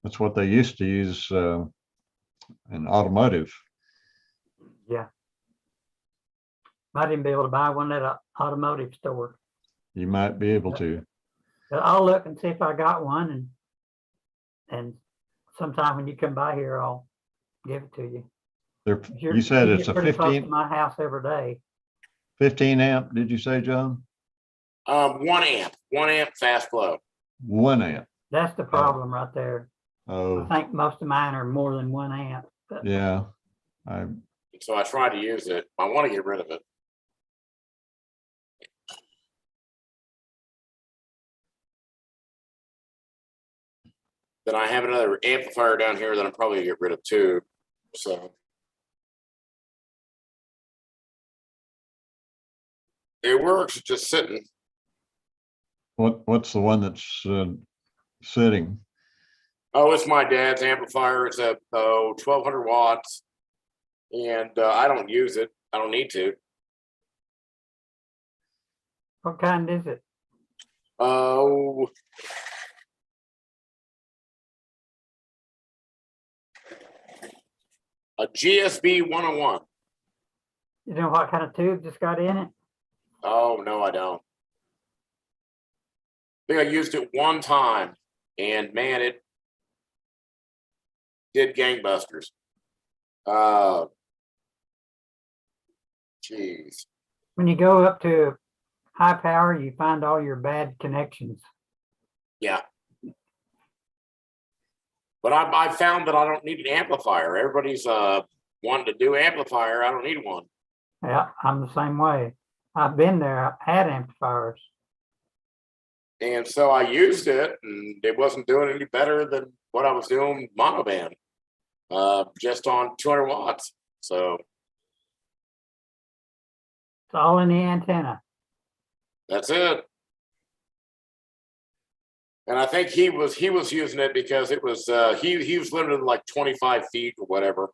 That's what they used to use in automotive. Yeah. Might even be able to buy one at an automotive store. You might be able to. But I'll look and see if I got one, and sometime when you come by here, I'll give it to you. You said it's a pretty close 15, to my house every day. 15 amp, did you say, John? 1 amp fast glow. 1 amp. That's the problem right there. Oh, I think most of mine are more than 1 amp. But yeah. So I tried to use it. I want to get rid of it. Then I have another amplifier down here that I'm probably gonna get rid of too. So it works, it's just sitting. What's the one that's sitting? Oh, it's my dad's amplifier. It's a 1200 watts, and I don't use it. I don't need to. what kind is it? Oh, a GSB 101. You know what kind of tube just got in it? Oh no, I don't. I think I used it one time, and man, did gangbusters. Jeez. When you go up to high power, you find all your bad connections. Yeah. But I found that I don't need an amplifier. Everybody's wanting to do amplifier. I don't need one. Yeah, I'm the same way. I've been there, I've had amplifiers. And so I used it, and it wasn't doing any better than what I was doing monoband, just on 200 watts. So It's all in the antenna. that's it. And I think he was using it because it was he was limited to like 25 feet or whatever.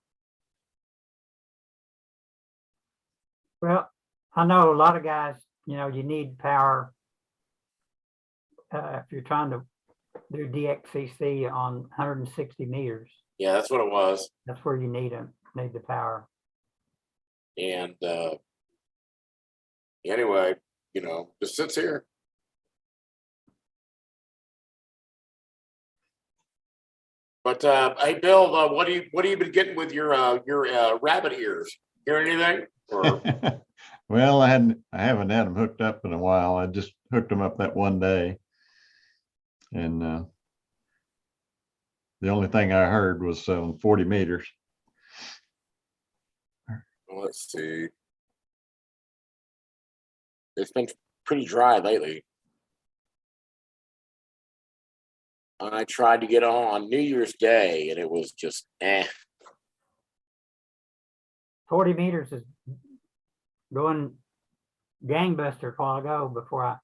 Well, I know a lot of guys, you know, you need power if you're trying to do DXCC on 160 meters. Yeah, that's what it was. That's where you need the power. And anyway, you know, just sits here. But hey, Bill, what do you been getting with your rabbit ears? Hear anything? Or Well, I haven't had them hooked up in a while. I just hooked them up that one day. And the only thing I heard was 40 meters. let's see. It's been pretty dry lately. I tried to get on New Year's Day, and it was just 40 meters is going gangbuster a while ago before I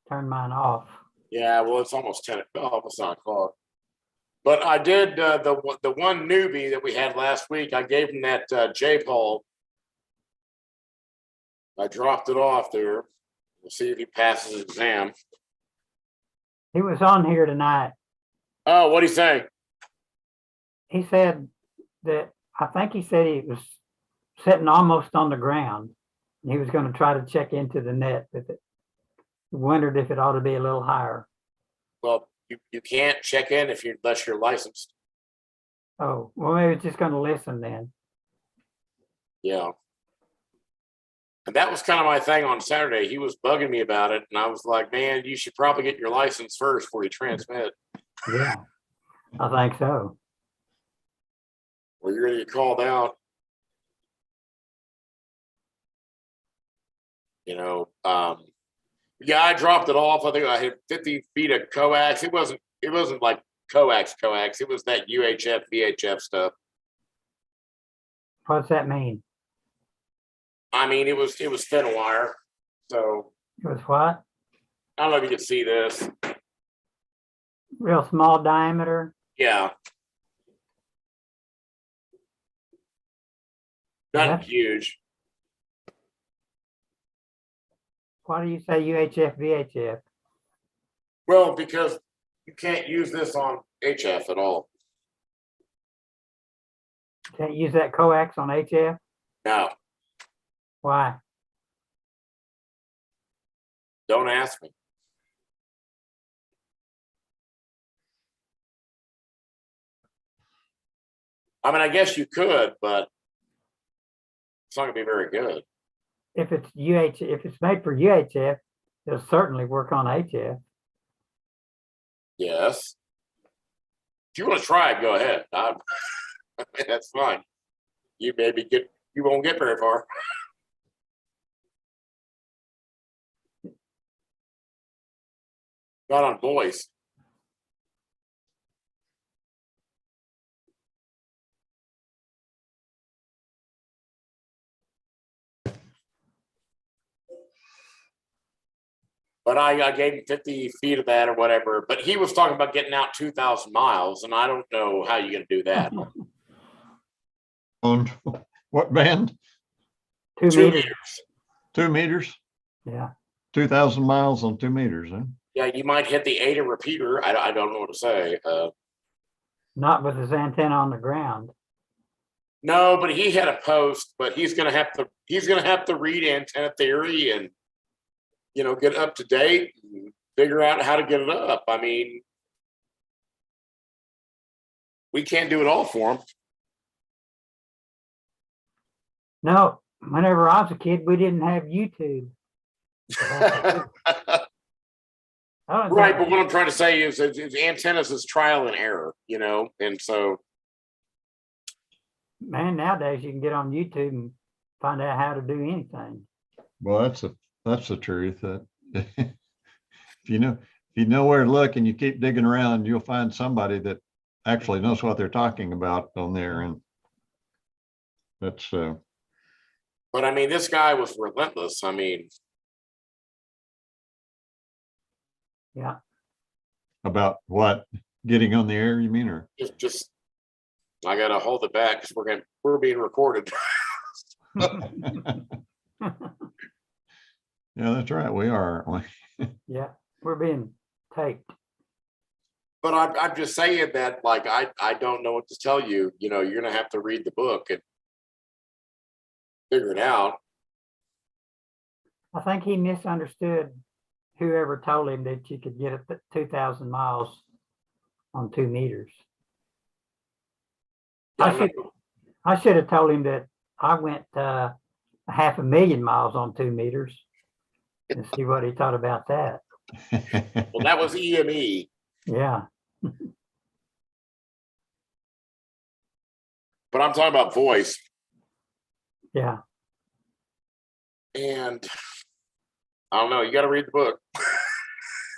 turned mine off. Yeah, well, it's almost 10 almost 9 o'clock. But I did the one newbie that we had last week. I gave him that J-pole. I dropped it off there. We'll see if he passes his exam. He was on here tonight. Oh, what'd he say? He said that, I think he said he was sitting almost on the ground. And he was going to try to check into the net with it. He wondered if it ought to be a little higher. Well, you can't check in unless you're licensed. Oh, well, maybe it's just going to listen then. Yeah. And that was kind of my thing on Saturday. He was bugging me about it. And I was like, man, you should probably get your license first before you transmit. Yeah, I think so. Or you're going to get called out. You know, yeah, I dropped it off. I think I had 50 feet of coax. It wasn't like coax. It was that UHF, VHF stuff. What's that mean? I mean, it was thin wire. So It was what? I don't know if you can see this. Real small diameter? Yeah. Not That's- huge. Why do you say UHF, VHF? Well, because you can't use this on HF at all. Can't use that coax on HF? No, Why? don't ask me. I mean, I guess you could, but it's not gonna be very good. If it's if it's made for UHF, it'll certainly work on HF. Yes. If you want to try it, go ahead. That's fine. You won't get very far. Not on voice. But I gave him 50 feet of that or whatever. But he was talking about getting out 2,000 miles, and I don't know how you're going to do that. On what band? 2 2 meters. meters. 2 meters? Yeah. 2,000 miles on 2 meters, huh? Yeah, you might hit the ADA repeater. I don't know what to say. Not with his antenna on the ground. No, but he had a post, but he's gonna have to read antenna theory and get up to date and figure out how to get it up. I mean, we can't do it all for them. No, whenever I was a kid, we didn't have YouTube. I don't Right, think- but what I'm trying to say is antennas is trial and error, and so Man, nowadays you can get on YouTube and find out how to do anything. Well, that's the truth. That if if you know where to look and you keep digging around, you'll find somebody that actually knows what they're talking about on there. And that's but I mean, this guy was relentless. I mean, Yeah. about what, getting on the air, you mean, or? just I gotta hold it back because we're being recorded. Yeah, that's right. We are, aren't we? Yeah, we're being taped. But I'm just saying that, like, I don't know what to tell you. You're gonna have to read the book and figure it out. I think he misunderstood whoever told him that you could get it 2,000 miles on 2 meters. I should have told him that I went 500,000 miles on 2 meters and see what he thought about that. Well, that was EME. Yeah. But I'm talking about voice. Yeah. And I don't know. You got to read the book.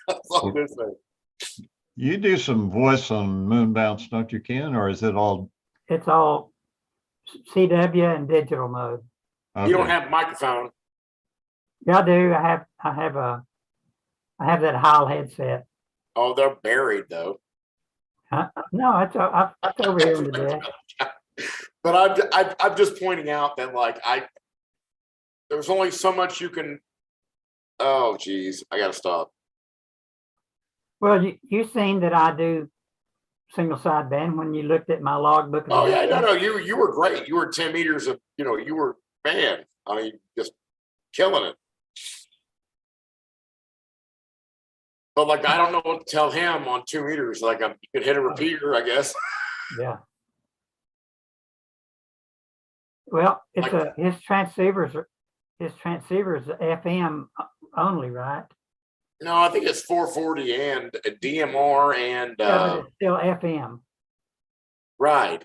That's all I'm gonna say. You do some voice on Moon Bounce, don't you, Ken? Or is it all? It's all CW and digital mode. You don't Okay. have a microphone. Yeah, I do. I have that Heil headset. Oh, they're buried though. No, it's over here in the desk. But I'm just pointing out that, like, there's only so much you can. Oh, geez, I gotta stop. Well, you seen that I do single sideband when you looked at my logbook. Oh yeah, no, you were great. You were 10 meters of, you were man. I mean, just killing it. But, like, I don't know what to tell him on 2 meters. Like, you could hit a repeater, I guess. Yeah. Well, it's his transceivers are FM only, right? No, I think it's 440 and a DMR and Yeah, but it's still FM. right,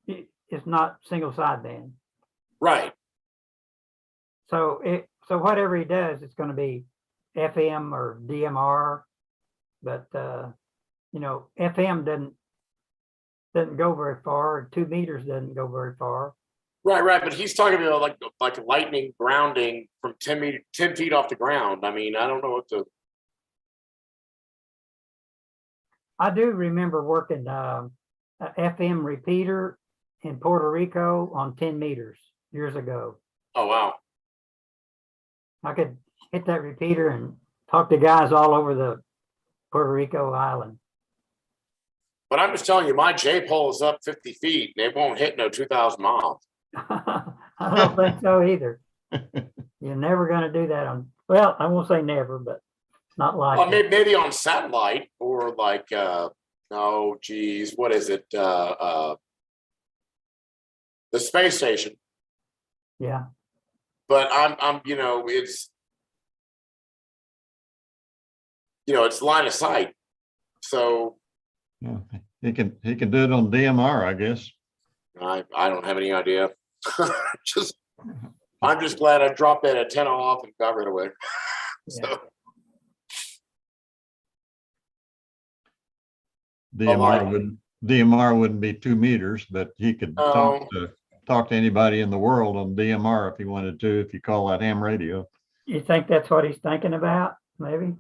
It's not single sideband. right. So whatever he does, it's going to be FM or DMR, but FM doesn't go very far. 2 meters doesn't go very far. Right. But he's talking about like lightning grounding from 10 feet off the ground. I mean, I don't know what to. I do remember working a FM repeater in Puerto Rico on 10 meters years ago. Oh, wow. I could hit that repeater and talk to guys all over the Puerto Rico island. But I'm just telling you, my J pole is up 50 feet and it won't hit no 2,000 miles. I don't think so either. You're never going to do that well, I won't say never, but not like Well, maybe on satellite or like, oh, geez, what is it? The space station. Yeah. But it's line of sight. So Yeah, he can do it on DMR, I guess. I don't have any idea. I'm just glad I dropped that antenna off and got rid of it. Yeah. So DMR wouldn't be 2 meters, but he could talk to anybody in the world on DMR if he wanted to, if you call that ham radio. You think that's what he's thinking about? Maybe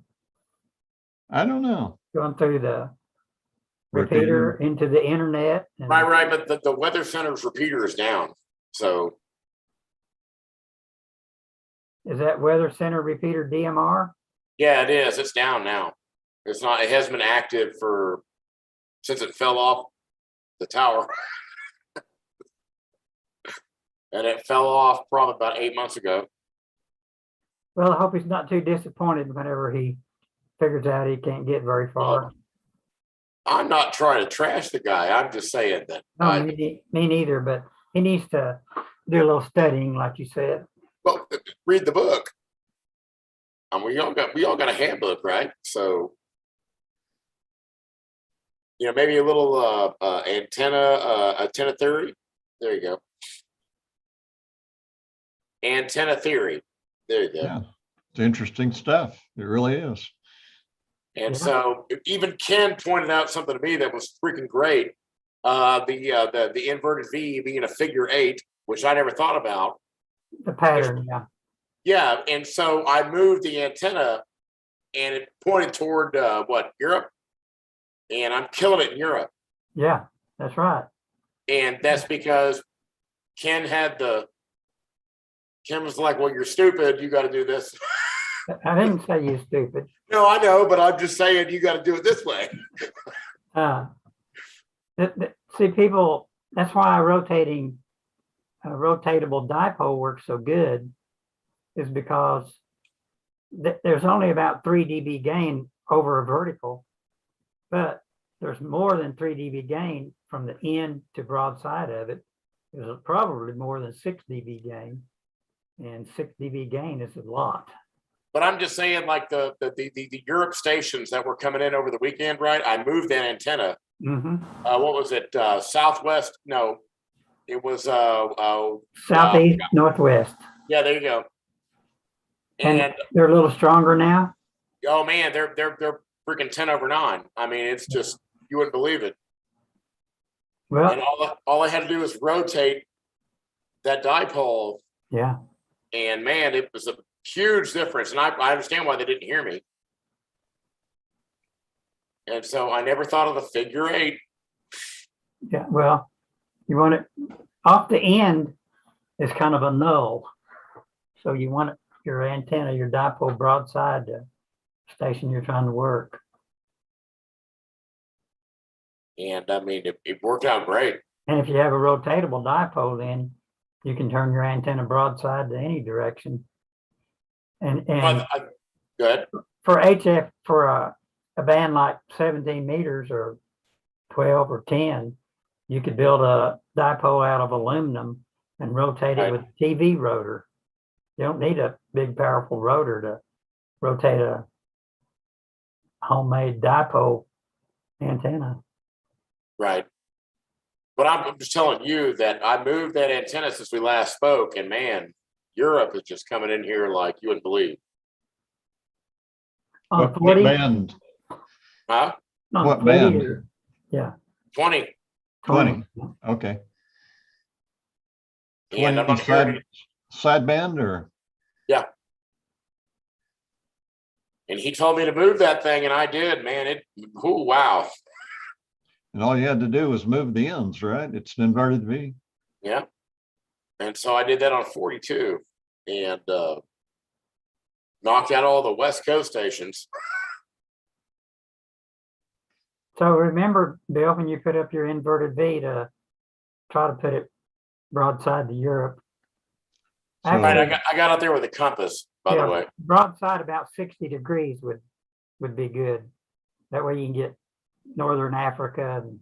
I don't know. going through the repeater into the internet. right. But the weather center's repeater is down. So Is that weather center repeater DMR? yeah, it is. It's down now. It's not. It hasn't been active since it fell off the tower. And it fell off probably about 8 months ago. Well, I hope he's not too disappointed whenever he figures out he can't get very far. I'm not trying to trash the guy. I'm just saying that. No, me neither, but he needs to do a little studying, like you said. Well, read the book. We all got a handbook, right? So, maybe a little antenna theory. There you go. Antenna theory. There you go. Yeah, it's interesting stuff. It really is. And so even Ken pointed out something to me that was freaking great. The inverted V being a figure 8, which I never thought about. The pattern, yeah. Yeah, and so I moved the antenna, and it pointed toward Europe, and I'm killing it in Europe. Yeah, that's right. And that's because Ken was like, "Well, you're stupid. You got to do this." I didn't say you're stupid. No, I know, but I'm just saying you got to do it this way. See, people, that's why rotatable dipole works so good, is because there's only about 3 dB gain over a vertical, but there's more than 3 dB gain from the end to broadside of it. There's probably more than 6 dB gain, and 6 dB gain is a lot. But I'm just saying, like the Europe stations that were coming in over the weekend, right? I moved that antenna. Mm-hmm. What was it? Southwest? No, it was Southeast, northwest. Yeah, there you go. And they're a little stronger now. Oh man, they're freaking 10/9. I mean, it's just, you wouldn't believe it. Well, and all I had to do was rotate that dipole. Yeah. And man, it was a huge difference. And I understand why they didn't hear me. And so I never thought of the figure 8. Yeah, well, you want it off the end is kind of a null. So you want your antenna, your dipole broadside to station you're trying to work. And I mean, it worked out great. And if you have a rotatable dipole, then you can turn your antenna broadside to any direction. And good. For HF, for a band like 17 meters or 12 or 10, you could build a dipole out of aluminum and rotate it with a TV rotor. You don't need a big, powerful rotor to rotate a homemade dipole antenna. Right. But I'm just telling you that I moved that antenna since we last spoke, and man, Europe is just coming in here like you wouldn't believe. What band? Huh? What band? Yeah. 20. 20. Okay. 20 side band or? Yeah. And he told me to move that thing, and I did, man. Oh, wow. And all you had to do was move the ends, right? It's an inverted V. Yeah. And so I did that on 42 and knocked out all the West Coast stations. So remember, Bill, when you put up your inverted V, to try to put it broadside to Europe. So, right, I got out there with a compass, by the way. Broadside about 60 degrees would be good. That way you can get Northern Africa and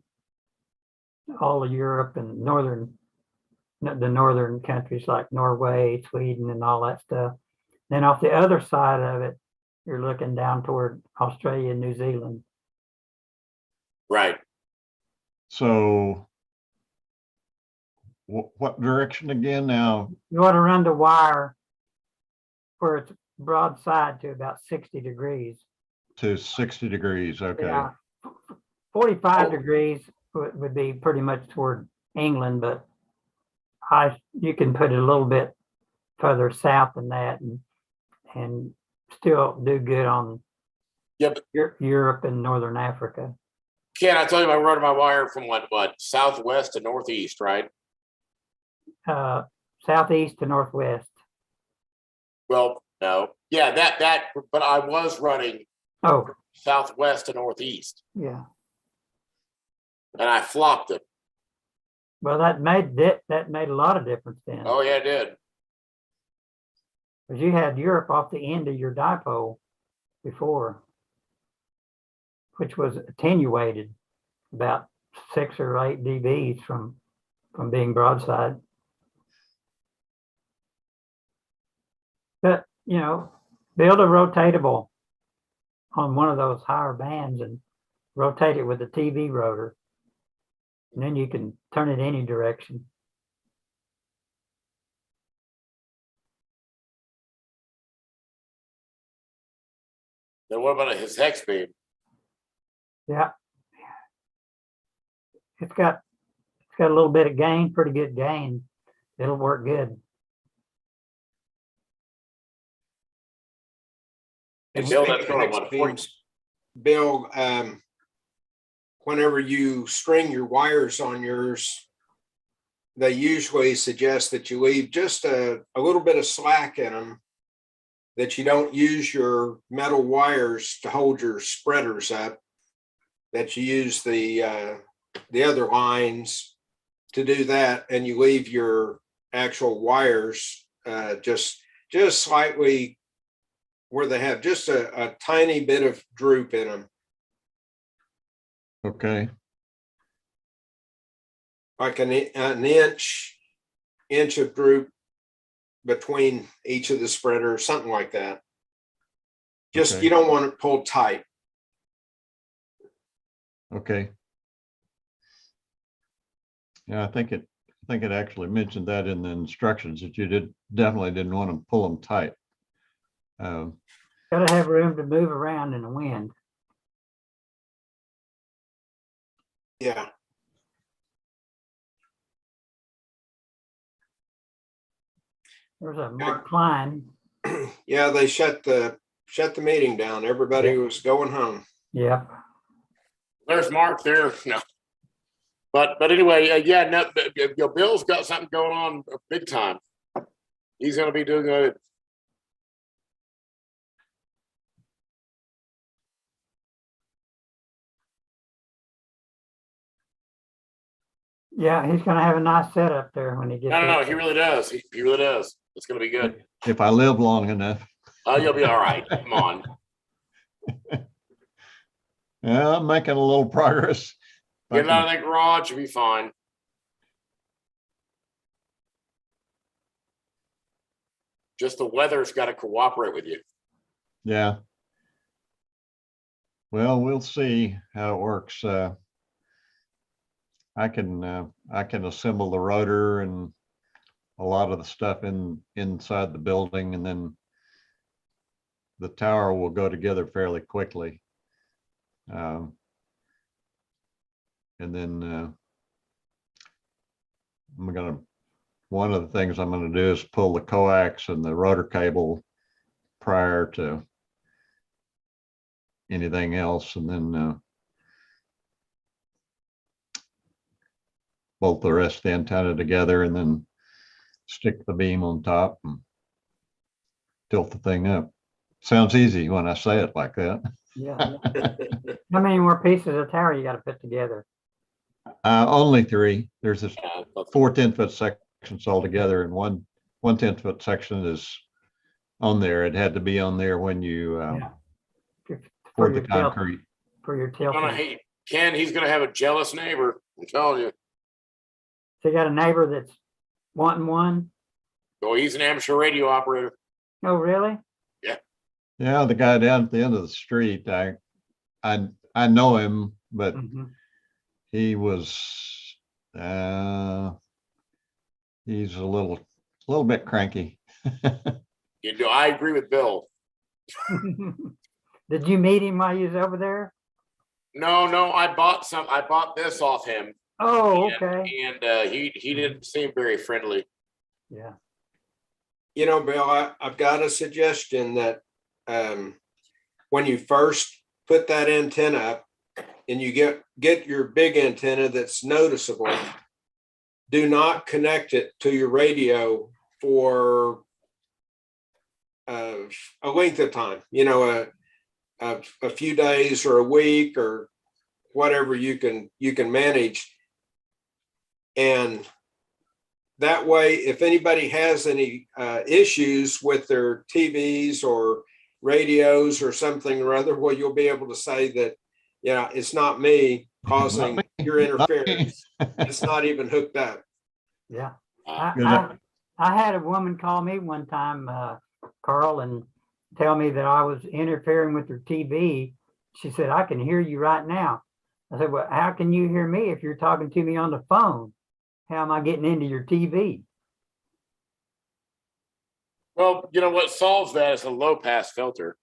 all of Europe and the northern countries like Norway, Sweden, and all that stuff. Then off the other side of it, you're looking down toward Australia and New Zealand. Right. So what direction again now? You want to run the wire where it's broadside to about 60 degrees. To 60 degrees, okay. Yeah. 45 degrees would be pretty much toward England, but you can put it a little bit further south than that and still do good on Europe and Northern Africa. Ken, I told you I'm running my wire from what southwest to northeast, right? Southeast to northwest. Well, no. Yeah, that but I was running southwest to northeast. Yeah. And I flopped it. Well, that made a lot of difference then. Oh yeah, it did. Because you had Europe off the end of your dipole before, which was attenuated. about 6 or 8 dBs from being broadside. But, you know, build a rotatable on one of those higher bands and rotate it with the TV rotor. And then you can turn it any direction. Then what about his hex beam? Yeah. It's got a little bit of gain, pretty good gain. It'll work good. And Bill, speaking that's of what I hex want for you. beams, Bill, whenever you string your wires on yours, they usually suggest that you leave just a little bit of slack in them, that you don't use your metal wires to hold your spreaders up, that you use the other lines to do that, and you leave your actual wires just slightly where they have just a tiny bit of droop in them, Okay, like an inch of droop between each of the spreaders, something like that. Just Okay. you don't want it pulled tight. okay. Yeah, I think it actually mentioned that in the instructions that you definitely didn't want to pull them tight. Got to have room to move around in the wind. Yeah. There's a Mark Klein. Yeah, they shut the meeting down. Everybody was going home. Yep. There's Mark there. No. But anyway, yeah, no, Bill's got something going on big time. He's going to be doing good. Yeah, he's going to have a nice setup there when he gets No, he really does. He really does. It's going to be good. If I live long enough. Oh, you'll be all right. Come on. Yeah, I'm making a little progress. Get out of the garage, you'll be fine. Just the weather's got to cooperate with you. Yeah. Well, we'll see how it works. I can assemble the rotor and a lot of the stuff inside the building, and then the tower will go together fairly quickly. And then one of the things I'm going to do is pull the coax and the rotor cable prior to anything else, and then bolt the rest of the antenna together, and then stick the beam on top and tilt the thing up. Sounds easy when I say it like that. Yeah. How many more pieces of tower you got to put together? Only 3. There's this 4 10-foot sections all together, and one 10-foot section is on there. It had to be on there when you poured the concrete. For your tilt. Ken, he's going to have a jealous neighbor. I'm telling you. So you got a neighbor that's wanting one? Oh, he's an amateur radio operator. Oh, really? Yeah. Yeah, the guy down at the end of the street, I know him, but he was he's a little bit cranky. You know, I agree with Bill. Did you meet him while he was over there? No, I bought this off him. Oh, okay. And he didn't seem very friendly. Yeah. You know, Bill, I've got a suggestion that when you first put that antenna up and you get your big antenna that's noticeable, do not connect it to your radio for a length of time, you know, a few days or a week or whatever you can manage. And that way, if anybody has any issues with their TVs or radios or something or other, well, you'll be able to say that, yeah, it's not me. causing Not me. your Not me. interference. It's not even hooked up. Yeah. Uh, I had a woman call me one time, Carl, and tell me that I was interfering with her TV. She said, I can hear you right now. I said, well, how can you hear me if you're talking to me on the phone? How am I getting into your TV? Well, you know what solves that is a low pass filter.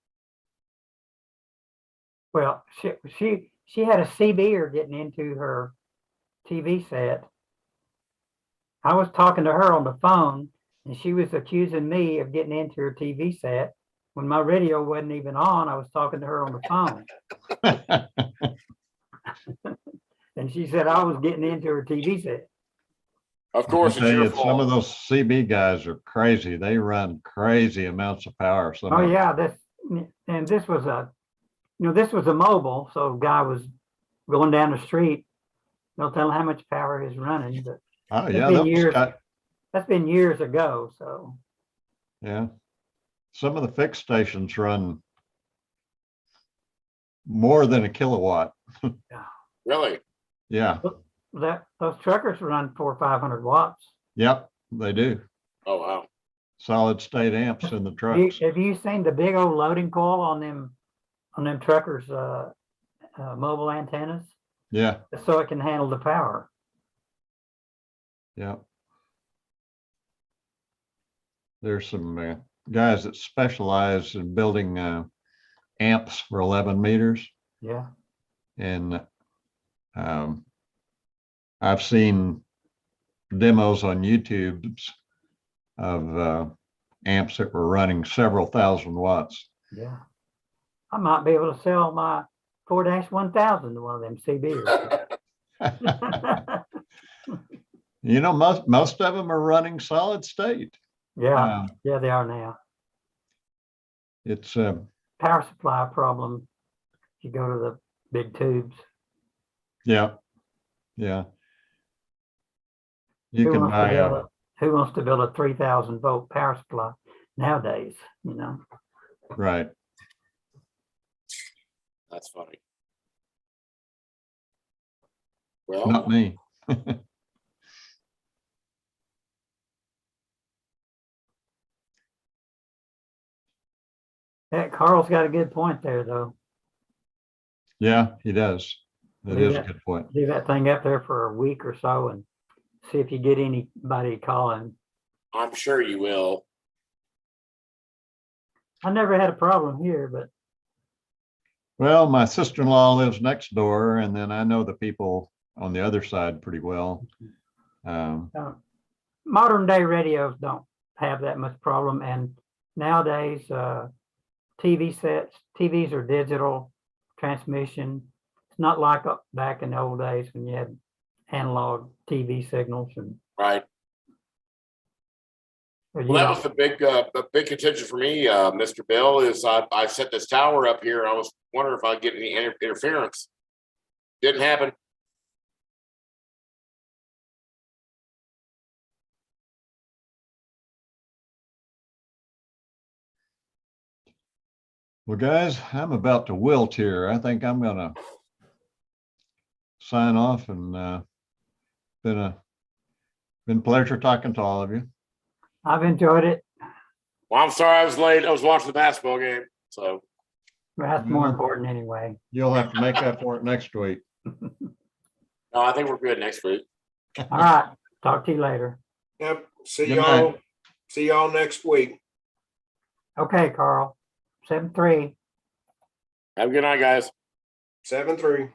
Well, she had a CBer getting into her TV set. I was talking to her on the phone, and she was accusing me of getting into her TV set. When my radio wasn't even on, I was talking to her on the phone. And she said I was getting into her TV set. Of I course, it's tell your you, some of fault. those CB guys are crazy. They run crazy amounts of power. Some Oh of them. yeah, this was this was a mobile, so a guy was going down the street. Don't tell him how much power he's running, but Oh it's yeah, been those years. guys, That's been years ago. So yeah. Some of the fixed stations run more than a kilowatt. Really? Yeah. those truckers run 400 or 500 watts. Yep, they do. Oh, wow. Solid state amps in the Have trucks. you seen the big old loading coil on them truckers' mobile antennas? Yeah, So it can handle the power. yeah. There's some guys that specialize in building amps for 11 meters. Yeah. And I've seen demos on YouTube of amps that were running several thousand watts. Yeah. I might be able to sell my 4-1000 to one of them CBs. You know, most of them are running solid state. Yeah. Yeah, they are now. It's Power supply problem. You go to the big tubes. yeah, yeah. You can buy Who wants to build a 3000 volt power supply nowadays, right. That's funny. Not Well, me. That Carl's got a good point there, though. Yeah, he does. That is a good point. Leave that thing up there for a week or so and see if you get anybody calling. I'm sure you will. I never had a problem here, but Well, my sister-in-law lives next door, and then I know the people on the other side pretty well. modern day radios don't have that much problem. And nowadays, TVs are digital transmission. It's not like back in the old days when you had analog TV signals and Right. well, Well, that was the big contention for me, Mr. Bill, is I set this tower up here. And I was wondering if I'd get any interference. Didn't happen. Well, guys, I'm about to wilt here. I think I'm gonna sign off, and been a pleasure talking to all of you. I've enjoyed it. Well, I'm sorry I was late. I was watching the basketball game. So That's more important anyway. You'll have to make up for it next week. no, I think we're good next week. All right. Talk to you later. Yep. See Good y'all. night. See y'all next week. Okay, Carl. 7-3. Have a good night, guys. 7-3.